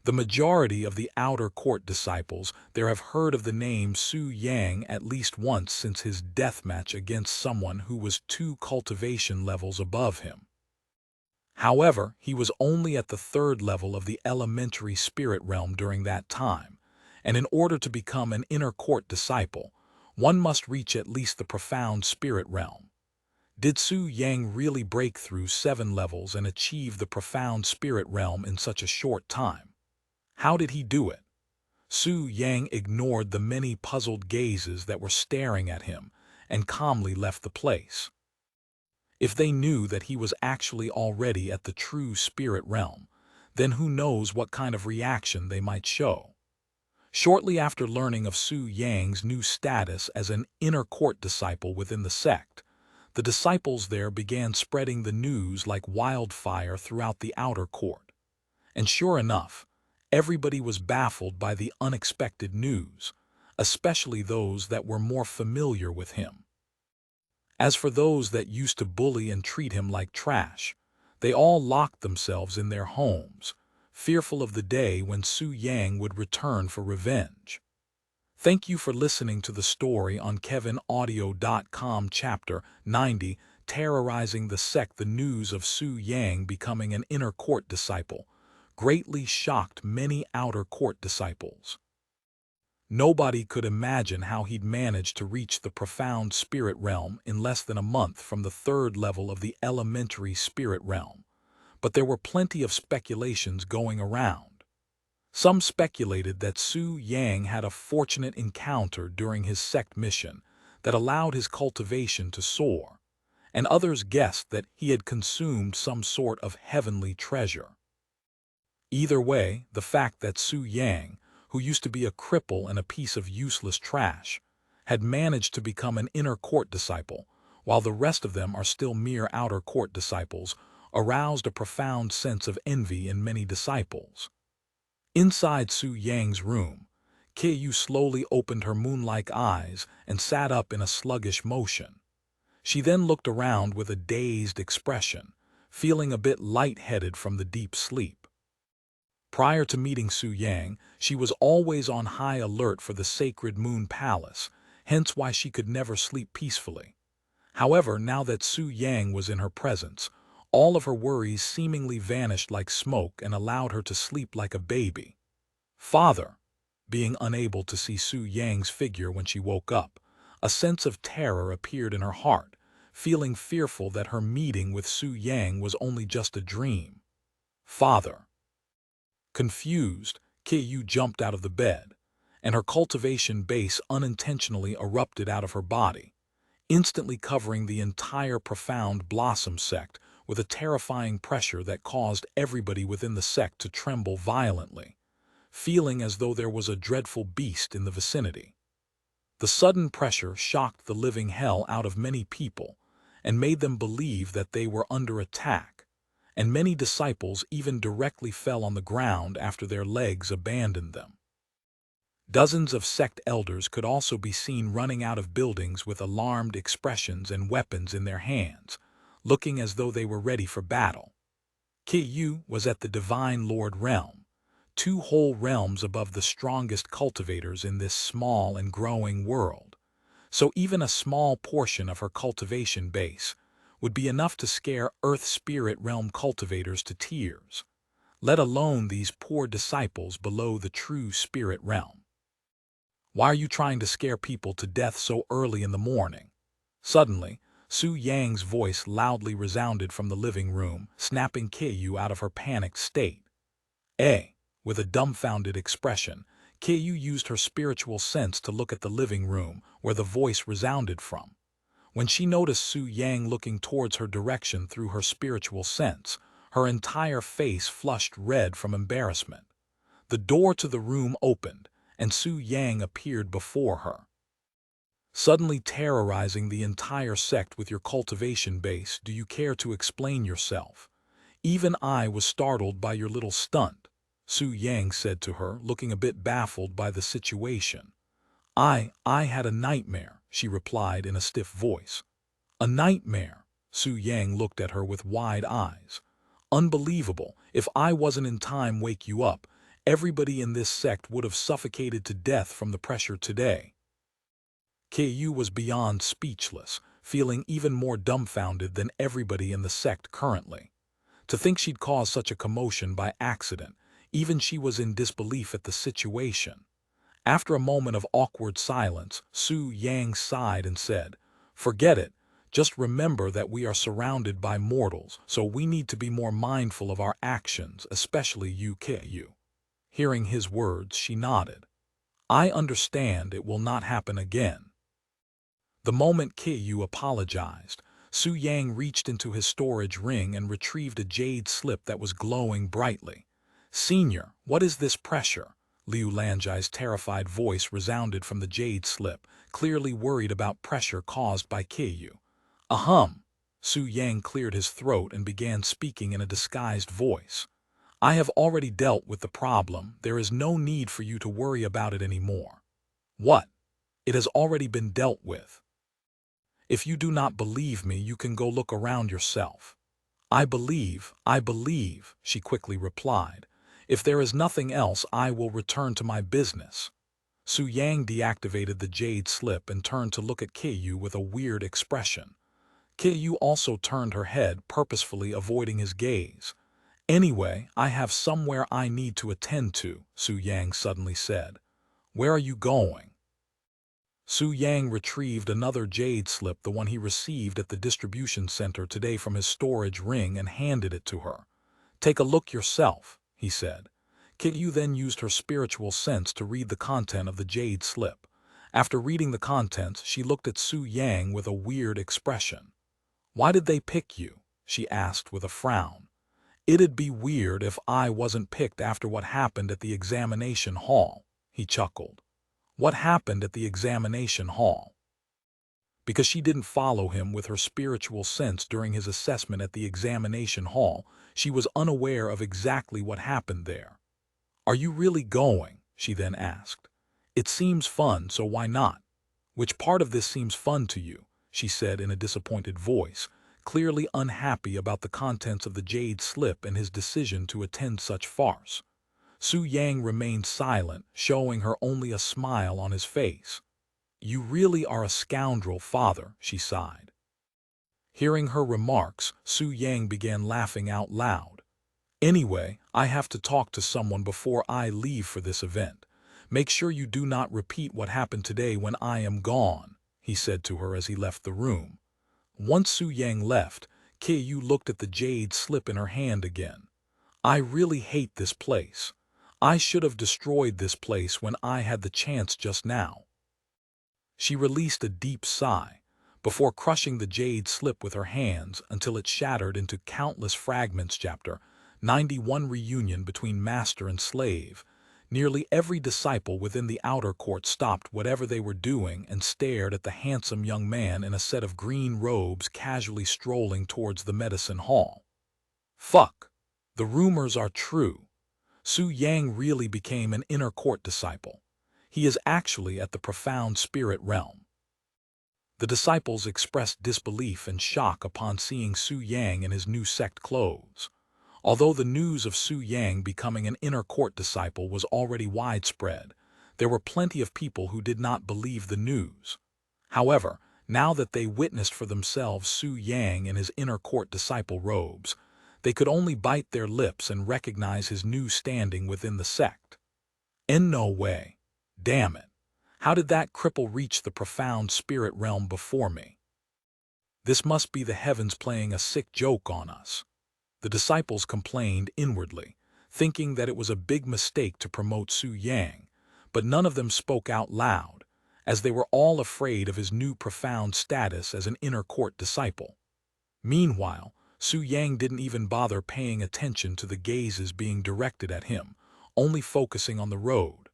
The majority of the outer court disciples there have heard of the name Su Yang at least once since his deathmatch against someone who was 2 cultivation levels above him. However, he was only at the 3rd level of the elementary spirit realm during that time, and in order to become an inner court disciple, one must reach at least the profound spirit realm. Did Su Yang really break through 7 levels and achieve the profound spirit realm in such a short time? How did he do it? Su Yang ignored the many puzzled gazes that were staring at him and calmly left the place. If they knew that he was actually already at the true spirit realm, then who knows what kind of reaction they might show. Shortly after learning of Su Yang's new status as an inner court disciple within the sect, the disciples there began spreading the news like wildfire throughout the outer court. And sure enough, everybody was baffled by the unexpected news, especially those that were more familiar with him. As for those that used to bully and treat him like trash, they all locked themselves in their homes, fearful of the day when Su Yang would return for revenge. Thank you for listening to the story on KevinAudio.com Chapter 90, Terrorizing the Sect. The news of Su Yang becoming an inner court disciple greatly shocked many outer court disciples. Nobody could imagine how he'd managed to reach the profound spirit realm in less than a month from the third level of the elementary spirit realm, but there were plenty of speculations going around. Some speculated that Su Yang had a fortunate encounter during his sect mission that allowed his cultivation to soar, and others guessed that he had consumed some sort of heavenly treasure. Either way, the fact that Su Yang, who used to be a cripple and a piece of useless trash, had managed to become an inner court disciple, while the rest of them are still mere outer court disciples, aroused a profound sense of envy in many disciples. Inside Su Yang's room, Keiyu slowly opened her moon-like eyes and sat up in a sluggish motion. She then looked around with a dazed expression, feeling a bit light-headed from the deep sleep. Prior to meeting Su Yang, she was always on high alert for the sacred Moon Palace, hence why she could never sleep peacefully. However, now that Su Yang was in her presence, all of her worries seemingly vanished like smoke and allowed her to sleep like a baby. Father, being unable to see Su Yang's figure when she woke up, a sense of terror appeared in her heart, feeling fearful that her meeting with Su Yang was only just a dream. Father. Confused, Keiyu jumped out of the bed, and her cultivation base unintentionally erupted out of her body, instantly covering the entire Profound Blossom Sect with a terrifying pressure that caused everybody within the sect to tremble violently, feeling as though there was a dreadful beast in the vicinity. The sudden pressure shocked the living hell out of many people and made them believe that they were under attack, and many disciples even directly fell on the ground after their legs abandoned them. Dozens of sect elders could also be seen running out of buildings with alarmed expressions and weapons in their hands, looking as though they were ready for battle. Keiyu was at the Divine Lord realm, 2 whole realms above the strongest cultivators in this small and growing world, so even a small portion of her cultivation base would be enough to scare Earth Spirit Realm cultivators to tears, let alone these poor disciples below the true Spirit Realm. Why are you trying to scare people to death so early in the morning? Suddenly, Su Yang's voice loudly resounded from the living room, snapping Keiyu out of her panicked state. With a dumbfounded expression, Keiyu used her spiritual sense to look at the living room where the voice resounded from. When she noticed Su Yang looking towards her direction through her spiritual sense, her entire face flushed red from embarrassment. The door to the room opened, and Su Yang appeared before her. Suddenly terrorizing the entire sect with your cultivation base, do you care to explain yourself? Even I was startled by your little stunt, Su Yang said to her, looking a bit baffled by the situation. I had a nightmare, she replied in a stiff voice. A nightmare? Su Yang looked at her with wide eyes. Unbelievable. If I wasn't in time wake you up, everybody in this sect would have suffocated to death from the pressure today. Keiyu was beyond speechless, feeling even more dumbfounded than everybody in the sect currently. To think she'd caused such a commotion by accident, even she was in disbelief at the situation. After a moment of awkward silence, Su Yang sighed and said, "Forget it. Just remember that we are surrounded by mortals, so we need to be more mindful of our actions, especially you, Keiyu." Hearing his words, she nodded. "I understand. It will not happen again." The moment Keiyu apologized, Su Yang reached into his storage ring and retrieved a jade slip that was glowing brightly. "Senior, what is this pressure?" Liu Lanjai's terrified voice resounded from the jade slip, clearly worried about pressure caused by Keiyu. "Ahem." Su Yang cleared his throat and began speaking in a disguised voice. "I have already dealt with the problem. There is no need for you to worry about it anymore." "What? It has already been dealt with?" If you do not believe me, you can go look around yourself." I believe," she quickly replied. "If there is nothing else, I will return to my business." Su Yang deactivated the jade slip and turned to look at Kyu with a weird expression. Kyu also turned her head, purposefully avoiding his gaze. "Anyway, I have somewhere I need to attend to," Su Yang suddenly said. "Where are you going?" Su Yang retrieved another jade slip, the one he received at the distribution center today, from his storage ring and handed it to her. "Take a look yourself," he said. Kyu then used her spiritual sense to read the content of the jade slip. After reading the contents, she looked at Su Yang with a weird expression. "Why did they pick you?" she asked with a frown. "It'd be weird if I wasn't picked after what happened at the examination hall," he chuckled. "What happened at the examination hall?" Because she didn't follow him with her spiritual sense during his assessment at the examination hall, she was unaware of exactly what happened there. "Are you really going?" she then asked. "It seems fun, so why not?" "Which part of this seems fun to you?" she said in a disappointed voice, clearly unhappy about the contents of the jade slip and his decision to attend such farce. Su Yang remained silent, showing her only a smile on his face. "You really are a scoundrel, father," she sighed. Hearing her remarks, Su Yang began laughing out loud. "Anyway, I have to talk to someone before I leave for this event. Make sure you do not repeat what happened today when I am gone," he said to her as he left the room. Once Su Yang left, Kyu looked at the jade slip in her hand again. "I really hate this place. I should have destroyed this place when I had the chance just now." She released a deep sigh, before crushing the jade slip with her hands until it shattered into countless fragments. Chapter 91 Reunion between Master and Slave. Nearly every disciple within the outer court stopped whatever they were doing and stared at the handsome young man in a set of green robes casually strolling towards the medicine hall. Fuck! The rumors are true. Su Yang really became an inner court disciple. He is actually at the profound spirit realm. The disciples expressed disbelief and shock upon seeing Su Yang in his new sect clothes. Although the news of Su Yang becoming an inner court disciple was already widespread, there were plenty of people who did not believe the news. However, now that they witnessed for themselves Su Yang in his inner court disciple robes, they could only bite their lips and recognize his new standing within the sect. In no way. Damn it. How did that cripple reach the profound spirit realm before me? This must be the heavens playing a sick joke on us. The disciples complained inwardly, thinking that it was a big mistake to promote Su Yang, but none of them spoke out loud, as they were all afraid of his new profound status as an inner court disciple. Meanwhile, Su Yang didn't even bother paying attention to the gazes being directed at him, only focusing on the road.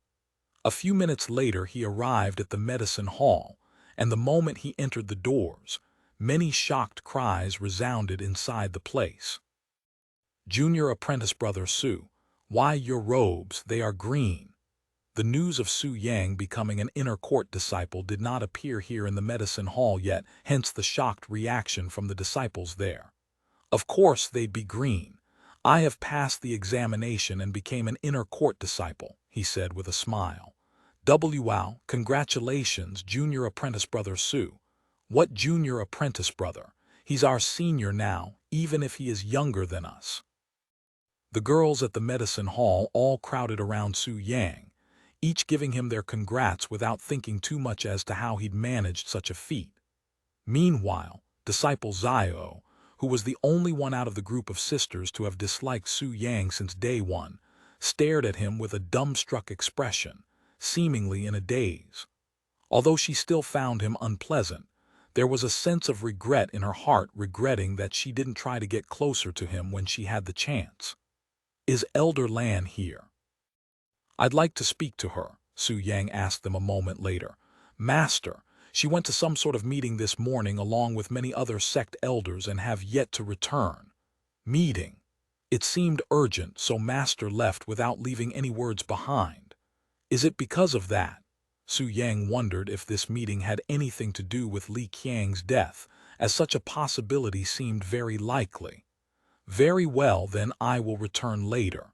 A few minutes later he arrived at the medicine hall, and the moment he entered the doors, many shocked cries resounded inside the place. "Junior apprentice brother Su, why your robes, they are green." The news of Su Yang becoming an inner court disciple did not appear here in the medicine hall yet, hence the shocked reaction from the disciples there. "Of course they'd be green. I have passed the examination and became an inner court disciple," he said with a smile. "Wow, congratulations, junior apprentice brother Su." "What junior apprentice brother? He's our senior now, even if he is younger than us." The girls at the medicine hall all crowded around Su Yang, each giving him their congrats without thinking too much as to how he'd managed such a feat. Meanwhile, disciple Zio, who was the only one out of the group of sisters to have disliked Su Yang since day one, stared at him with a dumbstruck expression, seemingly in a daze. Although she still found him unpleasant, there was a sense of regret in her heart, regretting that she didn't try to get closer to him when she had the chance. "Is Elder Lan here?" "I'd like to speak to her," Su Yang asked them a moment later. "Master, she went to some sort of meeting this morning along with many other sect elders and have yet to return." "Meeting?" It seemed urgent, so Master left without leaving any words behind. "Is it because of that?" Su Yang wondered if this meeting had anything to do with Li Qiang's death, as such a possibility seemed very likely. Very well, then I will return later.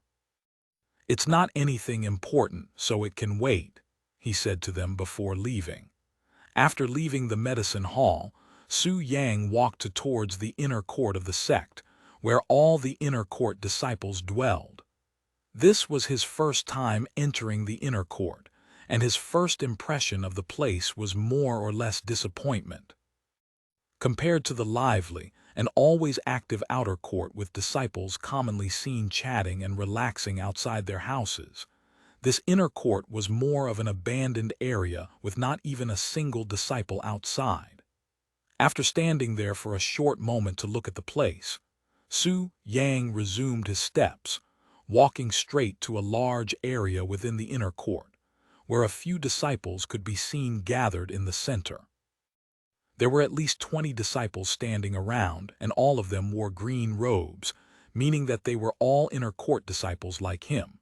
It's not anything important, so it can wait, he said to them before leaving. After leaving the medicine hall, Su Yang walked towards the inner court of the sect, where all the inner court disciples dwelled. This was his first time entering the inner court, and his first impression of the place was more or less disappointment. Compared to the lively and always active outer court with disciples commonly seen chatting and relaxing outside their houses, this inner court was more of an abandoned area with not even a single disciple outside. After standing there for a short moment to look at the place, Su Yang resumed his steps, walking straight to a large area within the inner court, where a few disciples could be seen gathered in the center. There were at least 20 disciples standing around, and all of them wore green robes, meaning that they were all inner court disciples like him.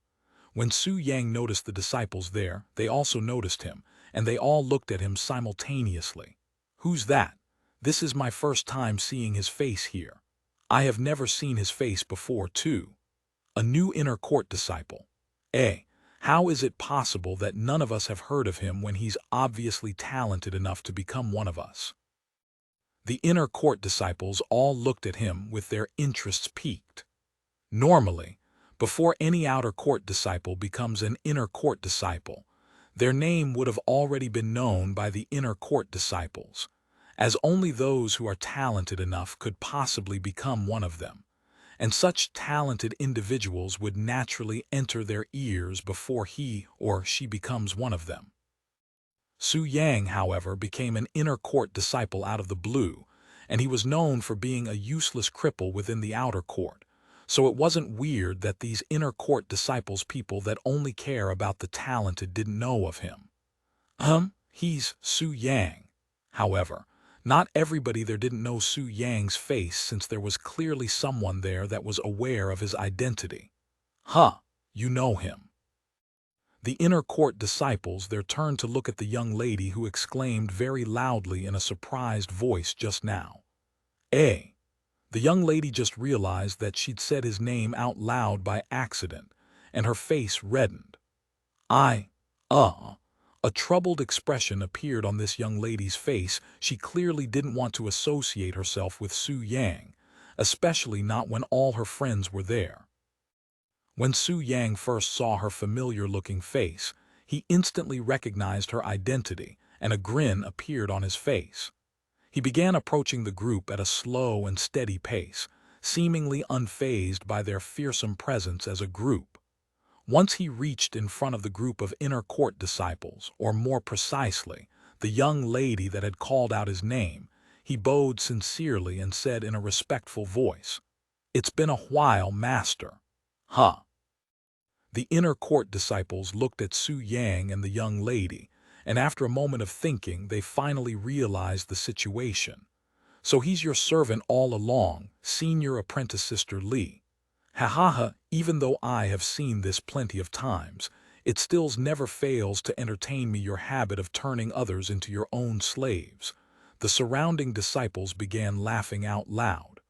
When Su Yang noticed the disciples there, they also noticed him, and they all looked at him simultaneously. "Who's that? This is my first time seeing his face here. I have never seen his face before, too. A new inner court disciple. How is it possible that none of us have heard of him when he's obviously talented enough to become one of us?" The inner court disciples all looked at him with their interests piqued. Normally, before any outer court disciple becomes an inner court disciple, their name would have already been known by the inner court disciples, as only those who are talented enough could possibly become one of them, and such talented individuals would naturally enter their ears before he or she becomes one of them. Su Yang, however, became an inner court disciple out of the blue, and he was known for being a useless cripple within the outer court, so it wasn't weird that these inner court disciples, people that only care about the talented, didn't know of him. He's Su Yang. However, not everybody there didn't know Su Yang's face, since there was clearly someone there that was aware of his identity. You know him. The inner court disciples there turned to look at the young lady who exclaimed very loudly in a surprised voice just now. The young lady just realized that she'd said his name out loud by accident, and her face reddened. A troubled expression appeared on this young lady's face. She clearly didn't want to associate herself with Su Yang, especially not when all her friends were there. When Su Yang first saw her familiar-looking face, he instantly recognized her identity, and a grin appeared on his face. He began approaching the group at a slow and steady pace, seemingly unfazed by their fearsome presence as a group. Once he reached in front of the group of inner court disciples, or more precisely, the young lady that had called out his name, he bowed sincerely and said in a respectful voice, "It's been a while, Master." The inner court disciples looked at Su Yang and the young lady, and after a moment of thinking, they finally realized the situation. "So he's your servant all along, senior apprentice Sister Li." Even though I have seen this plenty of times, it still never fails to entertain me, your habit of turning others into your own slaves. The surrounding disciples began laughing out loud.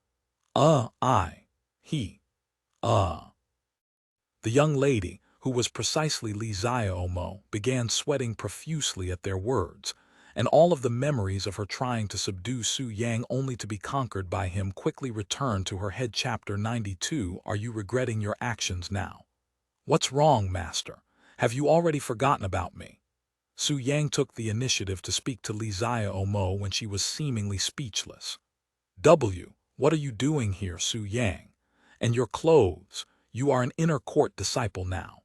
The young lady, who was precisely Li Xiaomo, began sweating profusely at their words, and all of the memories of her trying to subdue Su Yang only to be conquered by him quickly returned to her head. Chapter 92. Are you regretting your actions now? What's wrong, Master? Have you already forgotten about me? Su Yang took the initiative to speak to Li Xiaomo when she was seemingly speechless. What are you doing here, Su Yang? And your clothes? You are an inner court disciple now.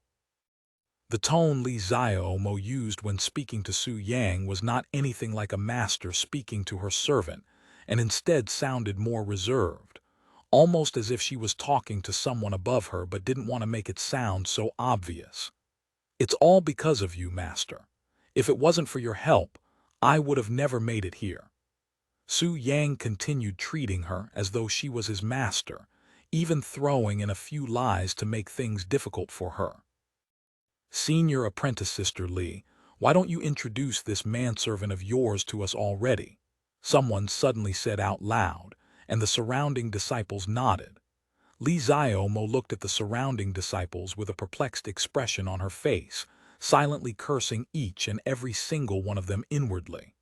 The tone Li Xiaomo used when speaking to Su Yang was not anything like a master speaking to her servant, and instead sounded more reserved, almost as if she was talking to someone above her but didn't want to make it sound so obvious. "It's all because of you, Master. If it wasn't for your help, I would have never made it here." Su Yang continued treating her as though she was his master, even throwing in a few lies to make things difficult for her. "Senior apprentice Sister Li, Why don't you introduce this manservant of yours to us already? Someone suddenly said out loud, and the surrounding disciples nodded. Li Xiaomo looked at the surrounding disciples with a perplexed expression on her face, silently cursing each and every single one of them inwardly.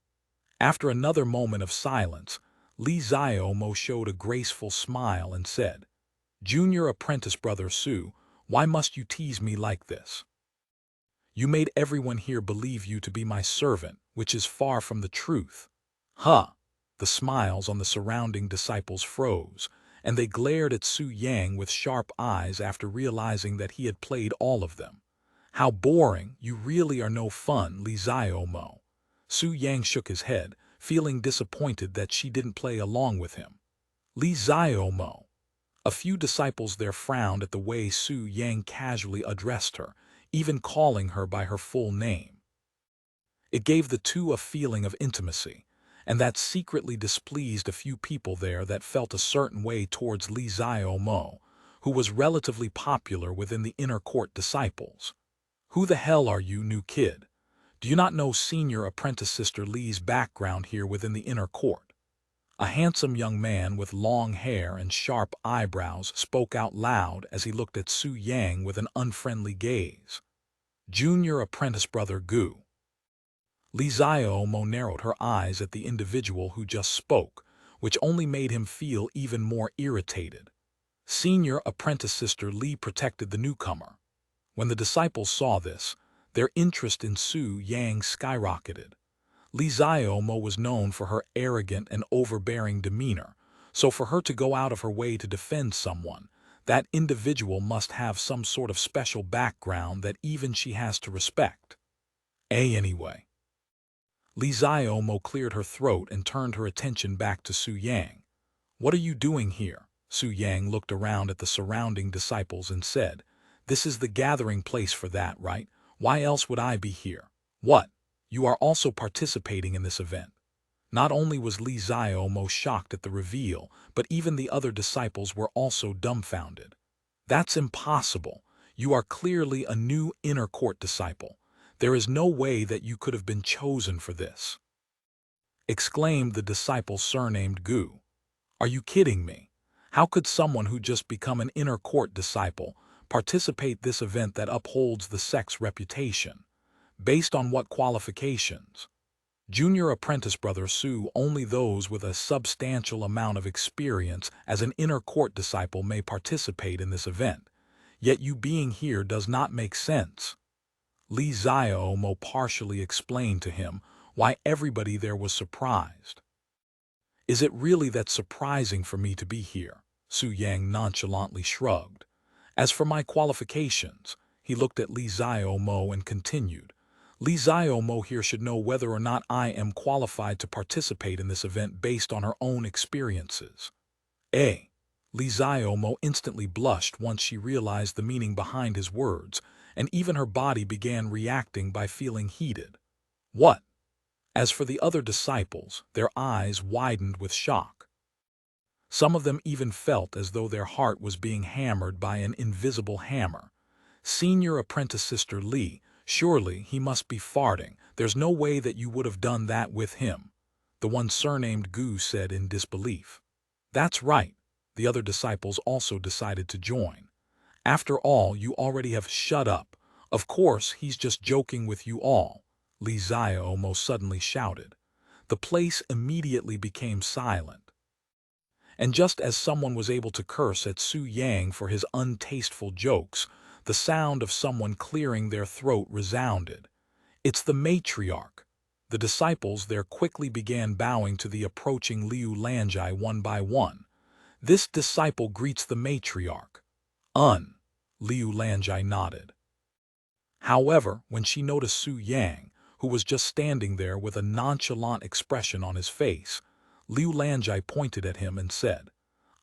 After another moment of silence, Li Xiaomo showed a graceful smile and said, "Junior apprentice brother Su, why must you tease me like this? You made everyone here believe you to be my servant, which is far from the truth." Huh! The smiles on the surrounding disciples froze, and they glared at Su Yang with sharp eyes after realizing that he had played all of them. "How boring, you really are no fun, Li Xiaomo." Su Yang shook his head, feeling disappointed that she didn't play along with him. "Li Xiaomo." A few disciples there frowned at the way Su Yang casually addressed her, even calling her by her full name. It gave the two a feeling of intimacy, and that secretly displeased a few people there that felt a certain way towards Li Xiaomo, who was relatively popular within the inner court disciples. "Who the hell are you, new kid? Do you not know senior apprentice sister Li's background here within the inner court?" A handsome young man with long hair and sharp eyebrows spoke out loud as he looked at Su Yang with an unfriendly gaze. "Junior apprentice brother Gu." Li Xiaomo narrowed her eyes at the individual who just spoke, which only made him feel even more irritated. Senior apprentice sister Li protected the newcomer. When the disciples saw this, their interest in Su Yang skyrocketed. Li Xiaomo was known for her arrogant and overbearing demeanor, so for her to go out of her way to defend someone, that individual must have some sort of special background that even she has to respect. Anyway. Li Xiaomo cleared her throat and turned her attention back to Su Yang. "What are you doing here?" Su Yang looked around at the surrounding disciples and said, "This is the gathering place for that, right? Why else would I be here? What? You are also participating in this event?" Not only was Li Xiaomo shocked at the reveal, but even the other disciples were also dumbfounded. "That's impossible. You are clearly a new inner court disciple. There is no way that you could have been chosen for this," exclaimed the disciple surnamed Gu. "Are you kidding me? How could someone who just become an inner court disciple participate this event that upholds the sect's reputation? Based on what qualifications? Junior apprentice brother Su, only those with a substantial amount of experience as an inner court disciple may participate in this event. Yet you being here does not make sense." Li Xiaomo partially explained to him why everybody there was surprised. "Is it really that surprising for me to be here?" Su Yang nonchalantly shrugged. "As for my qualifications," he looked at Li Xiaomo and continued, "Li Xiaomo here should know whether or not I am qualified to participate in this event based on her own experiences." Li Xiaomo instantly blushed once she realized the meaning behind his words, and even her body began reacting by feeling heated. "What?" As for the other disciples, their eyes widened with shock. Some of them even felt as though their heart was being hammered by an invisible hammer. "Senior apprentice sister Li, surely he must be farting. There's no way that you would have done that with him," the one surnamed Gu said in disbelief. "That's right." The other disciples also decided to join. "After all, you already have shut up. Of course, he's just joking with you all," Li Xiaomo suddenly shouted. The place immediately became silent. And just as someone was able to curse at Su Yang for his untasteful jokes, the sound of someone clearing their throat resounded. "It's the matriarch." The disciples there quickly began bowing to the approaching Liu Lanjai one by one. "This disciple greets the matriarch." Liu Lanjai nodded. However, when she noticed Su Yang, who was just standing there with a nonchalant expression on his face, Liu Lanjai pointed at him and said,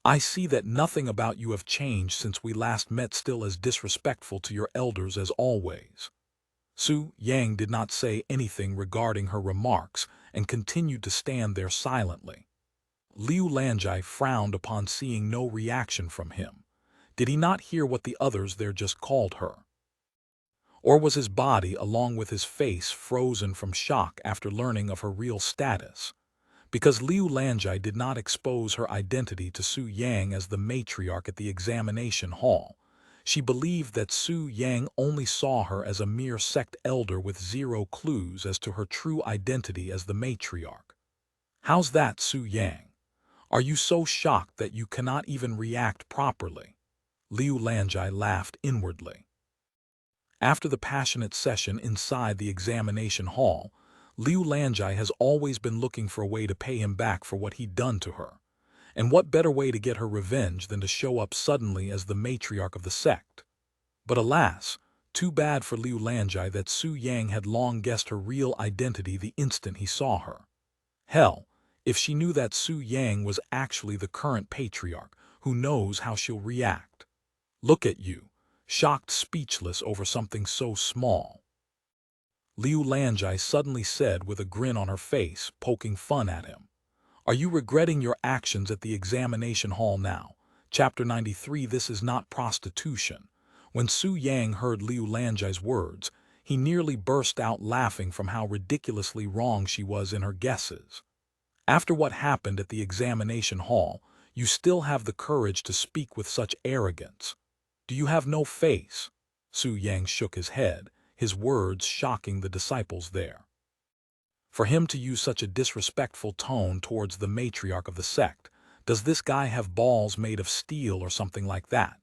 "I see that nothing about you have changed since we last met, still as disrespectful to your elders as always." Su Yang did not say anything regarding her remarks and continued to stand there silently. Liu Lanjai frowned upon seeing no reaction from him. Did he not hear what the others there just called her? Or was his body, along with his face, frozen from shock after learning of her real status? Because Liu Lanjai did not expose her identity to Su Yang as the matriarch at the examination hall, she believed that Su Yang only saw her as a mere sect elder with zero clues as to her true identity as the matriarch. How's that, Su Yang? Are you so shocked that you cannot even react properly? Liu Lanjai laughed inwardly. After the passionate session inside the examination hall, Liu Lanjai has always been looking for a way to pay him back for what he'd done to her. And what better way to get her revenge than to show up suddenly as the matriarch of the sect? But alas, too bad for Liu Lanjai that Su Yang had long guessed her real identity the instant he saw her. Hell, if she knew that Su Yang was actually the current patriarch, who knows how she'll react? Look at you, shocked, speechless over something so small. Liu Lanjai suddenly said with a grin on her face, poking fun at him. Are you regretting your actions at the examination hall now? Chapter 93. This is not prostitution. When Su Yang heard Liu Lanjai's words, he nearly burst out laughing from how ridiculously wrong she was in her guesses. After what happened at the examination hall, you still have the courage to speak with such arrogance. Do you have no face? Su Yang shook his head, his words shocking the disciples there. For him to use such a disrespectful tone towards the matriarch of the sect, does this guy have balls made of steel or something like that?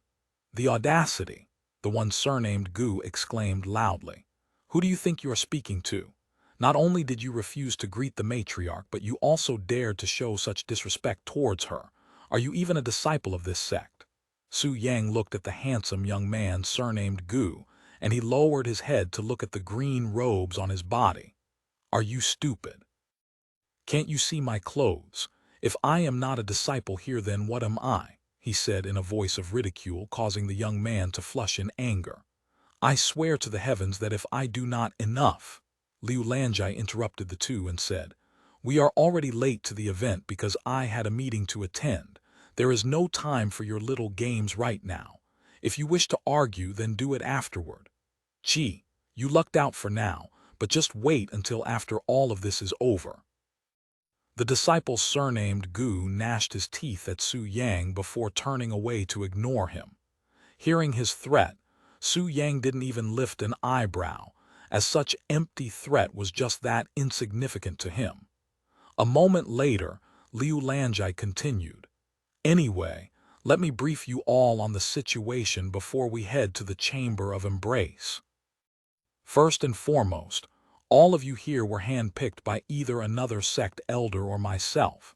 The audacity, the one surnamed Gu exclaimed loudly. Who do you think you are speaking to? Not only did you refuse to greet the matriarch, but you also dared to show such disrespect towards her. Are you even a disciple of this sect? Su Yang looked at the handsome young man surnamed Gu, and he lowered his head to look at the green robes on his body. Are you stupid? Can't you see my clothes? If I am not a disciple here, then what am I? He said in a voice of ridicule, causing the young man to flush in anger. I swear to the heavens that if I do not— Enough! Liu Lanjai interrupted the two and said, We are already late to the event because I had a meeting to attend. There is no time for your little games right now. If you wish to argue, then do it afterward. Gee, you lucked out for now, but just wait until after all of this is over. The disciple surnamed Gu gnashed his teeth at Su Yang before turning away to ignore him. Hearing his threat, Su Yang didn't even lift an eyebrow, as such empty threat was just that insignificant to him. A moment later, Liu Lanjai continued, Anyway, let me brief you all on the situation before we head to the Chamber of Embrace. First and foremost, all of you here were handpicked by either another sect elder or myself,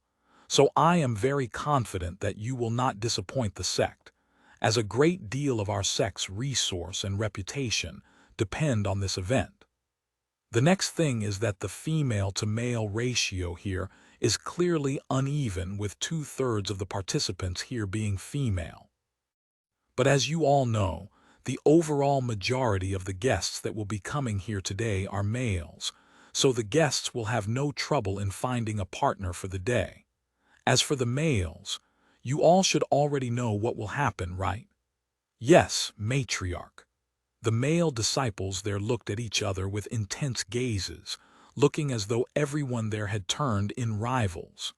so I am very confident that you will not disappoint the sect, as a great deal of our sect's resource and reputation depend on this event. The next thing is that the female-to-male ratio here is clearly uneven, with 2/3 of the participants here being female. But as you all know, the overall majority of the guests that will be coming here today are males, so the guests will have no trouble in finding a partner for the day. As for the males, you all should already know what will happen, right? Yes, matriarch. The male disciples there looked at each other with intense gazes, looking as though everyone there had turned in rivals.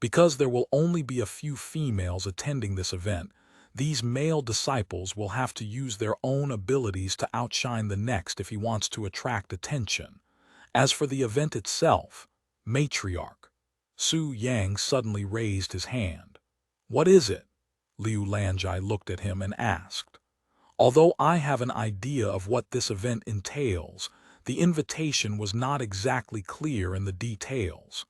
Because there will only be a few females attending this event, these male disciples will have to use their own abilities to outshine the next if he wants to attract attention. As for the event itself, matriarch, Su Yang suddenly raised his hand. What is it? Liu Lanjai looked at him and asked. Although I have an idea of what this event entails, the invitation was not exactly clear in the details.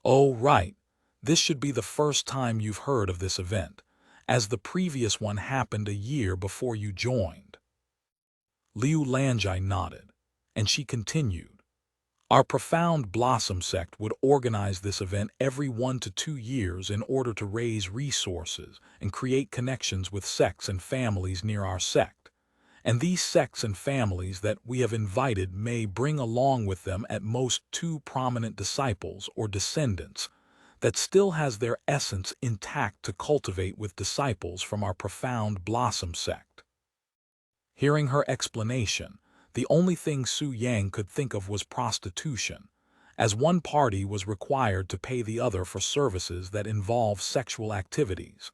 Oh, right. This should be the first time you've heard of this event, as the previous one happened a year before you joined. Liu Lanjai nodded, and she continued. Our Profound Blossom Sect would organize this event every 1 to 2 years in order to raise resources and create connections with sects and families near our sect. And these sects and families that we have invited may bring along with them at most 2 prominent disciples or descendants that still has their essence intact to cultivate with disciples from our Profound Blossom Sect. Hearing her explanation, the only thing Su Yang could think of was prostitution, as one party was required to pay the other for services that involve sexual activities.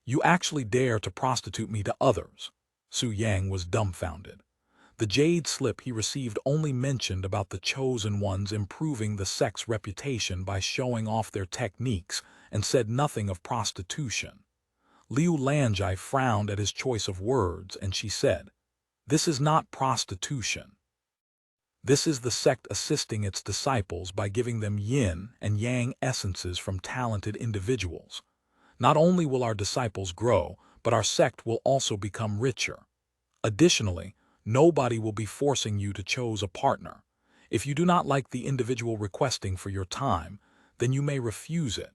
You actually dare to prostitute me to others? Su Yang was dumbfounded. The jade slip he received only mentioned about the chosen ones improving the sect's reputation by showing off their techniques and said nothing of prostitution. Liu Lanjai frowned at his choice of words, and she said, "This is not prostitution. This is the sect assisting its disciples by giving them yin and yang essences from talented individuals. Not only will our disciples grow, but our sect will also become richer. Additionally, nobody will be forcing you to choose a partner. If you do not like the individual requesting for your time, then you may refuse it."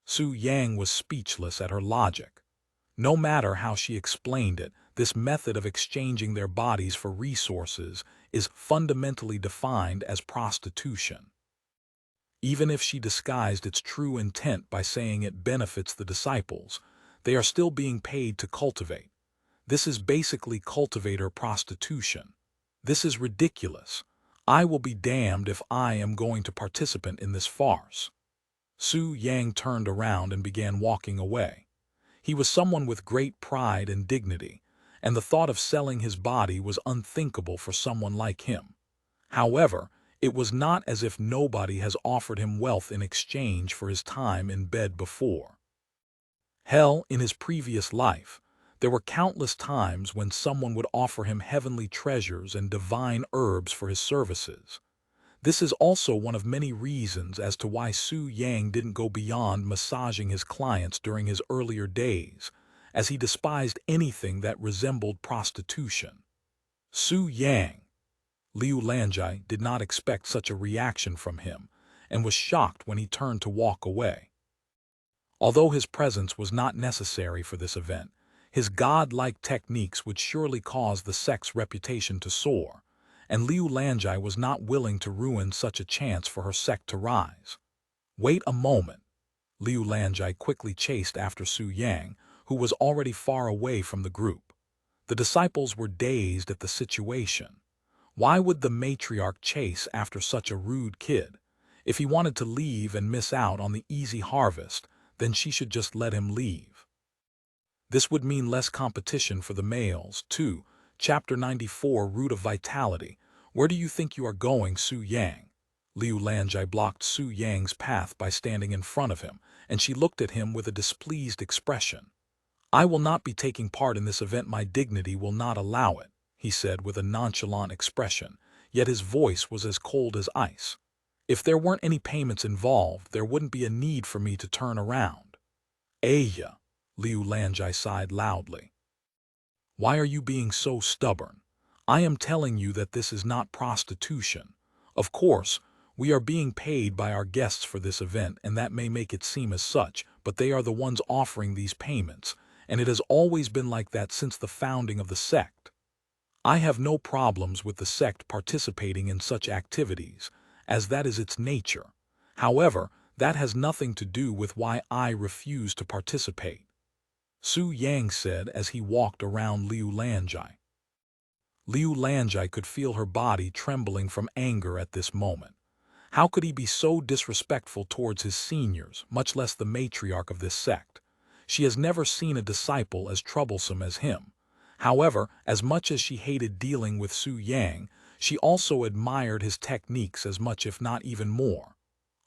Su Yang was speechless at her logic. No matter how she explained it, this method of exchanging their bodies for resources is fundamentally defined as prostitution. Even if she disguised its true intent by saying it benefits the disciples, they are still being paid to cultivate. This is basically cultivator prostitution. This is ridiculous. I will be damned if I am going to participate in this farce. Su Yang turned around and began walking away. He was someone with great pride and dignity, and the thought of selling his body was unthinkable for someone like him. However, it was not as if nobody has offered him wealth in exchange for his time in bed before. Hell, in his previous life, there were countless times when someone would offer him heavenly treasures and divine herbs for his services. This is also one of many reasons as to why Su Yang didn't go beyond massaging his clients during his earlier days, as he despised anything that resembled prostitution. Su Yang. Liu Lanjai did not expect such a reaction from him, and was shocked when he turned to walk away. Although his presence was not necessary for this event, his god-like techniques would surely cause the sect's reputation to soar, and Liu Lanjai was not willing to ruin such a chance for her sect to rise. "Wait a moment." Liu Lanjai quickly chased after Su Yang, who was already far away from the group. The disciples were dazed at the situation. Why would the matriarch chase after such a rude kid? If he wanted to leave and miss out on the easy harvest, then she should just let him leave. This would mean less competition for the males, too. Chapter 94, Root of Vitality. "Where do you think you are going, Su Yang?" Liu Lanjai blocked Su Yang's path by standing in front of him, and she looked at him with a displeased expression. "I will not be taking part in this event. My dignity will not allow it," he said with a nonchalant expression, yet his voice was as cold as ice. "If there weren't any payments involved, there wouldn't be a need for me to turn around." "Aya," Liu Lanjai sighed loudly. "Why are you being so stubborn? I am telling you that this is not prostitution. Of course, we are being paid by our guests for this event, and that may make it seem as such, but they are the ones offering these payments, and it has always been like that since the founding of the sect. I have no problems with the sect participating in such activities, as that is its nature. However, that has nothing to do with why I refuse to participate," Su Yang said as he walked around Liu Lanjai. Liu Lanjai could feel her body trembling from anger at this moment. How could he be so disrespectful towards his seniors, much less the matriarch of this sect? She has never seen a disciple as troublesome as him. However, as much as she hated dealing with Su Yang, she also admired his techniques as much if not even more.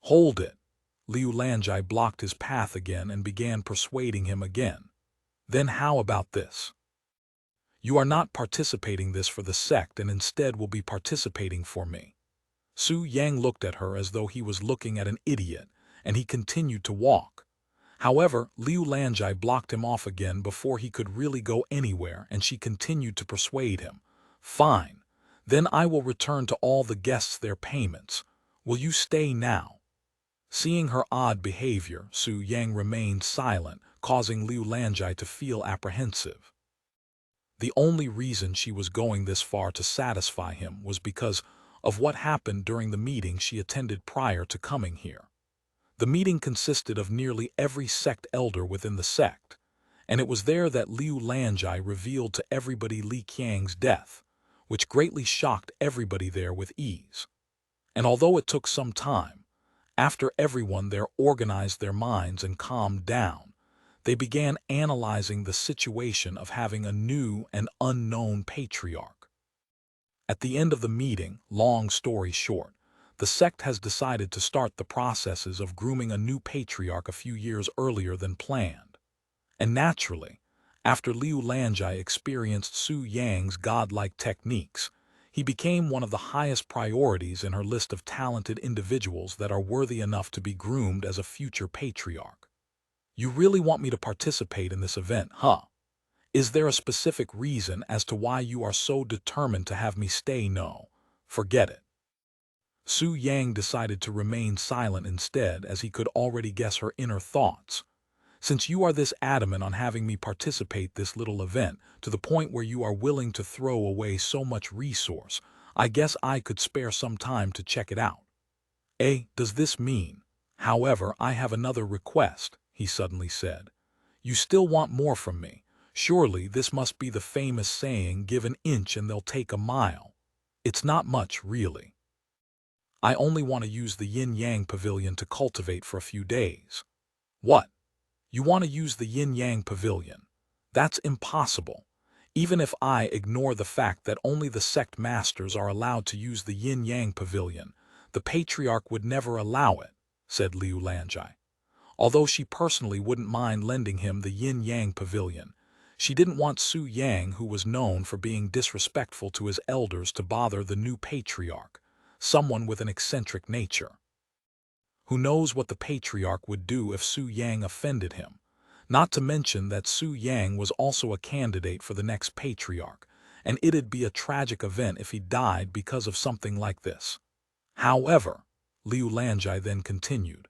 "Hold it." Liu Lanjai blocked his path again and began persuading him again. "Then how about this? You are not participating this for the sect and instead will be participating for me." Su Yang looked at her as though he was looking at an idiot, and he continued to walk. However, Liu Lanjai blocked him off again before he could really go anywhere, and she continued to persuade him. "Fine. Then I will return to all the guests their payments. Will you stay now?" Seeing her odd behavior, Su Yang remained silent, causing Liu Lanjai to feel apprehensive. The only reason she was going this far to satisfy him was because of what happened during the meeting she attended prior to coming here. The meeting consisted of nearly every sect elder within the sect, and it was there that Liu Lanjai revealed to everybody Li Qiang's death, which greatly shocked everybody there with ease. And although it took some time, after everyone there organized their minds and calmed down, they began analyzing the situation of having a new and unknown patriarch. At the end of the meeting, long story short, the sect has decided to start the processes of grooming a new patriarch a few years earlier than planned. And naturally, after Liu Lanjai experienced Su Yang's godlike techniques, he became one of the highest priorities in her list of talented individuals that are worthy enough to be groomed as a future patriarch. You really want me to participate in this event, huh? Is there a specific reason as to why you are so determined to have me stay? No, forget it. Su Yang decided to remain silent instead, as he could already guess her inner thoughts. Since you are this adamant on having me participate this little event, to the point where you are willing to throw away so much resource, I guess I could spare some time to check it out. Does this mean? However, I have another request, he suddenly said. You still want more from me? Surely this must be the famous saying, give an inch and they'll take a mile. It's not much, really. I only want to use the yin-yang pavilion to cultivate for a few days. What? You want to use the yin-yang pavilion? That's impossible. Even if I ignore the fact that only the sect masters are allowed to use the yin-yang pavilion, the patriarch would never allow it, said Liu Lanjai. Although she personally wouldn't mind lending him the yin-yang pavilion, she didn't want Su Yang, who was known for being disrespectful to his elders, to bother the new patriarch, someone with an eccentric nature. Who knows what the patriarch would do if Su Yang offended him? Not to mention that Su Yang was also a candidate for the next patriarch, and it'd be a tragic event if he died because of something like this. However, Liu Lanjai then continued,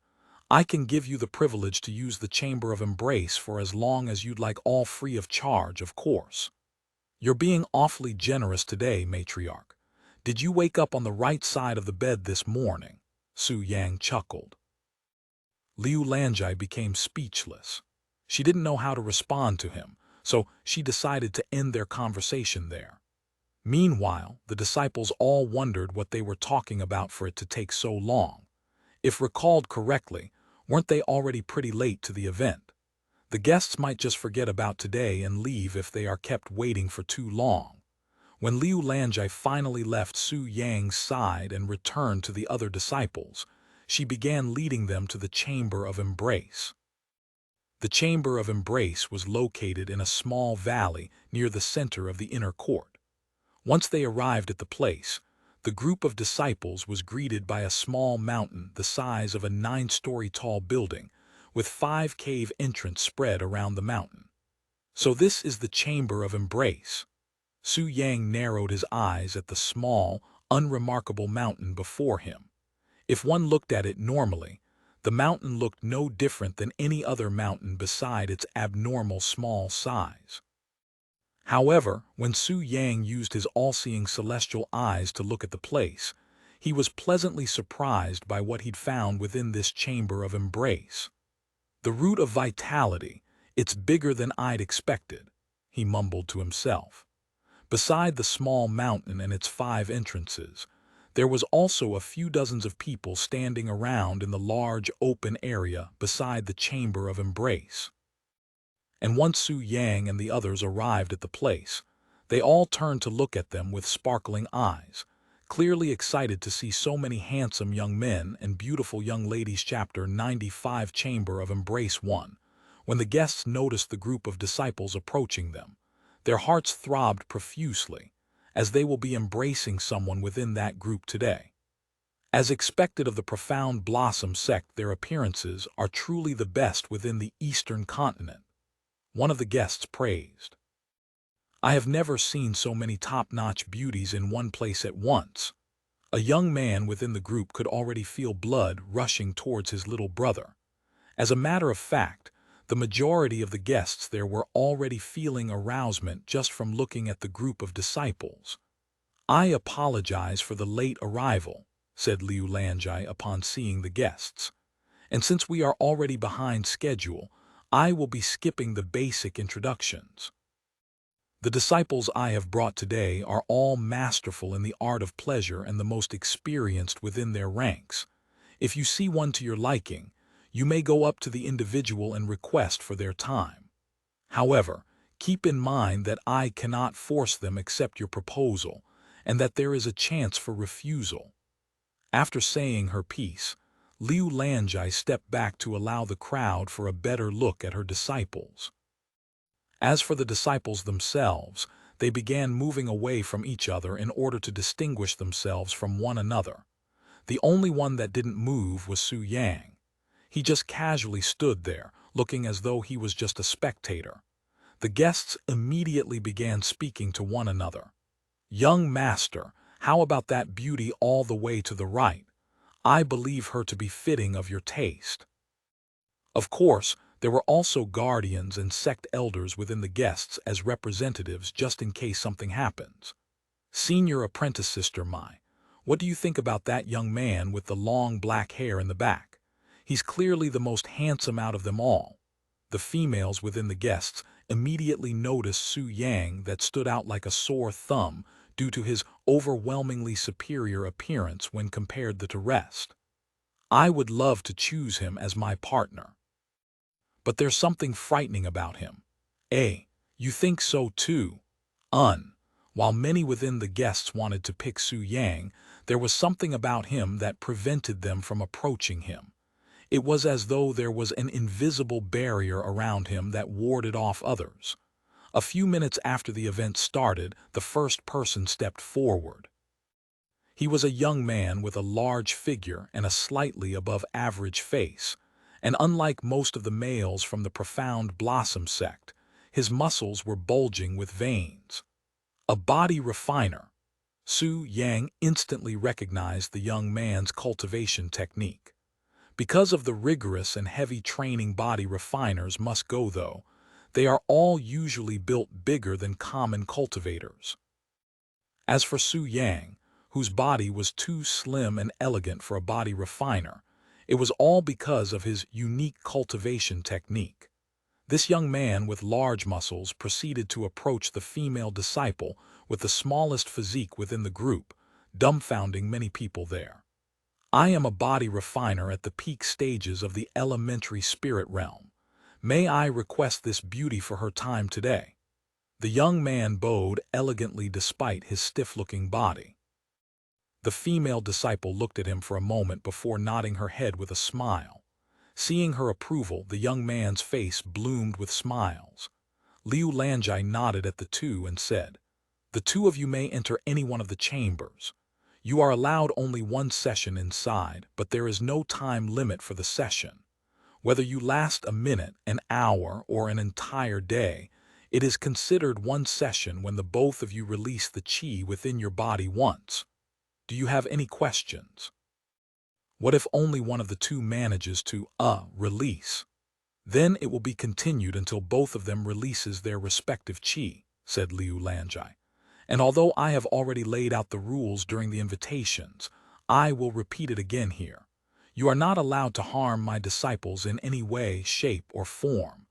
I can give you the privilege to use the Chamber of Embrace for as long as you'd like, all free of charge, of course. You're being awfully generous today, matriarch. Did you wake up on the right side of the bed this morning? Su Yang chuckled. Liu Lanjai became speechless. She didn't know how to respond to him, so she decided to end their conversation there. Meanwhile, the disciples all wondered what they were talking about for it to take so long. If recalled correctly, weren't they already pretty late to the event? The guests might just forget about today and leave if they are kept waiting for too long. When Liu Lanjai finally left Su Yang's side and returned to the other disciples, she began leading them to the Chamber of Embrace. The Chamber of Embrace was located in a small valley near the center of the inner court. Once they arrived at the place, the group of disciples was greeted by a small mountain the size of a 9-story tall building, with 5 cave entrants spread around the mountain. So this is the Chamber of Embrace. Su Yang narrowed his eyes at the small, unremarkable mountain before him. If one looked at it normally, the mountain looked no different than any other mountain beside its abnormal small size. However, when Su Yang used his all-seeing celestial eyes to look at the place, he was pleasantly surprised by what he'd found within this Chamber of Embrace. The root of vitality, it's bigger than I'd expected, he mumbled to himself. Beside the small mountain and its 5 entrances, there was also a few dozens of people standing around in the large open area beside the Chamber of Embrace. And once Su Yang and the others arrived at the place, they all turned to look at them with sparkling eyes, clearly excited to see so many handsome young men and beautiful young ladies. Chapter 95, Chamber of Embrace 1. When the guests noticed the group of disciples approaching them, their hearts throbbed profusely, as they will be embracing someone within that group today. As expected of the Profound Blossom Sect, their appearances are truly the best within the Eastern continent. One of the guests praised. I have never seen so many top-notch beauties in one place at once. A young man within the group could already feel blood rushing towards his little brother. As a matter of fact, the majority of the guests there were already feeling arousement just from looking at the group of disciples. I apologize for the late arrival, said Liu Lanjai upon seeing the guests. And since we are already behind schedule, I will be skipping the basic introductions. The disciples I have brought today are all masterful in the art of pleasure and the most experienced within their ranks. If you see one to your liking, you may go up to the individual and request for their time. However, keep in mind that I cannot force them accept your proposal, and that there is a chance for refusal. After saying her piece, Liu Lanjai stepped back to allow the crowd for a better look at her disciples. As for the disciples themselves, they began moving away from each other in order to distinguish themselves from one another. The only one that didn't move was Su Yang. He just casually stood there, looking as though he was just a spectator. The guests immediately began speaking to one another. "Young master, how about that beauty all the way to the right? I believe her to be fitting of your taste." Of course, there were also guardians and sect elders within the guests as representatives just in case something happens. "Senior apprentice sister Mai, what do you think about that young man with the long black hair in the back? He's clearly the most handsome out of them all." The females within the guests immediately noticed Su Yang that stood out like a sore thumb due to his overwhelmingly superior appearance when compared to the rest. "I would love to choose him as my partner. But there's something frightening about him." You think so too? While many within the guests wanted to pick Su Yang, there was something about him that prevented them from approaching him. It was as though there was an invisible barrier around him that warded off others. A few minutes after the event started, the first person stepped forward. He was a young man with a large figure and a slightly above average face, and unlike most of the males from the Profound Blossom Sect, his muscles were bulging with veins. A body refiner. Su Yang instantly recognized the young man's cultivation technique. Because of the rigorous and heavy training body refiners must go though, they are all usually built bigger than common cultivators. As for Su Yang, whose body was too slim and elegant for a body refiner, it was all because of his unique cultivation technique. This young man with large muscles proceeded to approach the female disciple with the smallest physique within the group, dumbfounding many people there. "I am a body refiner at the peak stages of the elementary spirit realm. May I request this beauty for her time today?" The young man bowed elegantly despite his stiff-looking body. The female disciple looked at him for a moment before nodding her head with a smile. Seeing her approval, the young man's face bloomed with smiles. Liu Lanjai nodded at the two and said, "The two of you may enter any one of the chambers. You are allowed only one session inside, but there is no time limit for the session. Whether you last a minute, an hour, or an entire day, it is considered one session when the both of you release the qi within your body once. Do you have any questions?" "What if only one of the two manages to, release?" "Then it will be continued until both of them releases their respective qi," said Liu Lanjai. "And although I have already laid out the rules during the invitations, I will repeat it again here. You are not allowed to harm my disciples in any way, shape, or form.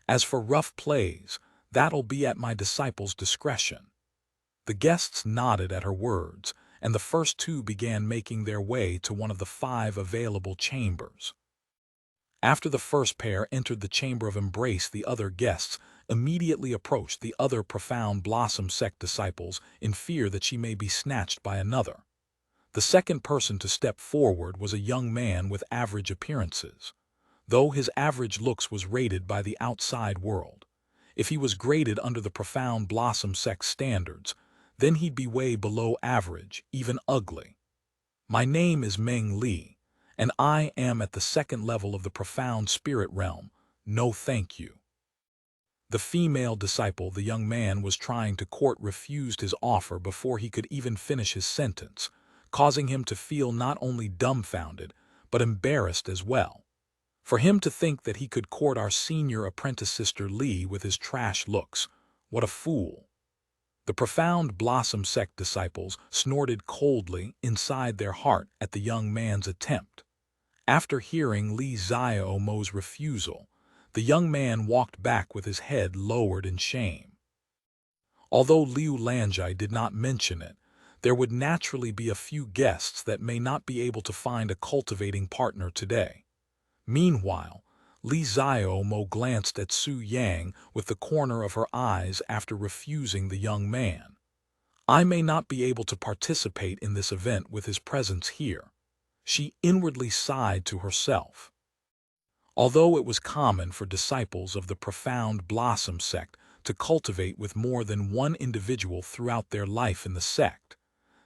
As for rough plays, that'll be at my disciples' discretion." The guests nodded at her words, and the first two began making their way to one of the 5 available chambers. After the first pair entered the chamber of embrace, the other guests immediately approached the other Profound Blossom Sect disciples in fear that she may be snatched by another. The second person to step forward was a young man with average appearances, though his average looks was rated by the outside world. If he was graded under the Profound Blossom Sect standards, then he'd be way below average, even ugly. "My name is Meng Li, and I am at the second level of the Profound Spirit Realm. No thank you." The female disciple the young man was trying to court refused his offer before he could even finish his sentence, causing him to feel not only dumbfounded, but embarrassed as well. For him to think that he could court our senior apprentice sister Li with his trash looks, what a fool. The Profound Blossom Sect disciples snorted coldly inside their heart at the young man's attempt. After hearing Li Xiaomo's refusal, The young man walked back with his head lowered in shame. Although Liu Lanjai did not mention it, there would naturally be a few guests that may not be able to find a cultivating partner today. Meanwhile, Li Xiaomo glanced at Su Yang with the corner of her eyes after refusing the young man. I may not be able to participate in this event with his presence here. She inwardly sighed to herself. Although it was common for disciples of the Profound Blossom Sect to cultivate with more than one individual throughout their life in the sect,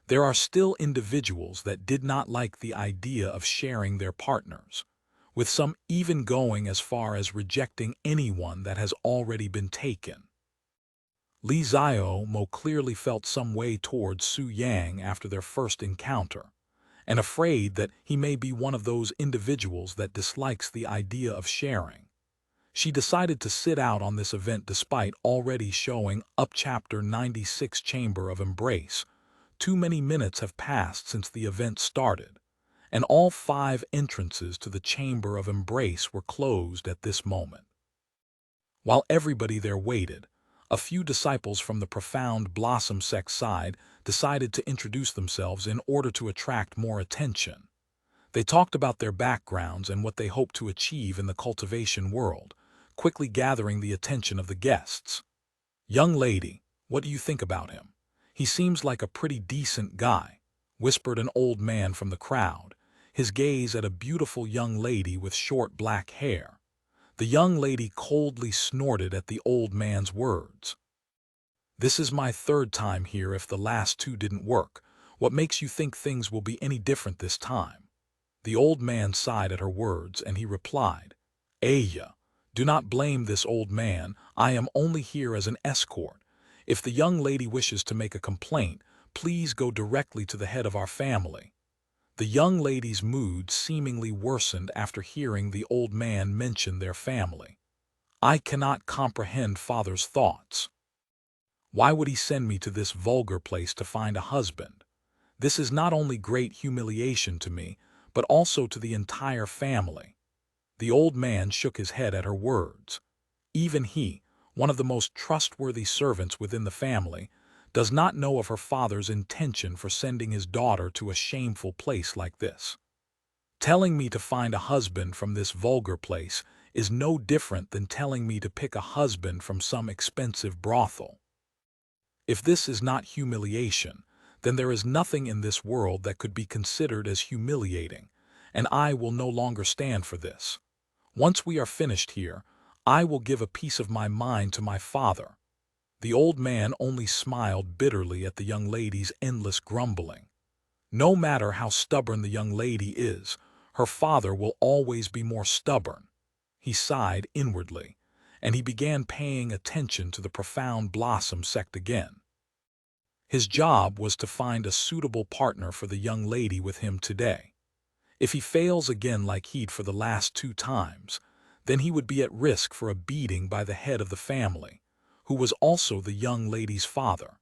there are still individuals that did not like the idea of sharing their partners, with some even going as far as rejecting anyone that has already been taken. Li Xiaomo clearly felt some way towards Su Yang after their first encounter, and afraid that he may be one of those individuals that dislikes the idea of sharing. She decided to sit out on this event despite already showing up Chapter 96 Chamber of Embrace. Too many minutes have passed since the event started, and all 5 entrances to the Chamber of Embrace were closed at this moment. While everybody there waited, a few disciples from the Profound Blossom Sect side decided to introduce themselves in order to attract more attention. They talked about their backgrounds and what they hoped to achieve in the cultivation world, quickly gathering the attention of the guests. "Young lady, what do you think about him? He seems like a pretty decent guy," whispered an old man from the crowd, his gaze at a beautiful young lady with short black hair. The young lady coldly snorted at the old man's words. "This is my 3rd time here if the last 2 didn't work. What makes you think things will be any different this time?" The old man sighed at her words and he replied, "Aya, do not blame this old man. I am only here as an escort. If the young lady wishes to make a complaint, please go directly to the head of our family." The young lady's mood seemingly worsened after hearing the old man mention their family. "I cannot comprehend father's thoughts. Why would he send me to this vulgar place to find a husband? This is not only great humiliation to me, but also to the entire family." The old man shook his head at her words. Even he, one of the most trustworthy servants within the family, does not know of her father's intention for sending his daughter to a shameful place like this. Telling me to find a husband from this vulgar place is no different than telling me to pick a husband from some expensive brothel. If this is not humiliation, then there is nothing in this world that could be considered as humiliating, and I will no longer stand for this. Once we are finished here, I will give a piece of my mind to my father. The old man only smiled bitterly at the young lady's endless grumbling. No matter how stubborn the young lady is, her father will always be more stubborn. He sighed inwardly, and he began paying attention to the Profound Blossom Sect again. His job was to find a suitable partner for the young lady with him today. If he fails again like he'd for the last 2 times, then he would be at risk for a beating by the head of the family, who was also the young lady's father.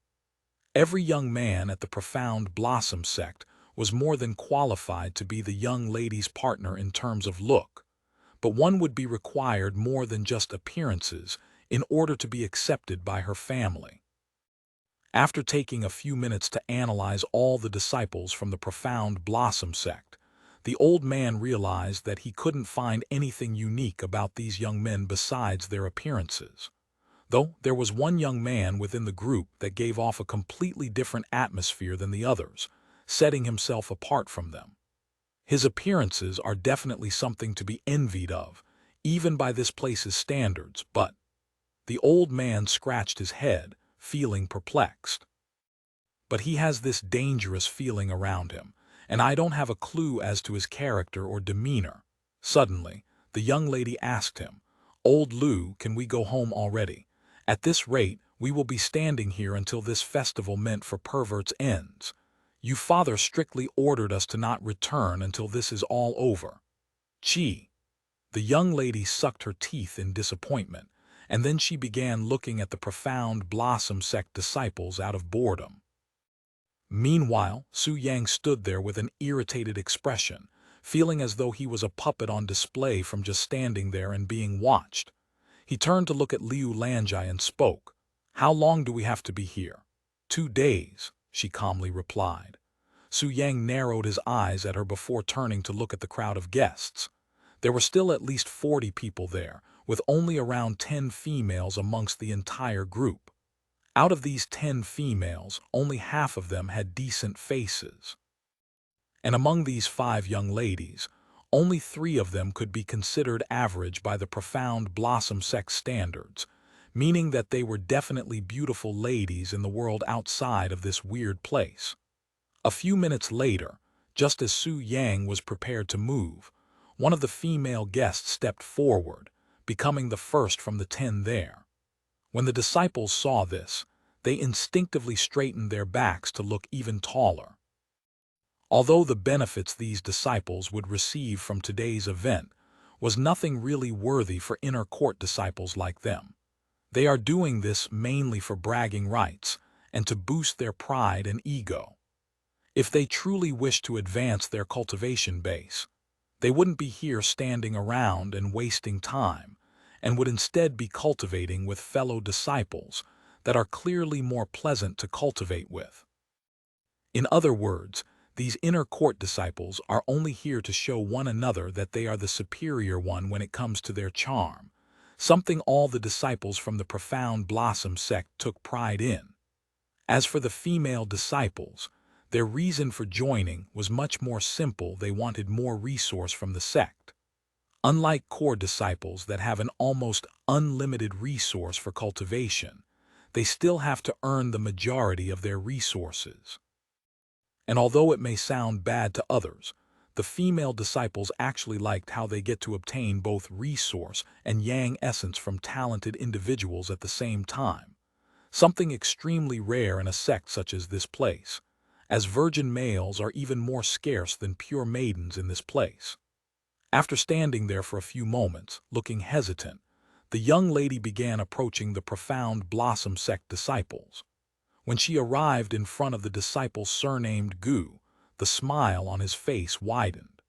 Every young man at the Profound Blossom Sect was more than qualified to be the young lady's partner in terms of look, but one would be required more than just appearances in order to be accepted by her family. After taking a few minutes to analyze all the disciples from the Profound Blossom Sect, the old man realized that he couldn't find anything unique about these young men besides their appearances. Though there was one young man within the group that gave off a completely different atmosphere than the others, setting himself apart from them. His appearances are definitely something to be envied of, even by this place's standards, but the old man scratched his head, feeling perplexed. But he has this dangerous feeling around him, and I don't have a clue as to his character or demeanor. Suddenly, the young lady asked him, "Old Lu, can we go home already? At this rate, we will be standing here until this festival meant for perverts ends. Your father strictly ordered us to not return until this is all over." Chi. The young lady sucked her teeth in disappointment, and then she began looking at the Profound Blossom Sect disciples out of boredom. Meanwhile, Su Yang stood there with an irritated expression, feeling as though he was a puppet on display from just standing there and being watched. He turned to look at Liu Lanjai and spoke. "How long do we have to be here?" 2 days, she calmly replied. Su Yang narrowed his eyes at her before turning to look at the crowd of guests. There were still at least 40 people there, with only around 10 females amongst the entire group. Out of these 10 females, only half of them had decent faces. And among these 5 young ladies, only 3 of them could be considered average by the Profound Blossom Sect standards, meaning that they were definitely beautiful ladies in the world outside of this weird place. A few minutes later, just as Su Yang was prepared to move, one of the female guests stepped forward, becoming the first from the 10 there. When the disciples saw this, they instinctively straightened their backs to look even taller. Although the benefits these disciples would receive from today's event was nothing really worthy for inner court disciples like them, they are doing this mainly for bragging rights and to boost their pride and ego. If they truly wish to advance their cultivation base, they wouldn't be here standing around and wasting time, and would instead be cultivating with fellow disciples that are clearly more pleasant to cultivate with. In other words, these inner court disciples are only here to show one another that they are the superior one when it comes to their charm, something all the disciples from the Profound Blossom Sect took pride in. As for the female disciples, their reason for joining was much more simple. They wanted more resource from the sect. Unlike core disciples that have an almost unlimited resource for cultivation, they still have to earn the majority of their resources. And although it may sound bad to others, the female disciples actually liked how they get to obtain both resource and yang essence from talented individuals at the same time, something extremely rare in a sect such as this place, as virgin males are even more scarce than pure maidens in this place. After standing there for a few moments, looking hesitant, the young lady began approaching the Profound Blossom Sect disciples. When she arrived in front of the disciple surnamed Gu, the smile on his face widened.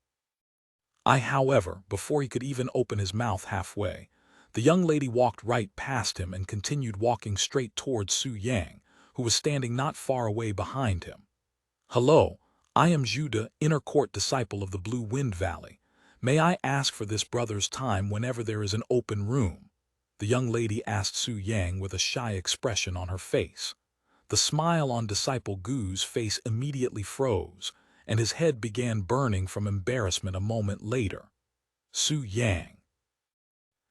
However, before he could even open his mouth halfway, the young lady walked right past him and continued walking straight towards Su Yang, who was standing not far away behind him. "Hello, I am Judah, inner court disciple of the Blue Wind Valley. May I ask for this brother's time whenever there is an open room?" The young lady asked Su Yang with a shy expression on her face. The smile on disciple Gu's face immediately froze, and his head began burning from embarrassment a moment later. Su Yang.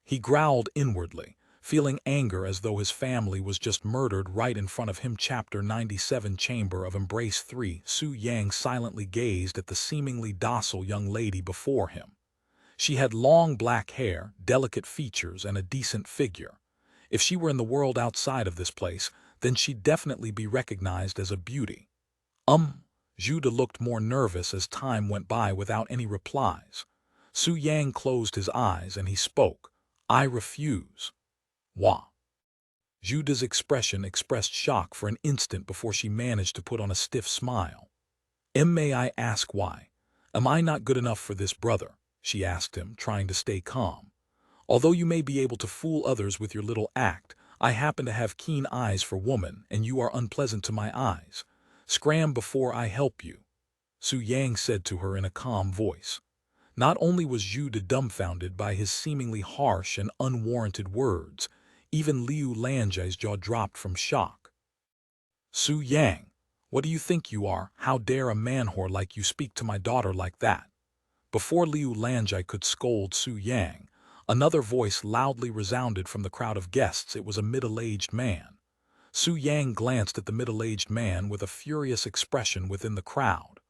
He growled inwardly, feeling anger as though his family was just murdered right in front of him. Chapter 97 Chamber of Embrace 3. Su Yang silently gazed at the seemingly docile young lady before him. She had long black hair, delicate features, and a decent figure. If she were in the world outside of this place, then she'd definitely be recognized as a beauty. Judah looked more nervous as time went by without any replies. Su Yang closed his eyes and he spoke. "I refuse." "Why?" Judah's expression expressed shock for an instant before she managed to put on a stiff smile. "May I ask why? Am I not good enough for this brother?" she asked him, trying to stay calm. "Although you may be able to fool others with your little act, I happen to have keen eyes for woman, and you are unpleasant to my eyes. Scram before I help you," Su Yang said to her in a calm voice. Not only was Judah dumbfounded by his seemingly harsh and unwarranted words, even Liu Lanjai's jaw dropped from shock. "Su Yang, what do you think you are? How dare a man-whore like you speak to my daughter like that?" Before Liu Lanjai could scold Su Yang, another voice loudly resounded from the crowd of guests. It was a middle-aged man. Su Yang glanced at the middle-aged man with a furious expression within the crowd.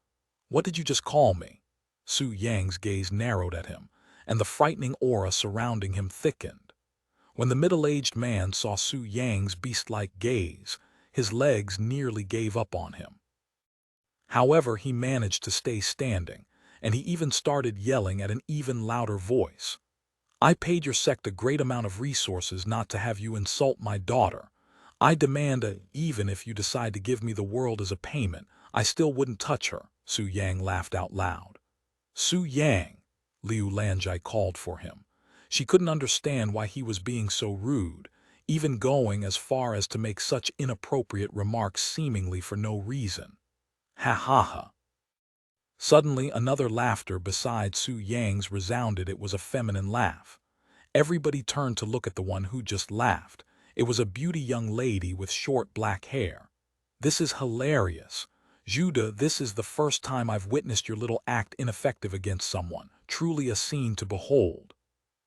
"What did you just call me?" Su Yang's gaze narrowed at him, and the frightening aura surrounding him thickened. When the middle-aged man saw Su Yang's beast-like gaze, his legs nearly gave up on him. However, he managed to stay standing, and he even started yelling at an even louder voice. "I paid your sect a great amount of resources not to have you insult my daughter. I demand even if you decide to give me the world as a payment, I still wouldn't touch her." Su Yang laughed out loud. "Su Yang," Liu Lanjai called for him. She couldn't understand why he was being so rude, even going as far as to make such inappropriate remarks seemingly for no reason. Ha ha ha. Suddenly another laughter besides Su Yang's resounded. It was a feminine laugh. Everybody turned to look at the one who just laughed. It was a beauty young lady with short black hair. This is hilarious. Judah, this is the first time I've witnessed your little act ineffective against someone. Truly a scene to behold.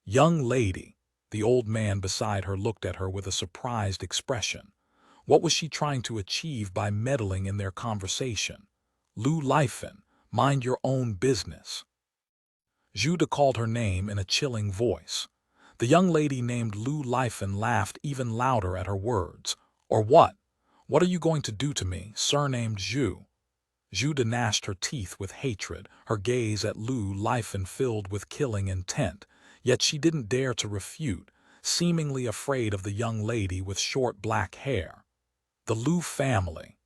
Young lady. The old man beside her looked at her with a surprised expression. What was she trying to achieve by meddling in their conversation? Lu Lifen, mind your own business. Judah called her name in a chilling voice. The young lady named Lu Lifen laughed even louder at her words. Or what? What are you going to do to me, surnamed Zhu? Judah gnashed her teeth with hatred, her gaze at Lu Lifen filled with killing intent, yet she didn't dare to refute, seemingly afraid of the young lady with short black hair. The Lu family.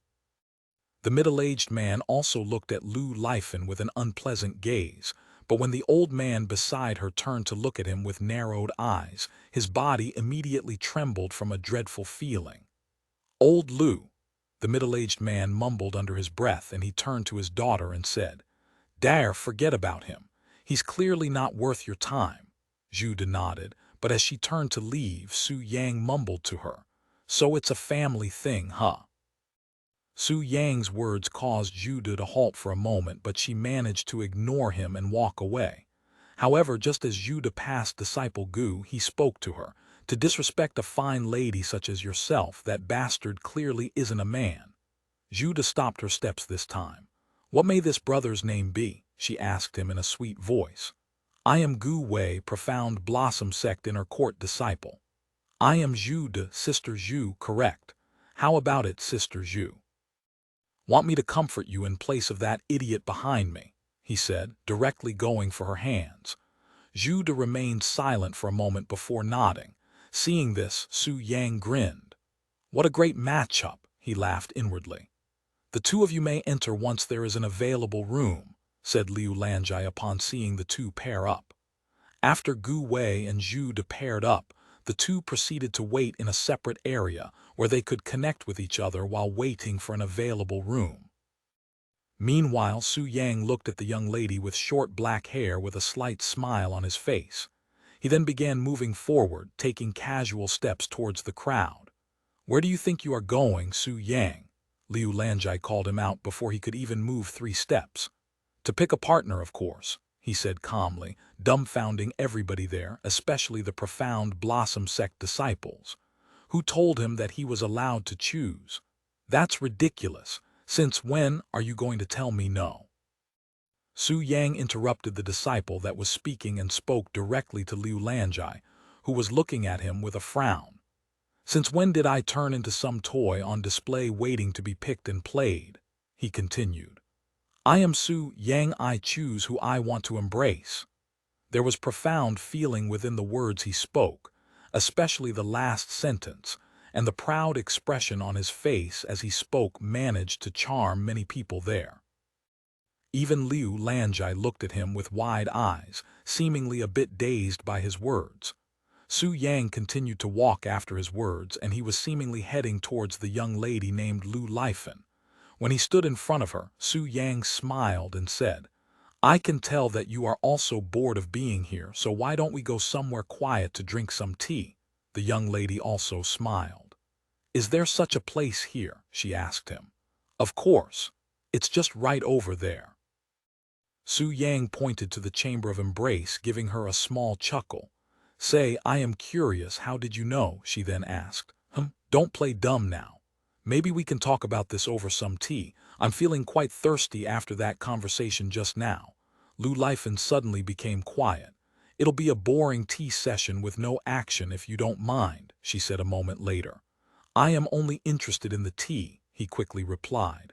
The middle-aged man also looked at Lu Lifen with an unpleasant gaze, but when the old man beside her turned to look at him with narrowed eyes, his body immediately trembled from a dreadful feeling. Old Lu, the middle-aged man mumbled under his breath, and he turned to his daughter and said, Dare, forget about him. He's clearly not worth your time. Judah nodded, but as she turned to leave, Su Yang mumbled to her, So it's a family thing, huh? Su Yang's words caused Judah to halt for a moment, but she managed to ignore him and walk away. However, just as Judah passed Disciple Gu, he spoke to her. To disrespect a fine lady such as yourself, that bastard clearly isn't a man. Judah stopped her steps this time. What may this brother's name be? She asked him in a sweet voice. I am Gu Wei, Profound Blossom Sect inner court disciple. I am Judah, Sister Zhu, correct. How about it, Sister Zhu? Want me to comfort you in place of that idiot behind me? He said, directly going for her hands. Judah remained silent for a moment before nodding. Seeing this, Su Yang grinned. What a great matchup, he laughed inwardly. The two of you may enter once there is an available room, said Liu Lanjai upon seeing the two pair up. After Gu Wei and Judah paired up, the two proceeded to wait in a separate area where they could connect with each other while waiting for an available room. Meanwhile, Su Yang looked at the young lady with short black hair with a slight smile on his face. He then began moving forward, taking casual steps towards the crowd. Where do you think you are going, Su Yang? Liu Lanjai called him out before he could even move 3 steps. To pick a partner, of course, he said calmly, dumbfounding everybody there, especially the Profound Blossom Sect disciples, who told him that he was allowed to choose. That's ridiculous. Since when are you going to tell me no? Su Yang interrupted the disciple that was speaking and spoke directly to Liu Lanjai, who was looking at him with a frown. Since when did I turn into some toy on display waiting to be picked and played? He continued. I am Su Yang, I choose who I want to embrace. There was profound feeling within the words he spoke, especially the last sentence, and the proud expression on his face as he spoke managed to charm many people there. Even Liu Lanjai looked at him with wide eyes, seemingly a bit dazed by his words. Su Yang continued to walk after his words, and he was seemingly heading towards the young lady named Lu Lifen. When he stood in front of her, Su Yang smiled and said, I can tell that you are also bored of being here, so why don't we go somewhere quiet to drink some tea? The young lady also smiled. Is there such a place here? She asked him. Of course. It's just right over there. Su Yang pointed to the chamber of embrace, giving her a small chuckle. Say, I am curious, how did you know? She then asked. Don't play dumb now. Maybe we can talk about this over some tea. I'm feeling quite thirsty after that conversation just now. Lu Lifen suddenly became quiet. It'll be a boring tea session with no action if you don't mind, she said a moment later. I am only interested in the tea, he quickly replied.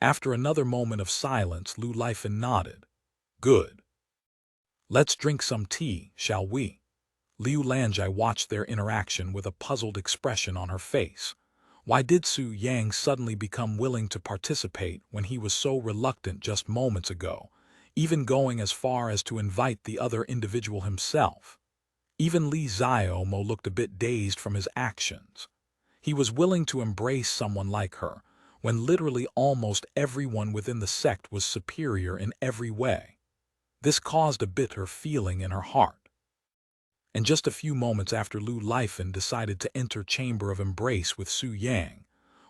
After another moment of silence, Lu Lifen nodded. Good. Let's drink some tea, shall we? Liu Lanjai watched their interaction with a puzzled expression on her face. Why did Su Yang suddenly become willing to participate when he was so reluctant just moments ago, even going as far as to invite the other individual himself? Even Li Xiaomo looked a bit dazed from his actions. He was willing to embrace someone like her, when literally almost everyone within the sect was superior in every way. This caused a bitter feeling in her heart. And just a few moments after Lu Lifen decided to enter Chamber of Embrace with Su Yang,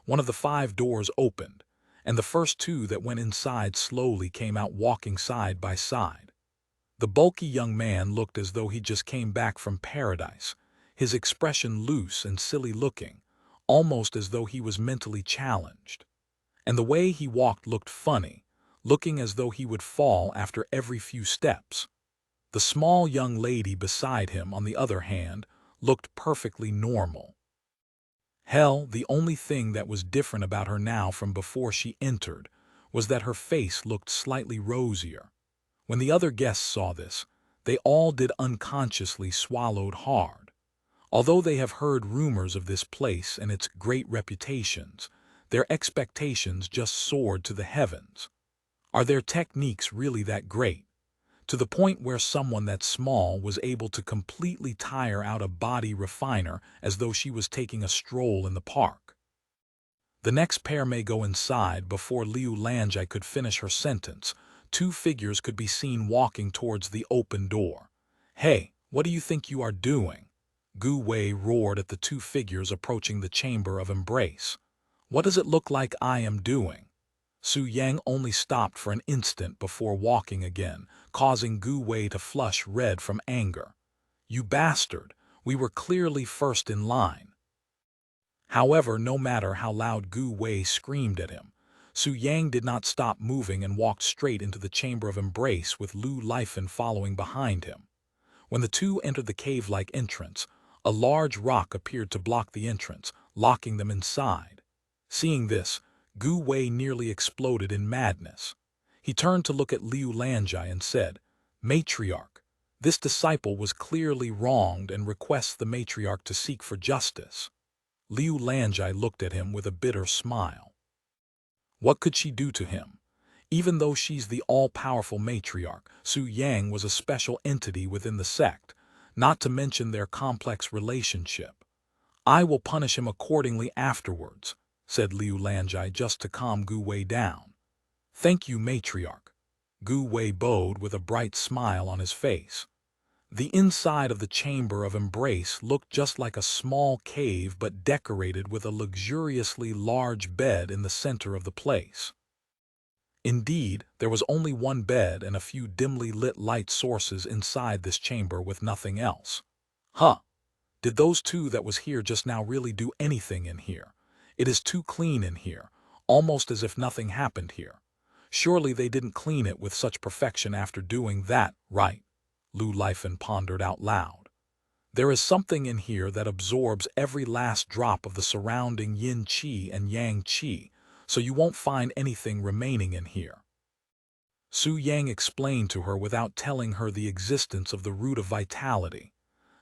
one of the 5 doors opened, and the first 2 that went inside slowly came out walking side by side. The bulky young man looked as though he just came back from paradise, his expression loose and silly looking, almost as though he was mentally challenged. And the way he walked looked funny, looking as though he would fall after every few steps. The small young lady beside him, on the other hand, looked perfectly normal. Hell, the only thing that was different about her now from before she entered was that her face looked slightly rosier. When the other guests saw this, they all did unconsciously swallowed hard. Although they have heard rumors of this place and its great reputations, their expectations just soared to the heavens. Are their techniques really that great? To the point where someone that small was able to completely tire out a body refiner as though she was taking a stroll in the park. The next pair may go inside. Before Liu Lanjai could finish her sentence, 2 figures could be seen walking towards the open door. "Hey, what do you think you are doing?" Gu Wei roared at the 2 figures approaching the Chamber of Embrace. "What does it look like I am doing?" Su Yang only stopped for an instant before walking again, causing Gu Wei to flush red from anger. "You bastard! We were clearly first in line." However, no matter how loud Gu Wei screamed at him, Su Yang did not stop moving and walked straight into the Chamber of Embrace with Lu Lifen following behind him. When the 2 entered the cave-like entrance, a large rock appeared to block the entrance, locking them inside. Seeing this, Gu Wei nearly exploded in madness. He turned to look at Liu Lanjai and said, "Matriarch, this disciple was clearly wronged and requests the matriarch to seek for justice." Liu Lanjai looked at him with a bitter smile. What could she do to him? Even though she's the all-powerful matriarch, Su Yang was a special entity within the sect, not to mention their complex relationship. "I will punish him accordingly afterwards," said Liu Lanjai just to calm Gu Wei down. "Thank you, matriarch." Gu Wei bowed with a bright smile on his face. The inside of the Chamber of Embrace looked just like a small cave but decorated with a luxuriously large bed in the center of the place. Indeed, there was only one bed and a few dimly lit light sources inside this chamber with nothing else. Huh! Did those 2 that was here just now really do anything in here? It is too clean in here, almost as if nothing happened here. Surely they didn't clean it with such perfection after doing that, right? Lu Lifen pondered out loud. There is something in here that absorbs every last drop of the surrounding yin qi and yang qi, so you won't find anything remaining in here. Su Yang explained to her without telling her the existence of the root of vitality.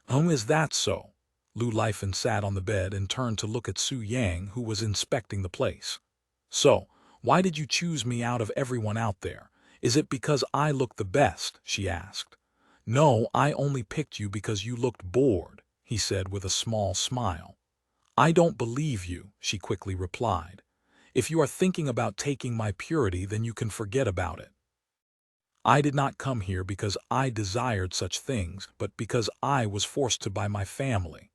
Is that so?" Lu Lifen sat on the bed and turned to look at Su Yang, who was inspecting the place. "So, why did you choose me out of everyone out there? Is it because I look the best?" she asked. "No, I only picked you because you looked bored," he said with a small smile. "I don't believe you," she quickly replied. "If you are thinking about taking my purity, then you can forget about it. I did not come here because I desired such things, but because I was forced to by my family."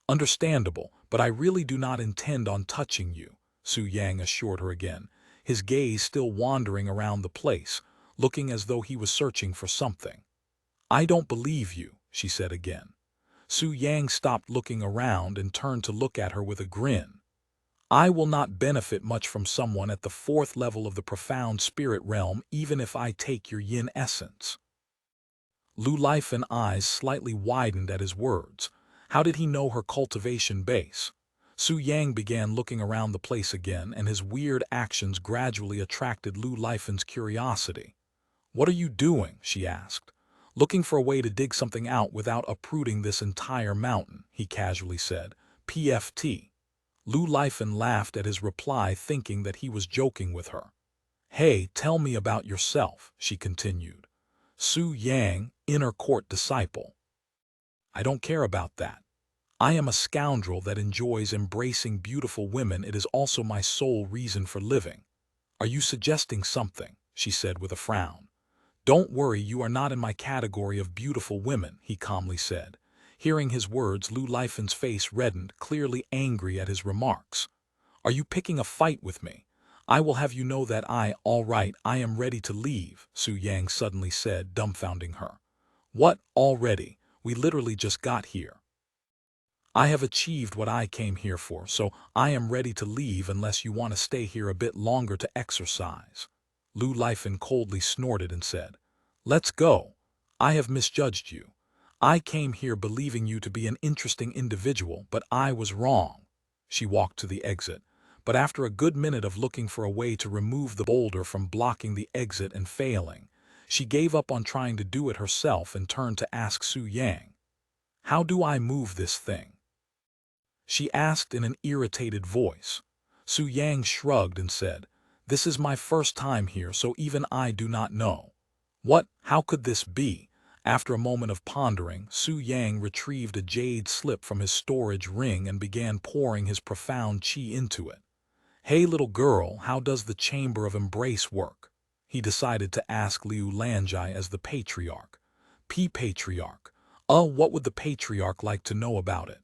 "Understandable, but I really do not intend on touching you," Su Yang assured her again, his gaze still wandering around the place, looking as though he was searching for something. "I don't believe you," she said again. Su Yang stopped looking around and turned to look at her with a grin. "I will not benefit much from someone at the 4th level of the profound spirit realm even if I take your yin essence." Lu Lifen eyes slightly widened at his words. How did he know her cultivation base? Su Yang began looking around the place again, and his weird actions gradually attracted Lu Lifen's curiosity. "What are you doing?" she asked. "Looking for a way to dig something out without uprooting this entire mountain," he casually said. "PFT. Lu Lifen laughed at his reply, thinking that he was joking with her. "Hey, tell me about yourself," she continued. "Su Yang, inner court disciple." I don't care about that. I am a scoundrel that enjoys embracing beautiful women. It is also my sole reason for living. Are you suggesting something? She said with a frown. Don't worry, you are not in my category of beautiful women, he calmly said. Hearing his words, Lu Lifen's face reddened, clearly angry at his remarks. Are you picking a fight with me? I will have you know that all right, I am ready to leave, Su Yang suddenly said, dumbfounding her. What, already? We literally just got here. I have achieved what I came here for, so I am ready to leave unless you want to stay here a bit longer to exercise. Lu Lifen coldly snorted and said, Let's go. I have misjudged you. I came here believing you to be an interesting individual, but I was wrong. She walked to the exit, but after a good minute of looking for a way to remove the boulder from blocking the exit and failing, she gave up on trying to do it herself and turned to ask Su Yang, How do I move this thing? She asked in an irritated voice. Su Yang shrugged and said, This is my first time here, so even I do not know. What? How could this be? After a moment of pondering, Su Yang retrieved a jade slip from his storage ring and began pouring his profound qi into it. Hey little girl, how does the Chamber of Embrace work? He decided to ask Liu Lanjai as the patriarch. Patriarch. What would the patriarch like to know about it?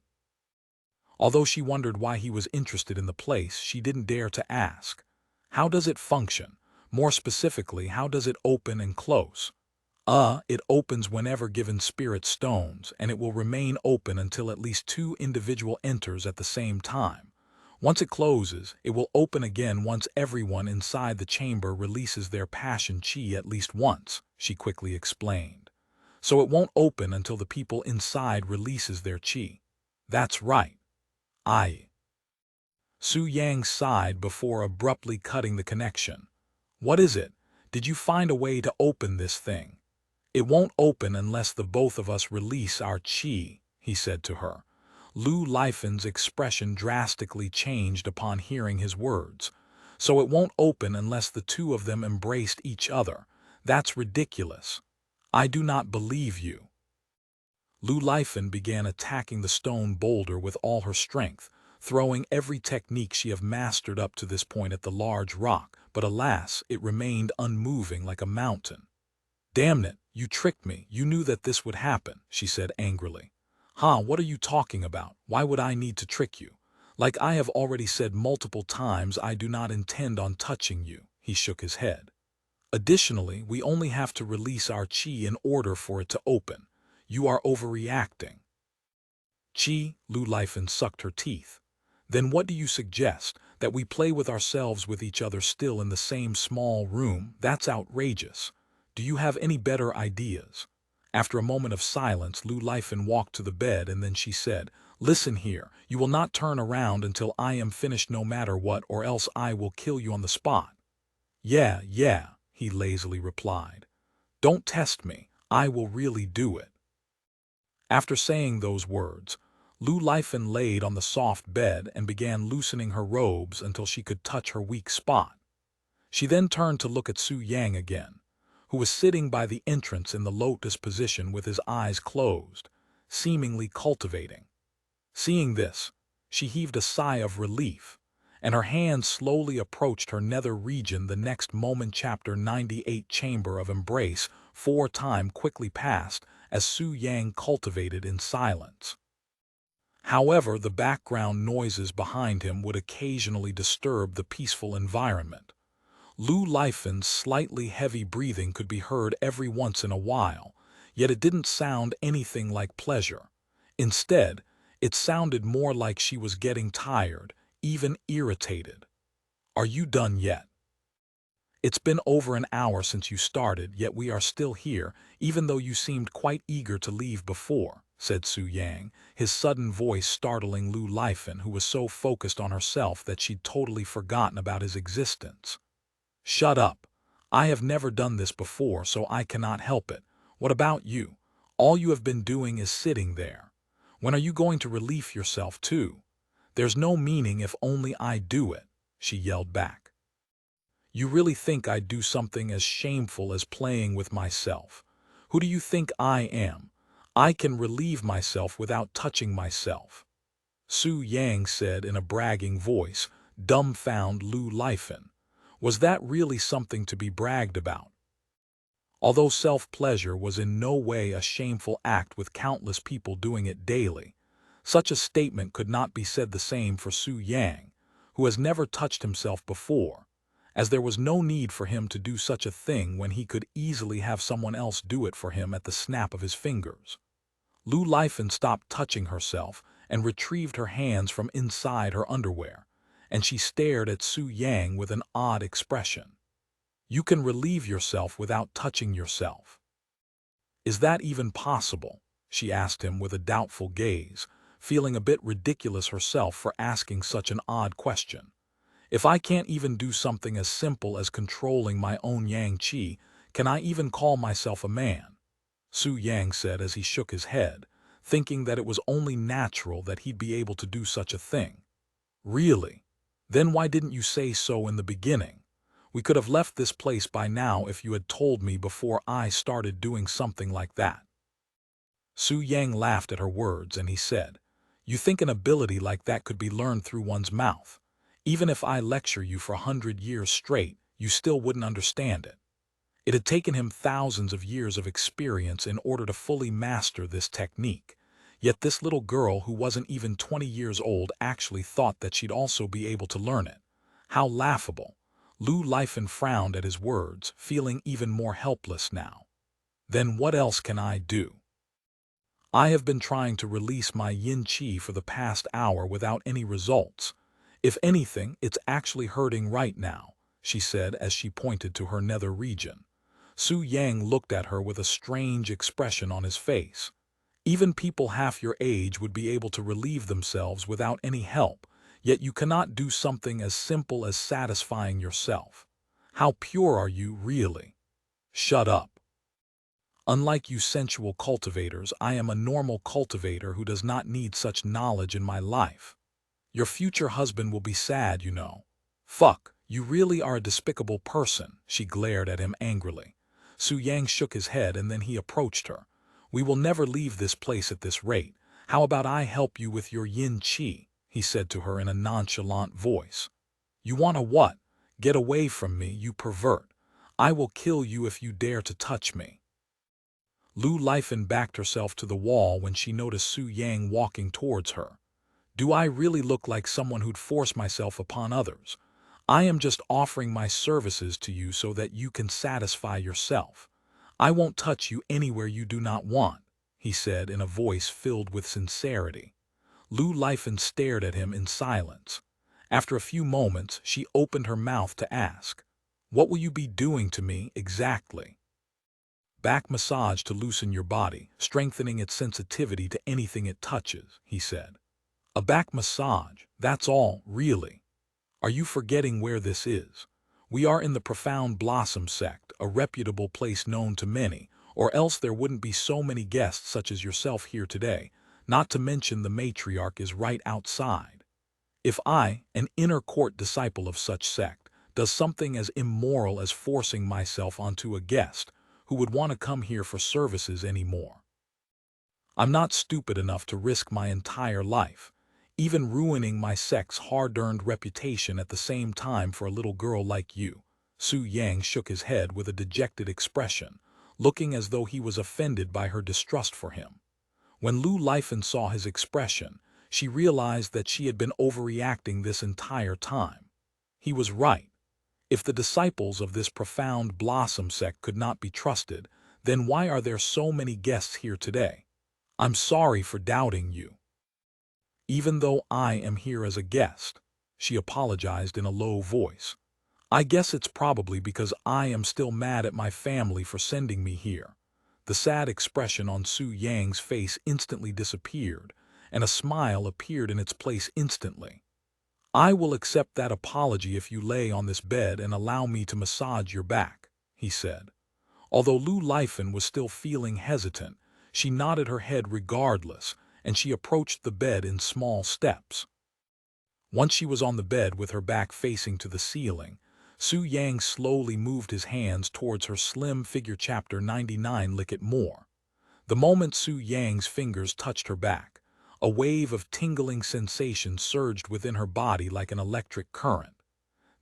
Although she wondered why he was interested in the place, she didn't dare to ask. How does it function? More specifically, how does it open and close? It opens whenever given spirit stones, and it will remain open until at least 2 individual enters at the same time. Once it closes, it will open again once everyone inside the chamber releases their passion qi at least once, she quickly explained. So it won't open until the people inside releases their qi. That's right. Su Yang sighed before abruptly cutting the connection. What is it? Did you find a way to open this thing? It won't open unless the both of us release our qi, he said to her. Lu Lifen's expression drastically changed upon hearing his words. So it won't open unless the 2 of them embraced each other. That's ridiculous. I do not believe you. Lu Lifen began attacking the stone boulder with all her strength, throwing every technique she had mastered up to this point at the large rock, but alas, it remained unmoving like a mountain. Damn it, you tricked me, you knew that this would happen, she said angrily. What are you talking about? Why would I need to trick you? Like I have already said multiple times, I do not intend on touching you, he shook his head. Additionally, we only have to release our qi in order for it to open. You are overreacting. Qi, Lu Lifen sucked her teeth. Then what do you suggest? That we play with ourselves with each other still in the same small room? That's outrageous. Do you have any better ideas? After a moment of silence, Lu Lifen walked to the bed and then she said, Listen here, you will not turn around until I am finished no matter what, or else I will kill you on the spot. Yeah, he lazily replied. Don't test me, I will really do it. After saying those words, Lu Lifen laid on the soft bed and began loosening her robes until she could touch her weak spot. She then turned to look at Su Yang again, who was sitting by the entrance in the lotus position with his eyes closed, seemingly cultivating. Seeing this, she heaved a sigh of relief, and her hand slowly approached her nether region. The next moment, Chapter 98 Chamber of Embrace 4 time quickly passed as Su Yang cultivated in silence. However, the background noises behind him would occasionally disturb the peaceful environment. Lu Lifen's slightly heavy breathing could be heard every once in a while, yet it didn't sound anything like pleasure. Instead, it sounded more like she was getting tired, even irritated. Are you done yet? It's been over an hour since you started, yet we are still here, even though you seemed quite eager to leave before, said Su Yang, his sudden voice startling Lu Lifen, who was so focused on herself that she'd totally forgotten about his existence. Shut up. I have never done this before, so I cannot help it. What about you? All you have been doing is sitting there. When are you going to relieve yourself too? There's no meaning if only I do it, she yelled back. You really think I'd do something as shameful as playing with myself? Who do you think I am? I can relieve myself without touching myself," Su Yang said in a bragging voice, dumbfound Lu Lifan. Was that really something to be bragged about? Although self-pleasure was in no way a shameful act with countless people doing it daily, such a statement could not be said the same for Su Yang, who has never touched himself before, as there was no need for him to do such a thing when he could easily have someone else do it for him at the snap of his fingers. Lu Lifan stopped touching herself and retrieved her hands from inside her underwear, and she stared at Su Yang with an odd expression. You can relieve yourself without touching yourself. Is that even possible? She asked him with a doubtful gaze, feeling a bit ridiculous herself for asking such an odd question. If I can't even do something as simple as controlling my own yang qi, can I even call myself a man? Su Yang said as he shook his head, thinking that it was only natural that he'd be able to do such a thing. Really? Then why didn't you say so in the beginning? We could have left this place by now if you had told me before I started doing something like that. Su Yang laughed at her words and he said, You think an ability like that could be learned through one's mouth? Even if I lecture you for 100 years straight, you still wouldn't understand it. It had taken him thousands of years of experience in order to fully master this technique. Yet this little girl who wasn't even 20 years old actually thought that she'd also be able to learn it. How laughable. Lu Lifan frowned at his words, feeling even more helpless now. Then what else can I do? I have been trying to release my yin qi for the past hour without any results. If anything, it's actually hurting right now, she said as she pointed to her nether region. Su Yang looked at her with a strange expression on his face. Even people half your age would be able to relieve themselves without any help, yet you cannot do something as simple as satisfying yourself. How pure are you, really? Shut up. Unlike you sensual cultivators, I am a normal cultivator who does not need such knowledge in my life. Your future husband will be sad, you know. Fuck, you really are a despicable person, she glared at him angrily. Su Yang shook his head and then he approached her. We will never leave this place at this rate. How about I help you with your yin qi? He said to her in a nonchalant voice. You want a what? Get away from me, you pervert. I will kill you if you dare to touch me. Lu Lifan backed herself to the wall when she noticed Su Yang walking towards her. Do I really look like someone who'd force myself upon others? I am just offering my services to you so that you can satisfy yourself. I won't touch you anywhere you do not want, he said in a voice filled with sincerity. Lu Lifan stared at him in silence. After a few moments, she opened her mouth to ask, What will you be doing to me exactly? Back massage to loosen your body, strengthening its sensitivity to anything it touches, he said. A back massage, that's all, really. Are you forgetting where this is? We are in the Profound Blossom Sect, a reputable place known to many, or else there wouldn't be so many guests such as yourself here today, not to mention the matriarch is right outside. If I, an inner court disciple of such sect, does something as immoral as forcing myself onto a guest, who would want to come here for services anymore? I'm not stupid enough to risk my entire life, even ruining my sect's hard-earned reputation at the same time for a little girl like you. Su Yang shook his head with a dejected expression, looking as though he was offended by her distrust for him. When Lu Lifan saw his expression, she realized that she had been overreacting this entire time. He was right. If the disciples of this Profound Blossom Sect could not be trusted, then why are there so many guests here today? I'm sorry for doubting you. Even though I am here as a guest, she apologized in a low voice. I guess it's probably because I am still mad at my family for sending me here. The sad expression on Su Yang's face instantly disappeared, and a smile appeared in its place instantly. I will accept that apology if you lay on this bed and allow me to massage your back, he said. Although Lu Lifan was still feeling hesitant, she nodded her head regardless, and she approached the bed in small steps. Once she was on the bed with her back facing to the ceiling, Su Yang slowly moved his hands towards her slim figure. Chapter 99. Lick it more. The moment Su Yang's fingers touched her back, a wave of tingling sensation surged within her body like an electric current.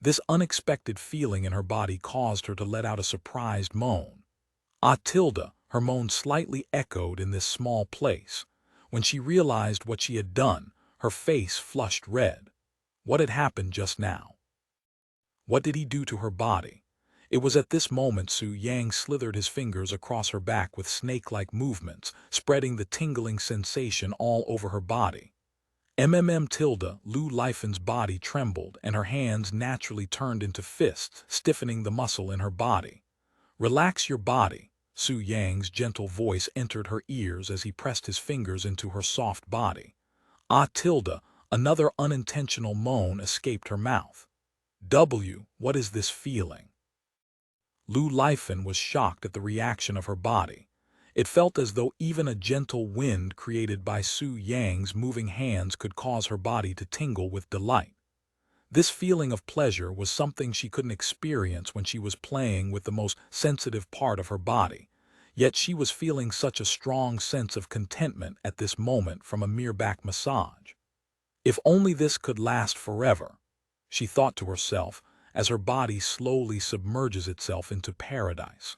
This unexpected feeling in her body caused her to let out a surprised moan. Ah tilde, her moan slightly echoed in this small place. When she realized what she had done, her face flushed red. What had happened just now? What did he do to her body? It was at this moment Su Yang slithered his fingers across her back with snake-like movements, spreading the tingling sensation all over her body. Lu Lifen's body trembled and her hands naturally turned into fists, stiffening the muscle in her body. Relax your body. Su Yang's gentle voice entered her ears as he pressed his fingers into her soft body. Ah tilde, another unintentional moan escaped her mouth. What is this feeling? Lu Lifen was shocked at the reaction of her body. It felt as though even a gentle wind created by Su Yang's moving hands could cause her body to tingle with delight. This feeling of pleasure was something she couldn't experience when she was playing with the most sensitive part of her body, yet she was feeling such a strong sense of contentment at this moment from a mere back massage. If only this could last forever, she thought to herself as her body slowly submerges itself into paradise.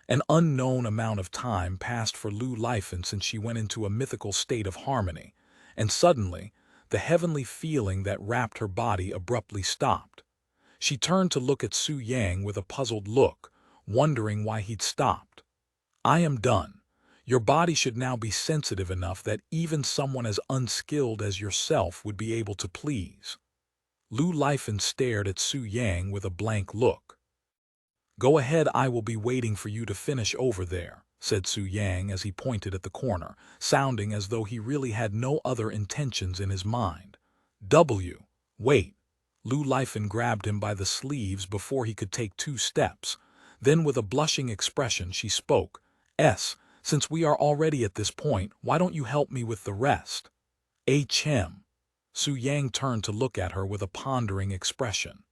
An unknown amount of time passed for Lu Lifen since she went into a mythical state of harmony, and suddenly, the heavenly feeling that wrapped her body abruptly stopped. She turned to look at Su Yang with a puzzled look, wondering why he'd stopped. I am done. Your body should now be sensitive enough that even someone as unskilled as yourself would be able to please. Lu Lifen stared at Su Yang with a blank look. Go ahead, I will be waiting for you to finish over there, said Su Yang as he pointed at the corner, sounding as though he really had no other intentions in his mind. Wait. Lu Lifen grabbed him by the sleeves before he could take 2 steps. Then with a blushing expression she spoke. Since we are already at this point, why don't you help me with the rest? Chem. Su Yang turned to look at her with a pondering expression.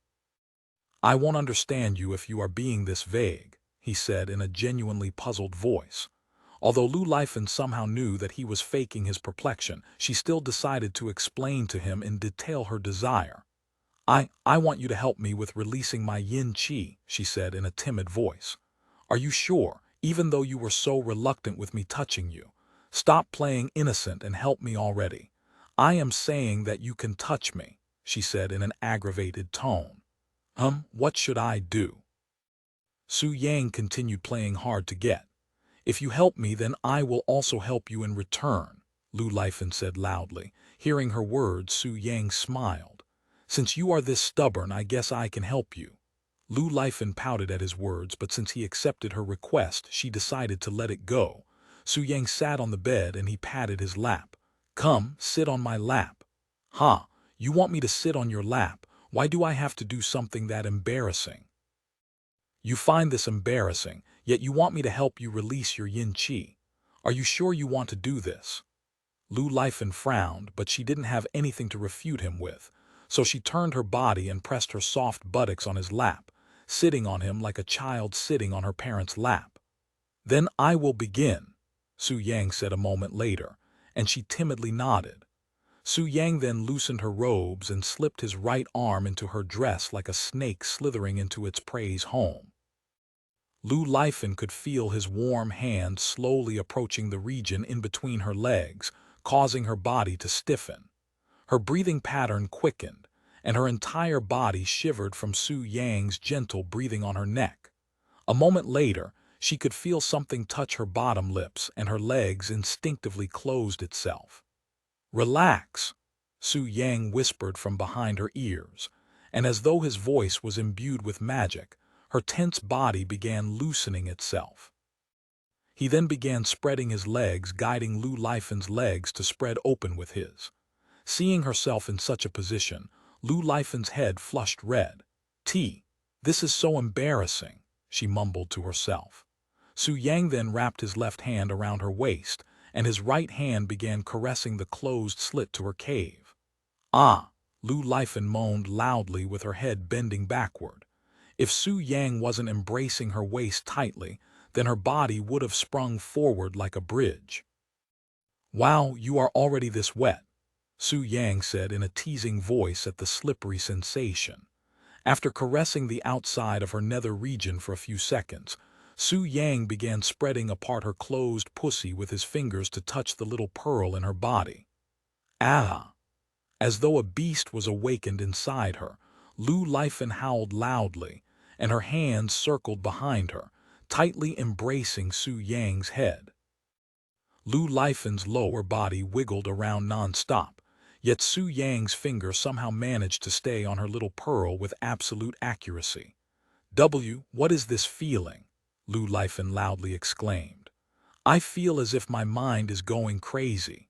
I won't understand you if you are being this vague, he said in a genuinely puzzled voice. Although Lu Lifen somehow knew that he was faking his perplexion, she still decided to explain to him in detail her desire. I want you to help me with releasing my yin qi, she said in a timid voice. Are you sure, even though you were so reluctant with me touching you? Stop playing innocent and help me already. I am saying that you can touch me, she said in an aggravated tone. What should I do? Su Yang continued playing hard to get. If you help me, then I will also help you in return, Lu Lifen said loudly. Hearing her words, Su Yang smiled. Since you are this stubborn, I guess I can help you. Lu Lifen pouted at his words, but since he accepted her request, she decided to let it go. Su Yang sat on the bed and he patted his lap. Come, sit on my lap. You want me to sit on your lap? Why do I have to do something that embarrassing? You find this embarrassing, yet you want me to help you release your yin qi. Are you sure you want to do this? Lu Lifen frowned, but she didn't have anything to refute him with, so she turned her body and pressed her soft buttocks on his lap, sitting on him like a child sitting on her parent's lap. Then I will begin, Su Yang said a moment later, and she timidly nodded. Su Yang then loosened her robes and slipped his right arm into her dress like a snake slithering into its prey's home. Lu Lifen could feel his warm hand slowly approaching the region in between her legs, causing her body to stiffen. Her breathing pattern quickened, and her entire body shivered from Su Yang's gentle breathing on her neck. A moment later, she could feel something touch her bottom lips and her legs instinctively closed itself. Relax, Su Yang whispered from behind her ears, and as though his voice was imbued with magic, her tense body began loosening itself. He then began spreading his legs, guiding Lu Lifen's legs to spread open with his. Seeing herself in such a position, Lu Lifen's head flushed red. This is so embarrassing, she mumbled to herself. Su Yang then wrapped his left hand around her waist, and his right hand began caressing the closed slit to her cave. Lu Lifen moaned loudly with her head bending backward. If Su Yang wasn't embracing her waist tightly, then her body would have sprung forward like a bridge. "Wow, you are already this wet," Su Yang said in a teasing voice at the slippery sensation. After caressing the outside of her nether region for a few seconds, Su Yang began spreading apart her closed pussy with his fingers to touch the little pearl in her body. Ah! As though a beast was awakened inside her, Lu Lifen howled loudly, and her hands circled behind her, tightly embracing Su Yang's head. Lu Lifen's lower body wiggled around non-stop, yet Su Yang's finger somehow managed to stay on her little pearl with absolute accuracy. What is this feeling?" Lu Lifen loudly exclaimed. "I feel as if my mind is going crazy."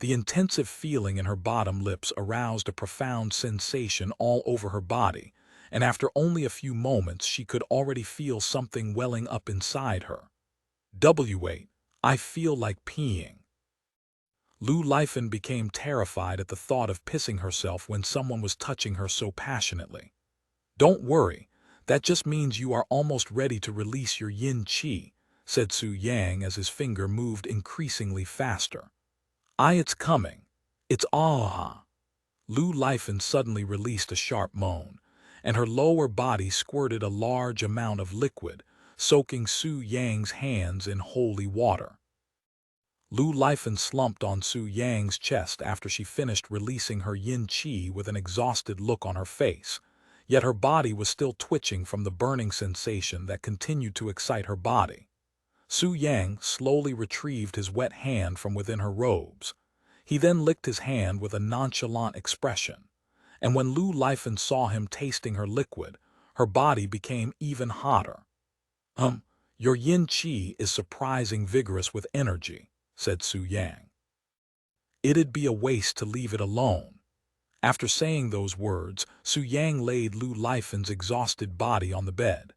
The intensive feeling in her bottom lips aroused a profound sensation all over her body, and after only a few moments she could already feel something welling up inside her. "Wait, I feel like peeing." Lu Lifen became terrified at the thought of pissing herself when someone was touching her so passionately. "Don't worry, that just means you are almost ready to release your yin qi," said Su Yang as his finger moved increasingly faster. It's coming. It's ah." Lu Lifen suddenly released a sharp moan, and her lower body squirted a large amount of liquid, soaking Su Yang's hands in holy water. Lu Lifen slumped on Su Yang's chest after she finished releasing her yin qi with an exhausted look on her face, yet her body was still twitching from the burning sensation that continued to excite her body. Su Yang slowly retrieved his wet hand from within her robes. He then licked his hand with a nonchalant expression, and when Lu Lifen saw him tasting her liquid, her body became even hotter. Your yin qi is surprising vigorous with energy," said Su Yang. "It'd be a waste to leave it alone." After saying those words, Su Yang laid Lu Lifen's exhausted body on the bed.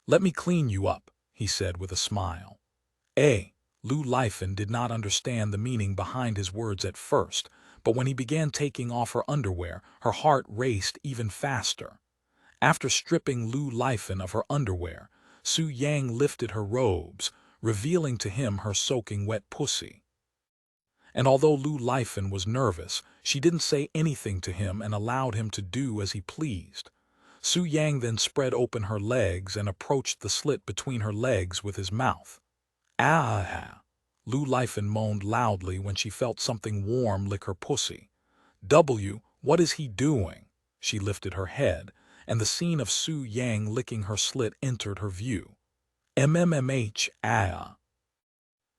"Let me clean you up," he said with a smile. Lu Lifen did not understand the meaning behind his words at first, but when he began taking off her underwear, her heart raced even faster. After stripping Lu Lifen of her underwear, Su Yang lifted her robes, revealing to him her soaking wet pussy. And although Lu Lifen was nervous, she didn't say anything to him and allowed him to do as he pleased. Su Yang then spread open her legs and approached the slit between her legs with his mouth. "Ah!" Lu Lifen moaned loudly when she felt something warm lick her pussy. What is he doing?" She lifted her head, and the scene of Su Yang licking her slit entered her view. Ah!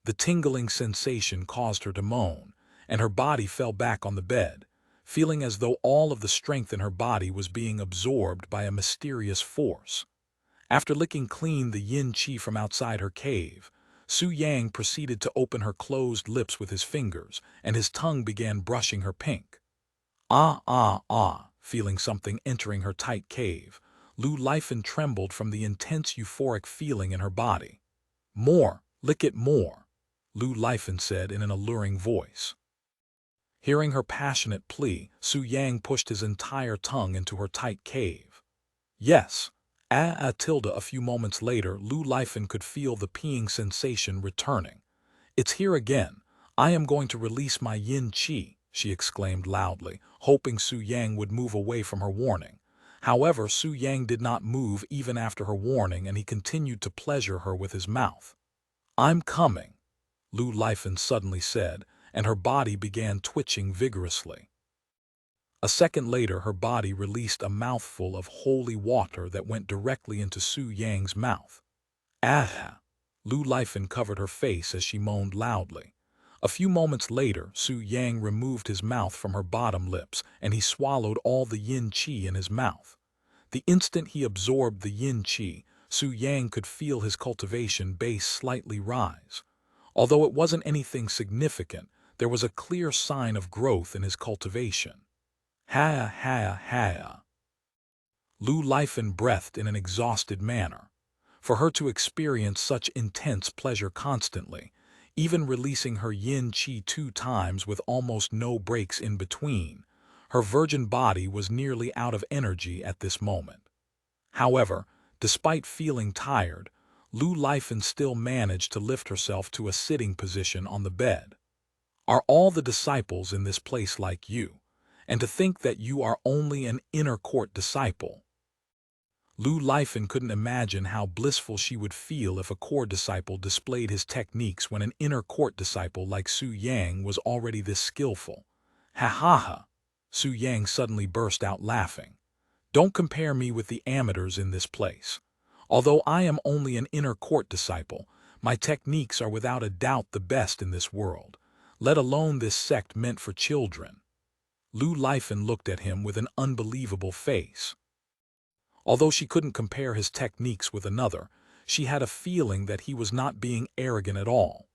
The tingling sensation caused her to moan, and her body fell back on the bed, feeling as though all of the strength in her body was being absorbed by a mysterious force. After licking clean the yin qi from outside her cave, Su Yang proceeded to open her closed lips with his fingers, and his tongue began brushing her pink. Feeling something entering her tight cave, Lu Lifen trembled from the intense euphoric feeling in her body. "More, lick it more," Lu Lifen said in an alluring voice. Hearing her passionate plea, Su Yang pushed his entire tongue into her tight cave. "Yes." A few moments later, Lu Lifen could feel the peeing sensation returning. "It's here again. I am going to release my yin qi," she exclaimed loudly, hoping Su Yang would move away from her warning. However, Su Yang did not move even after her warning, and he continued to pleasure her with his mouth. "I'm coming," Lu Lifen suddenly said, and her body began twitching vigorously. A second later, her body released a mouthful of holy water that went directly into Su Yang's mouth. "Ah!" Lu Lifen covered her face as she moaned loudly. A few moments later, Su Yang removed his mouth from her bottom lips, and he swallowed all the yin qi in his mouth. The instant he absorbed the yin qi, Su Yang could feel his cultivation base slightly rise. Although it wasn't anything significant, there was a clear sign of growth in his cultivation. Ha! Lu Lifen breathed in an exhausted manner. For her to experience such intense pleasure constantly, even releasing her yin qi 2 times with almost no breaks in between, her virgin body was nearly out of energy at this moment. However, despite feeling tired, Lu Lifen still managed to lift herself to a sitting position on the bed. Are all the disciples in this place like you? And to think that you are only an inner court disciple. Lu Lifen couldn't imagine how blissful she would feel if a core disciple displayed his techniques when an inner court disciple like Su Yang was already this skillful. Ha ha ha! Su Yang suddenly burst out laughing. Don't compare me with the amateurs in this place. Although I am only an inner court disciple, my techniques are without a doubt the best in this world, let alone this sect meant for children. Lu Lifen looked at him with an unbelievable face. Although she couldn't compare his techniques with another, she had a feeling that he was not being arrogant at all.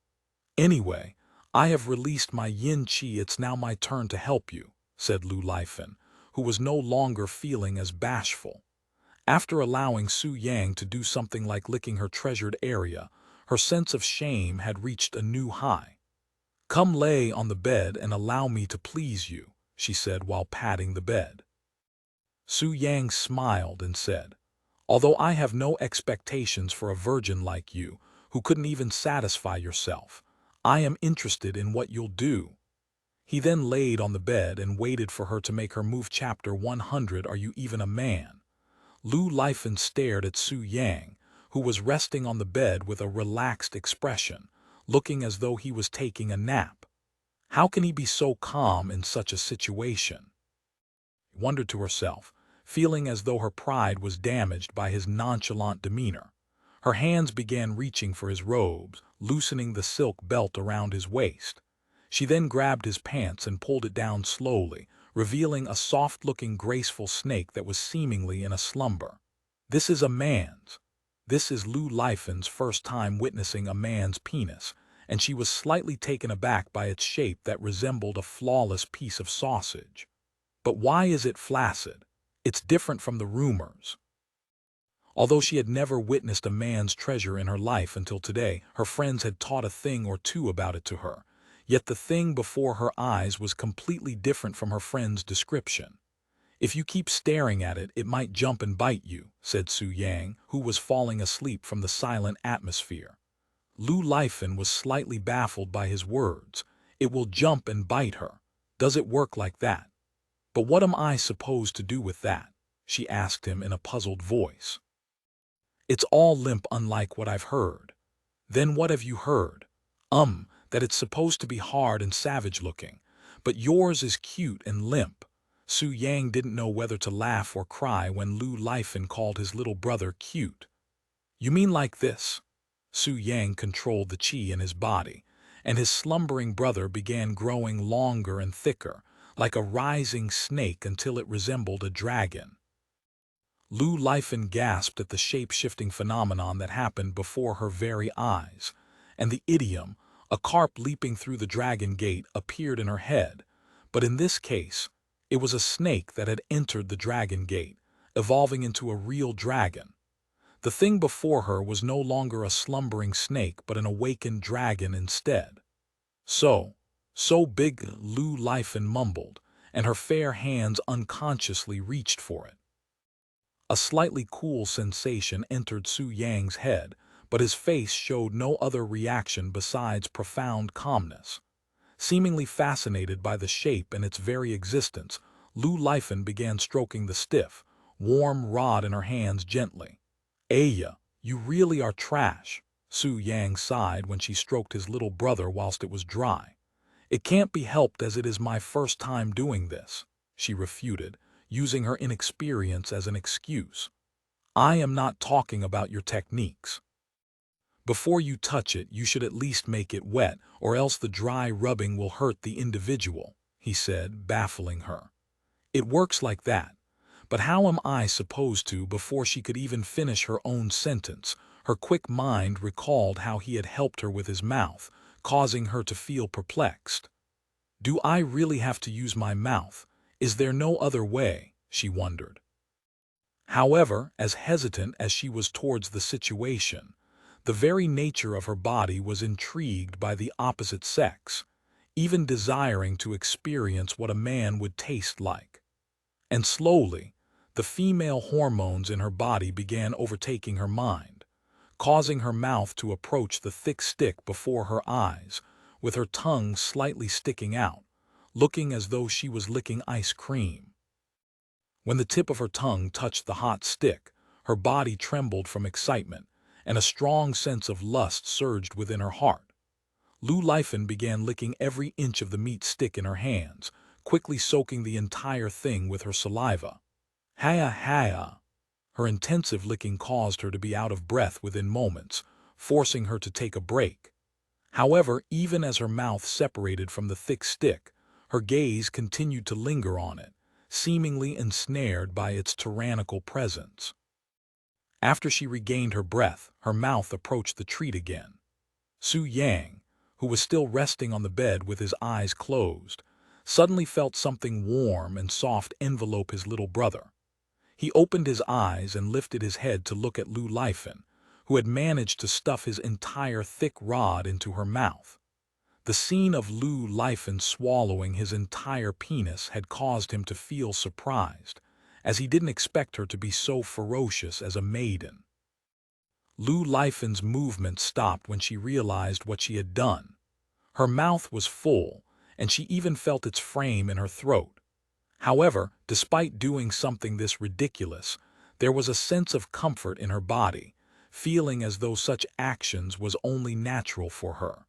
Anyway, I have released my yin qi. It's now my turn to help you, said Lu Lifen, who was no longer feeling as bashful. After allowing Su Yang to do something like licking her treasured area, her sense of shame had reached a new high. Come lay on the bed and allow me to please you, she said while patting the bed. Su Yang smiled and said, although I have no expectations for a virgin like you, who couldn't even satisfy yourself, I am interested in what you'll do. He then laid on the bed and waited for her to make her move. Chapter 100. Are you even a man? Lu Lifen stared at Su Yang, who was resting on the bed with a relaxed expression, looking as though he was taking a nap. How can he be so calm in such a situation? She wondered to herself, feeling as though her pride was damaged by his nonchalant demeanor. Her hands began reaching for his robes, loosening the silk belt around his waist. She then grabbed his pants and pulled it down slowly, revealing a soft-looking graceful snake that was seemingly in a slumber. This is a man's. This is Lu Lifen's first time witnessing a man's penis, and she was slightly taken aback by its shape that resembled a flawless piece of sausage. But why is it flaccid? It's different from the rumors. Although she had never witnessed a man's treasure in her life until today, her friends had taught a thing or two about it to her. Yet the thing before her eyes was completely different from her friend's description. If you keep staring at it, it might jump and bite you, said Su Yang, who was falling asleep from the silent atmosphere. Lu Lifen was slightly baffled by his words. It will jump and bite her. Does it work like that? But what am I supposed to do with that? She asked him in a puzzled voice. It's all limp, unlike what I've heard. Then what have you heard? That it's supposed to be hard and savage-looking, but yours is cute and limp. Su Yang didn't know whether to laugh or cry when Lu Lifen called his little brother cute. You mean like this? Su Yang controlled the qi in his body, and his slumbering brother began growing longer and thicker, like a rising snake until it resembled a dragon. Lu Lifen gasped at the shape-shifting phenomenon that happened before her very eyes, and the idiom, a carp leaping through the dragon gate, appeared in her head. But in this case, it was a snake that had entered the dragon gate, evolving into a real dragon. The thing before her was no longer a slumbering snake but an awakened dragon instead. So big, Lu Lifen mumbled, and her fair hands unconsciously reached for it. A slightly cool sensation entered Su Yang's head, but his face showed no other reaction besides profound calmness. Seemingly fascinated by the shape and its very existence, Lu Lifen began stroking the stiff, warm rod in her hands gently. Aya, you really are trash, Su Yang sighed when she stroked his little brother whilst it was dry. It can't be helped as it is my first time doing this, she refuted, using her inexperience as an excuse. I am not talking about your techniques. Before you touch it, you should at least make it wet, or else the dry rubbing will hurt the individual, he said, baffling her. It works like that. But how am I supposed to? Before she could even finish her own sentence, her quick mind recalled how he had helped her with his mouth, causing her to feel perplexed. Do I really have to use my mouth? Is there no other way? She wondered. However, as hesitant as she was towards the situation, the very nature of her body was intrigued by the opposite sex, even desiring to experience what a man would taste like. And slowly, the female hormones in her body began overtaking her mind, causing her mouth to approach the thick stick before her eyes, with her tongue slightly sticking out, looking as though she was licking ice cream. When the tip of her tongue touched the hot stick, her body trembled from excitement, and a strong sense of lust surged within her heart. Lu Lifen began licking every inch of the meat stick in her hands, quickly soaking the entire thing with her saliva. Haya haya. Her intensive licking caused her to be out of breath within moments, forcing her to take a break. However, even as her mouth separated from the thick stick, her gaze continued to linger on it, seemingly ensnared by its tyrannical presence. After she regained her breath, her mouth approached the treat again. Su Yang, who was still resting on the bed with his eyes closed, suddenly felt something warm and soft envelope his little brother. He opened his eyes and lifted his head to look at Lu Lifen, who had managed to stuff his entire thick rod into her mouth. The scene of Lu Lifen swallowing his entire penis had caused him to feel surprised, as he didn't expect her to be so ferocious as a maiden. Lu Lifen's movement stopped when she realized what she had done. Her mouth was full, and she even felt its frame in her throat. However, despite doing something this ridiculous, there was a sense of comfort in her body, feeling as though such actions was only natural for her.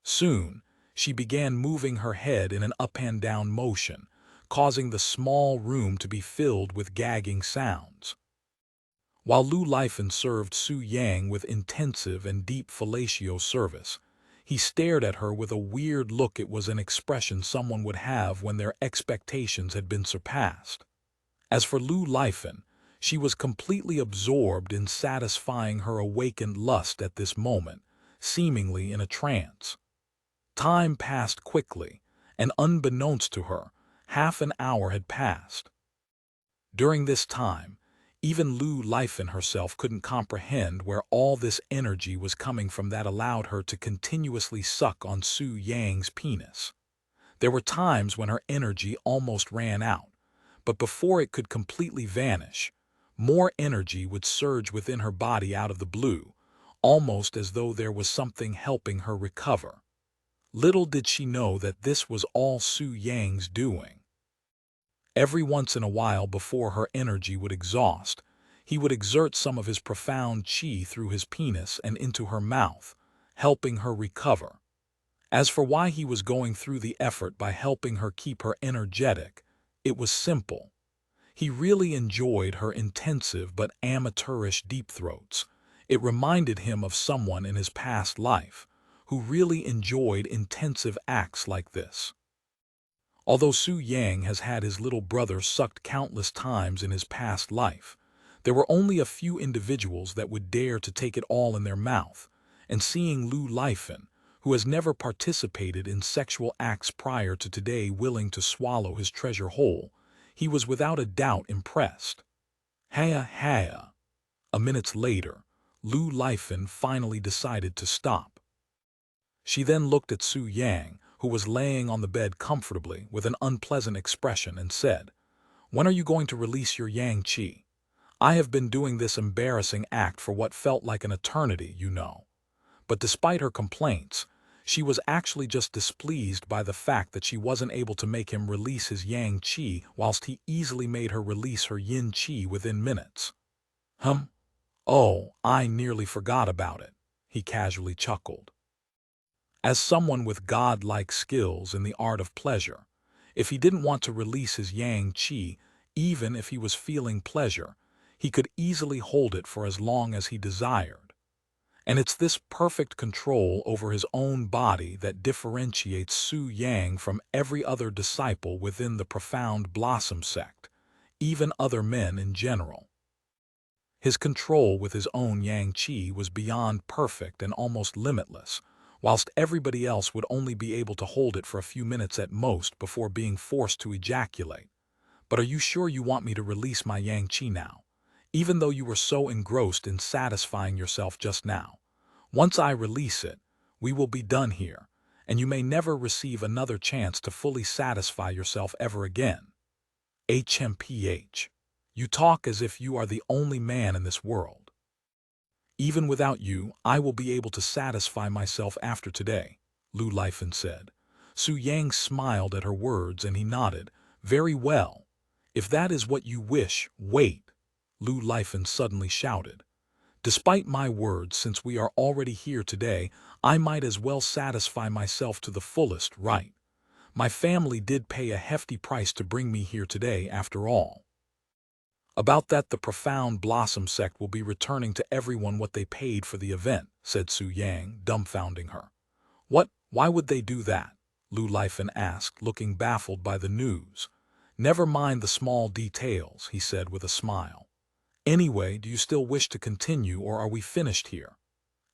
Soon, she began moving her head in an up-and-down motion, causing the small room to be filled with gagging sounds. While Lu Lifen served Su Yang with intensive and deep fellatio service, he stared at her with a weird look. It was an expression someone would have when their expectations had been surpassed. As for Lu Lifen, she was completely absorbed in satisfying her awakened lust at this moment, seemingly in a trance. Time passed quickly, and unbeknownst to her, half an hour had passed. During this time, even Lu Lifen herself couldn't comprehend where all this energy was coming from that allowed her to continuously suck on Su Yang's penis. There were times when her energy almost ran out, but before it could completely vanish, more energy would surge within her body out of the blue, almost as though there was something helping her recover. Little did she know that this was all Su Yang's doing. Every once in a while, before her energy would exhaust, he would exert some of his profound qi through his penis and into her mouth, helping her recover. As for why he was going through the effort by helping her keep her energetic, it was simple. He really enjoyed her intensive but amateurish deep throats. It reminded him of someone in his past life who really enjoyed intensive acts like this. Although Su Yang has had his little brother sucked countless times in his past life, there were only a few individuals that would dare to take it all in their mouth, and seeing Lu Lifen, who has never participated in sexual acts prior to today, willing to swallow his treasure whole, he was without a doubt impressed. Haya haya. A minute later, Lu Lifen finally decided to stop. She then looked at Su Yang, who was laying on the bed comfortably with an unpleasant expression, and said, "When are you going to release your yang qi? I have been doing this embarrassing act for what felt like an eternity, you know." But despite her complaints, she was actually just displeased by the fact that she wasn't able to make him release his yang qi whilst he easily made her release her yin qi within minutes. Oh, I nearly forgot about it, he casually chuckled. As someone with godlike skills in the art of pleasure, if he didn't want to release his yang qi, even if he was feeling pleasure, he could easily hold it for as long as he desired. And it's this perfect control over his own body that differentiates Su Yang from every other disciple within the Profound Blossom Sect, even other men in general. His control with his own yang qi was beyond perfect and almost limitless, whilst everybody else would only be able to hold it for a few minutes at most before being forced to ejaculate. But are you sure you want me to release my yang qi now, even though you were so engrossed in satisfying yourself just now? Once I release it, we will be done here, and you may never receive another chance to fully satisfy yourself ever again. HMPH. You talk as if you are the only man in this world. Even without you, I will be able to satisfy myself after today, Lu Lifan said. Su Yang smiled at her words and he nodded. Very well. If that is what you wish, wait, Lu Lifan suddenly shouted. Despite my words, since we are already here today, I might as well satisfy myself to the fullest, right? My family did pay a hefty price to bring me here today after all. About that, the Profound Blossom Sect will be returning to everyone what they paid for the event, said Su Yang, dumbfounding her. What? Why would they do that? Lu Lifan asked, looking baffled by the news. Never mind the small details, he said with a smile. Anyway, do you still wish to continue or are we finished here?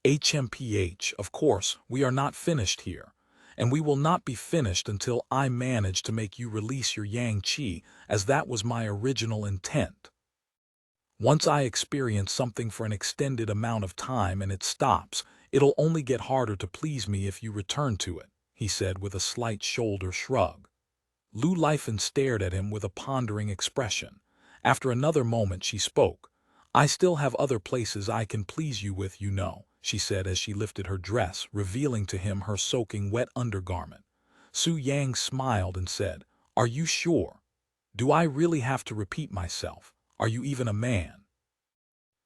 HMPH, of course, we are not finished here. And we will not be finished until I manage to make you release your Yang Qi, as that was my original intent. Once I experience something for an extended amount of time and it stops, it'll only get harder to please me if you return to it, he said with a slight shoulder shrug. Lu Lifan stared at him with a pondering expression. After another moment she spoke. I still have other places I can please you with, you know, she said as she lifted her dress, revealing to him her soaking wet undergarment. Su Yang smiled and said, Are you sure? Do I really have to repeat myself? Are you even a man?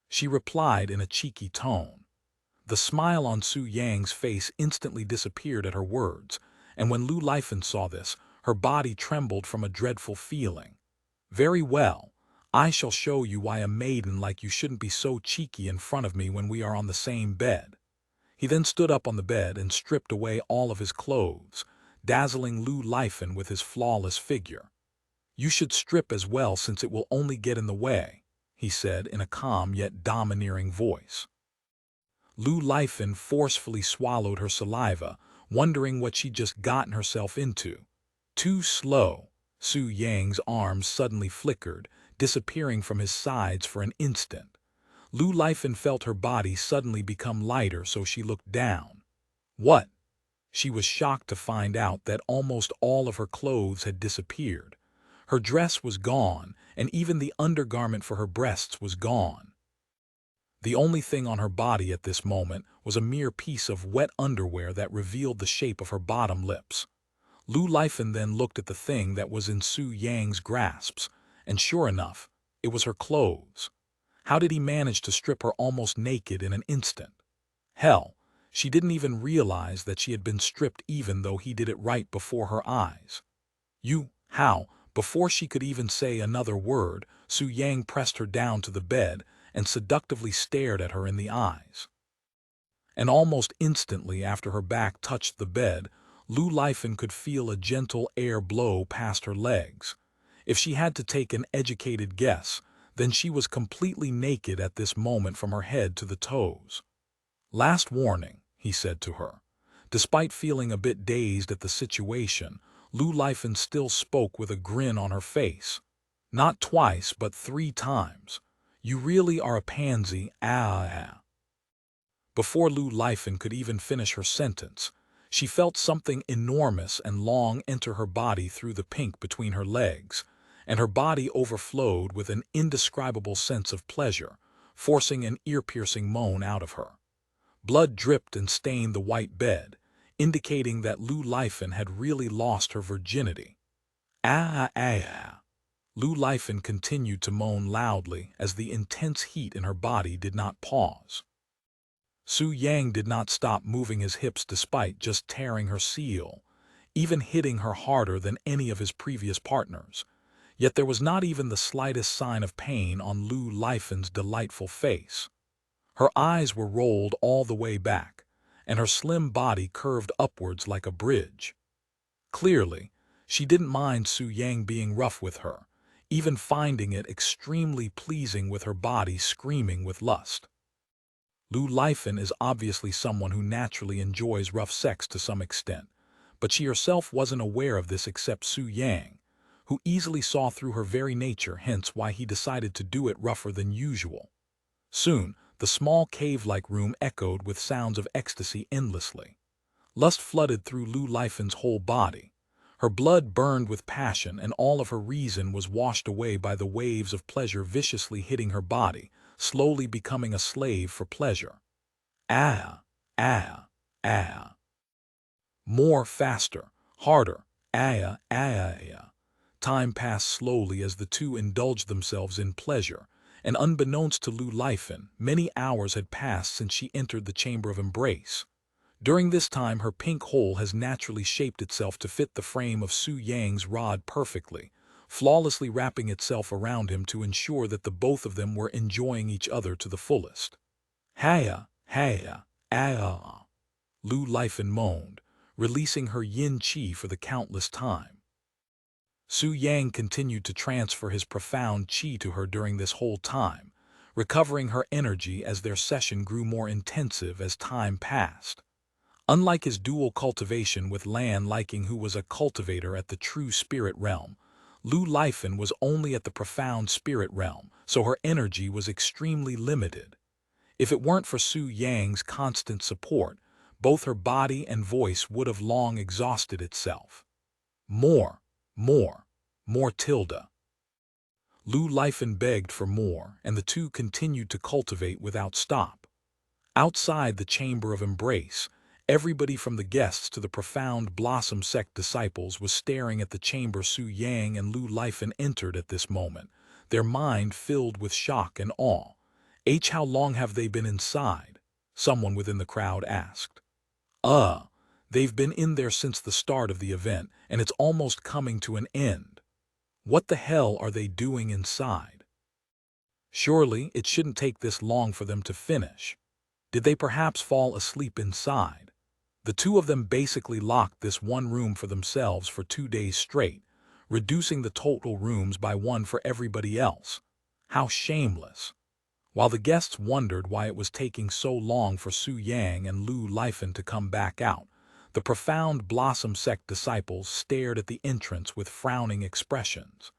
She replied in a cheeky tone. The smile on Su Yang's face instantly disappeared at her words, and when Lu Lifan saw this, her body trembled from a dreadful feeling. Very well, I shall show you why a maiden like you shouldn't be so cheeky in front of me when we are on the same bed. He then stood up on the bed and stripped away all of his clothes, dazzling Lu Lifan with his flawless figure. You should strip as well since it will only get in the way, he said in a calm yet domineering voice. Lu Lifan forcefully swallowed her saliva, wondering what she'd just gotten herself into. Too slow, Su Yang's arms suddenly flickered, disappearing from his sides for an instant. Lu Lifan felt her body suddenly become lighter, so she looked down. What? She was shocked to find out that almost all of her clothes had disappeared. Her dress was gone, and even the undergarment for her breasts was gone. The only thing on her body at this moment was a mere piece of wet underwear that revealed the shape of her bottom lips. Lu Lifan then looked at the thing that was in Su Yang's grasps, and sure enough, it was her clothes. How did he manage to strip her almost naked in an instant? Hell, she didn't even realize that she had been stripped even though he did it right before her eyes. How? Before she could even say another word, Su Yang pressed her down to the bed and seductively stared at her in the eyes. And almost instantly after her back touched the bed, Lu Lifan could feel a gentle air blow past her legs. If she had to take an educated guess, then she was completely naked at this moment from her head to the toes. Last warning, he said to her. Despite feeling a bit dazed at the situation, Lu Lifan still spoke with a grin on her face. Not twice, but 3 times. You really are a pansy, Before Lu Lifan could even finish her sentence, she felt something enormous and long enter her body through the pink between her legs, and her body overflowed with an indescribable sense of pleasure, forcing an ear-piercing moan out of her. Blood dripped and stained the white bed, indicating that Lu Lifan had really lost her virginity. Lu Lifan continued to moan loudly as the intense heat in her body did not pause. Su Yang did not stop moving his hips despite just tearing her seal, even hitting her harder than any of his previous partners. Yet there was not even the slightest sign of pain on Lu Lifan's delightful face. Her eyes were rolled all the way back, and her slim body curved upwards like a bridge. Clearly, she didn't mind Su Yang being rough with her, even finding it extremely pleasing with her body screaming with lust. Lu Lifan is obviously someone who naturally enjoys rough sex to some extent, but she herself wasn't aware of this except Su Yang, who easily saw through her very nature, hence why he decided to do it rougher than usual. Soon, the small cave-like room echoed with sounds of ecstasy endlessly. Lust flooded through Lu Lifan's whole body. Her blood burned with passion and all of her reason was washed away by the waves of pleasure viciously hitting her body, slowly becoming a slave for pleasure. Ah, ah, ah. More, faster, harder, ah, ah, ah. Time passed slowly as the two indulged themselves in pleasure, and unbeknownst to Lu Lifen, many hours had passed since she entered the chamber of embrace. During this time, her pink hole has naturally shaped itself to fit the frame of Su Yang's rod perfectly, flawlessly wrapping itself around him to ensure that the both of them were enjoying each other to the fullest. Haya, haya, ah. Lu Lifen moaned, releasing her yin qi for the countless time. Su Yang continued to transfer his profound qi to her during this whole time, recovering her energy as their session grew more intensive as time passed. Unlike his dual cultivation with Lan Liking, who was a cultivator at the true spirit realm, Lu Lifen was only at the profound spirit realm, so her energy was extremely limited. If it weren't for Su Yang's constant support, both her body and voice would have long exhausted itself. More, more, more tilde. Lu Lifen begged for more, and the two continued to cultivate without stop. Outside the chamber of embrace, everybody from the guests to the Profound Blossom Sect disciples was staring at the chamber Su Yang and Lu Lifen entered at this moment, their mind filled with shock and awe. How long have they been inside? Someone within the crowd asked. They've been in there since the start of the event, and it's almost coming to an end. What the hell are they doing inside? Surely it shouldn't take this long for them to finish. Did they perhaps fall asleep inside? The two of them basically locked this one room for themselves for 2 days straight, reducing the total rooms by one for everybody else. How shameless. While the guests wondered why it was taking so long for Su Yang and Lu Lifen to come back out, the Profound Blossom Sect disciples stared at the entrance with frowning expressions.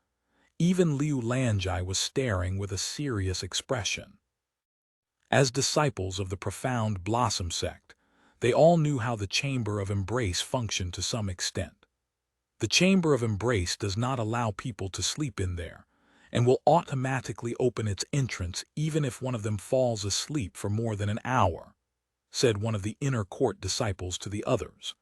Even Liu Lanjai was staring with a serious expression. As disciples of the Profound Blossom Sect, they all knew how the Chamber of Embrace functioned to some extent. The Chamber of Embrace does not allow people to sleep in there, and will automatically open its entrance even if one of them falls asleep for more than an hour, said one of the inner court disciples to the others.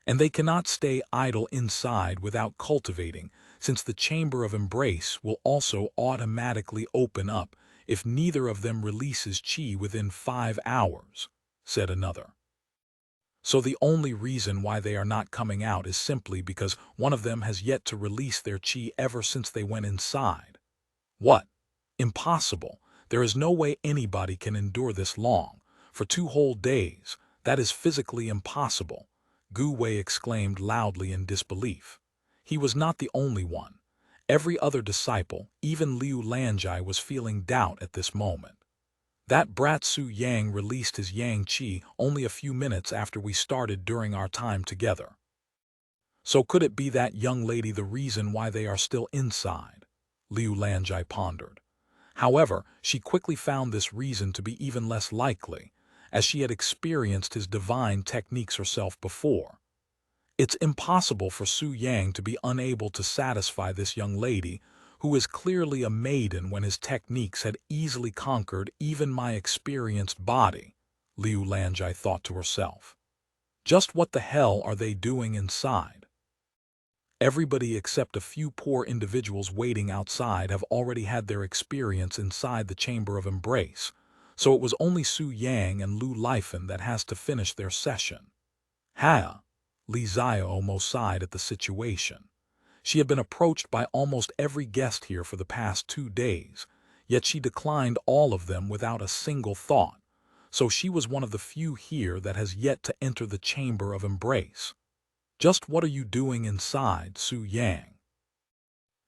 And they cannot stay idle inside without cultivating, since the Chamber of Embrace will also automatically open up if neither of them releases qi within 5 hours, said another. So the only reason why they are not coming out is simply because one of them has yet to release their qi ever since they went inside. What? Impossible. There is no way anybody can endure this long. For 2 whole days, that is physically impossible, Gu Wei exclaimed loudly in disbelief. He was not the only one. Every other disciple, even Liu Lanjai, was feeling doubt at this moment. That brat Su Yang released his Yang Qi only a few minutes after we started during our time together. So could it be that young lady the reason why they are still inside? Liu Lanjai pondered. However, she quickly found this reason to be even less likely, as she had experienced his divine techniques herself before. It's impossible for Su Yang to be unable to satisfy this young lady, who is clearly a maiden when his techniques had easily conquered even my experienced body, Liu Lanjai thought to herself. Just what the hell are they doing inside? Everybody except a few poor individuals waiting outside have already had their experience inside the Chamber of Embrace, so it was only Su Yang and Lu Lifen that has to finish their session. Li Zia almost sighed at the situation. She had been approached by almost every guest here for the past 2 days, yet she declined all of them without a single thought, so she was one of the few here that has yet to enter the Chamber of Embrace. Just what are you doing inside, Su Yang?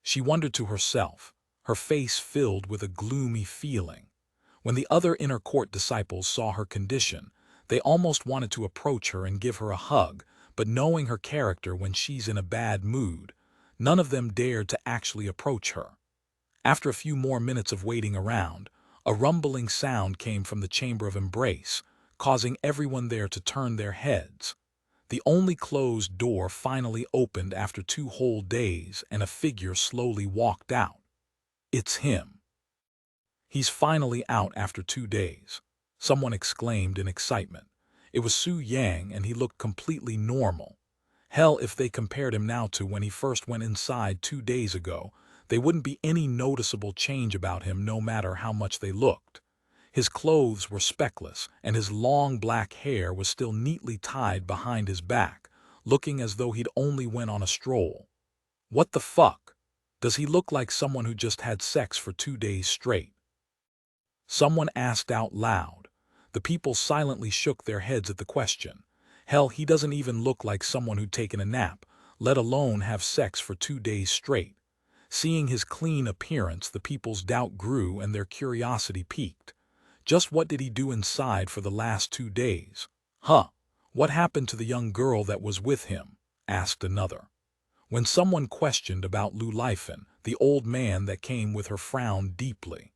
She wondered to herself, her face filled with a gloomy feeling. When the other inner court disciples saw her condition, they almost wanted to approach her and give her a hug, but knowing her character when she's in a bad mood, none of them dared to actually approach her. After a few more minutes of waiting around, a rumbling sound came from the Chamber of Embrace, causing everyone there to turn their heads. The only closed door finally opened after 2 whole days, and a figure slowly walked out. It's him. "He's finally out after 2 days," someone exclaimed in excitement. It was Su Yang, and he looked completely normal. Hell, if they compared him now to when he first went inside 2 days ago, there wouldn't be any noticeable change about him no matter how much they looked. His clothes were speckless, and his long black hair was still neatly tied behind his back, looking as though he'd only went on a stroll. What the fuck? Does he look like someone who just had sex for 2 days straight? Someone asked out loud. The people silently shook their heads at the question. Hell, he doesn't even look like someone who'd taken a nap, let alone have sex for 2 days straight. Seeing his clean appearance, the people's doubt grew and their curiosity piqued. Just what did he do inside for the last 2 days? Huh? What happened to the young girl that was with him? Asked another. When someone questioned about Lu Lifen, the old man that came with her frowned deeply.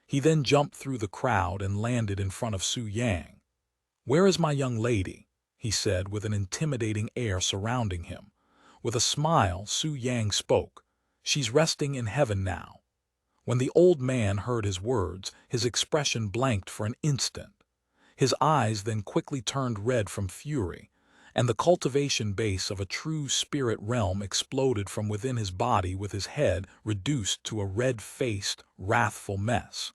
He then jumped through the crowd and landed in front of Su Yang. "Where is my young lady?" he said with an intimidating air surrounding him. With a smile, Su Yang spoke. "She's resting in heaven now." When the old man heard his words, his expression blanked for an instant. His eyes then quickly turned red from fury, and the cultivation base of a true spirit realm exploded from within his body with his head reduced to a red-faced, wrathful mess.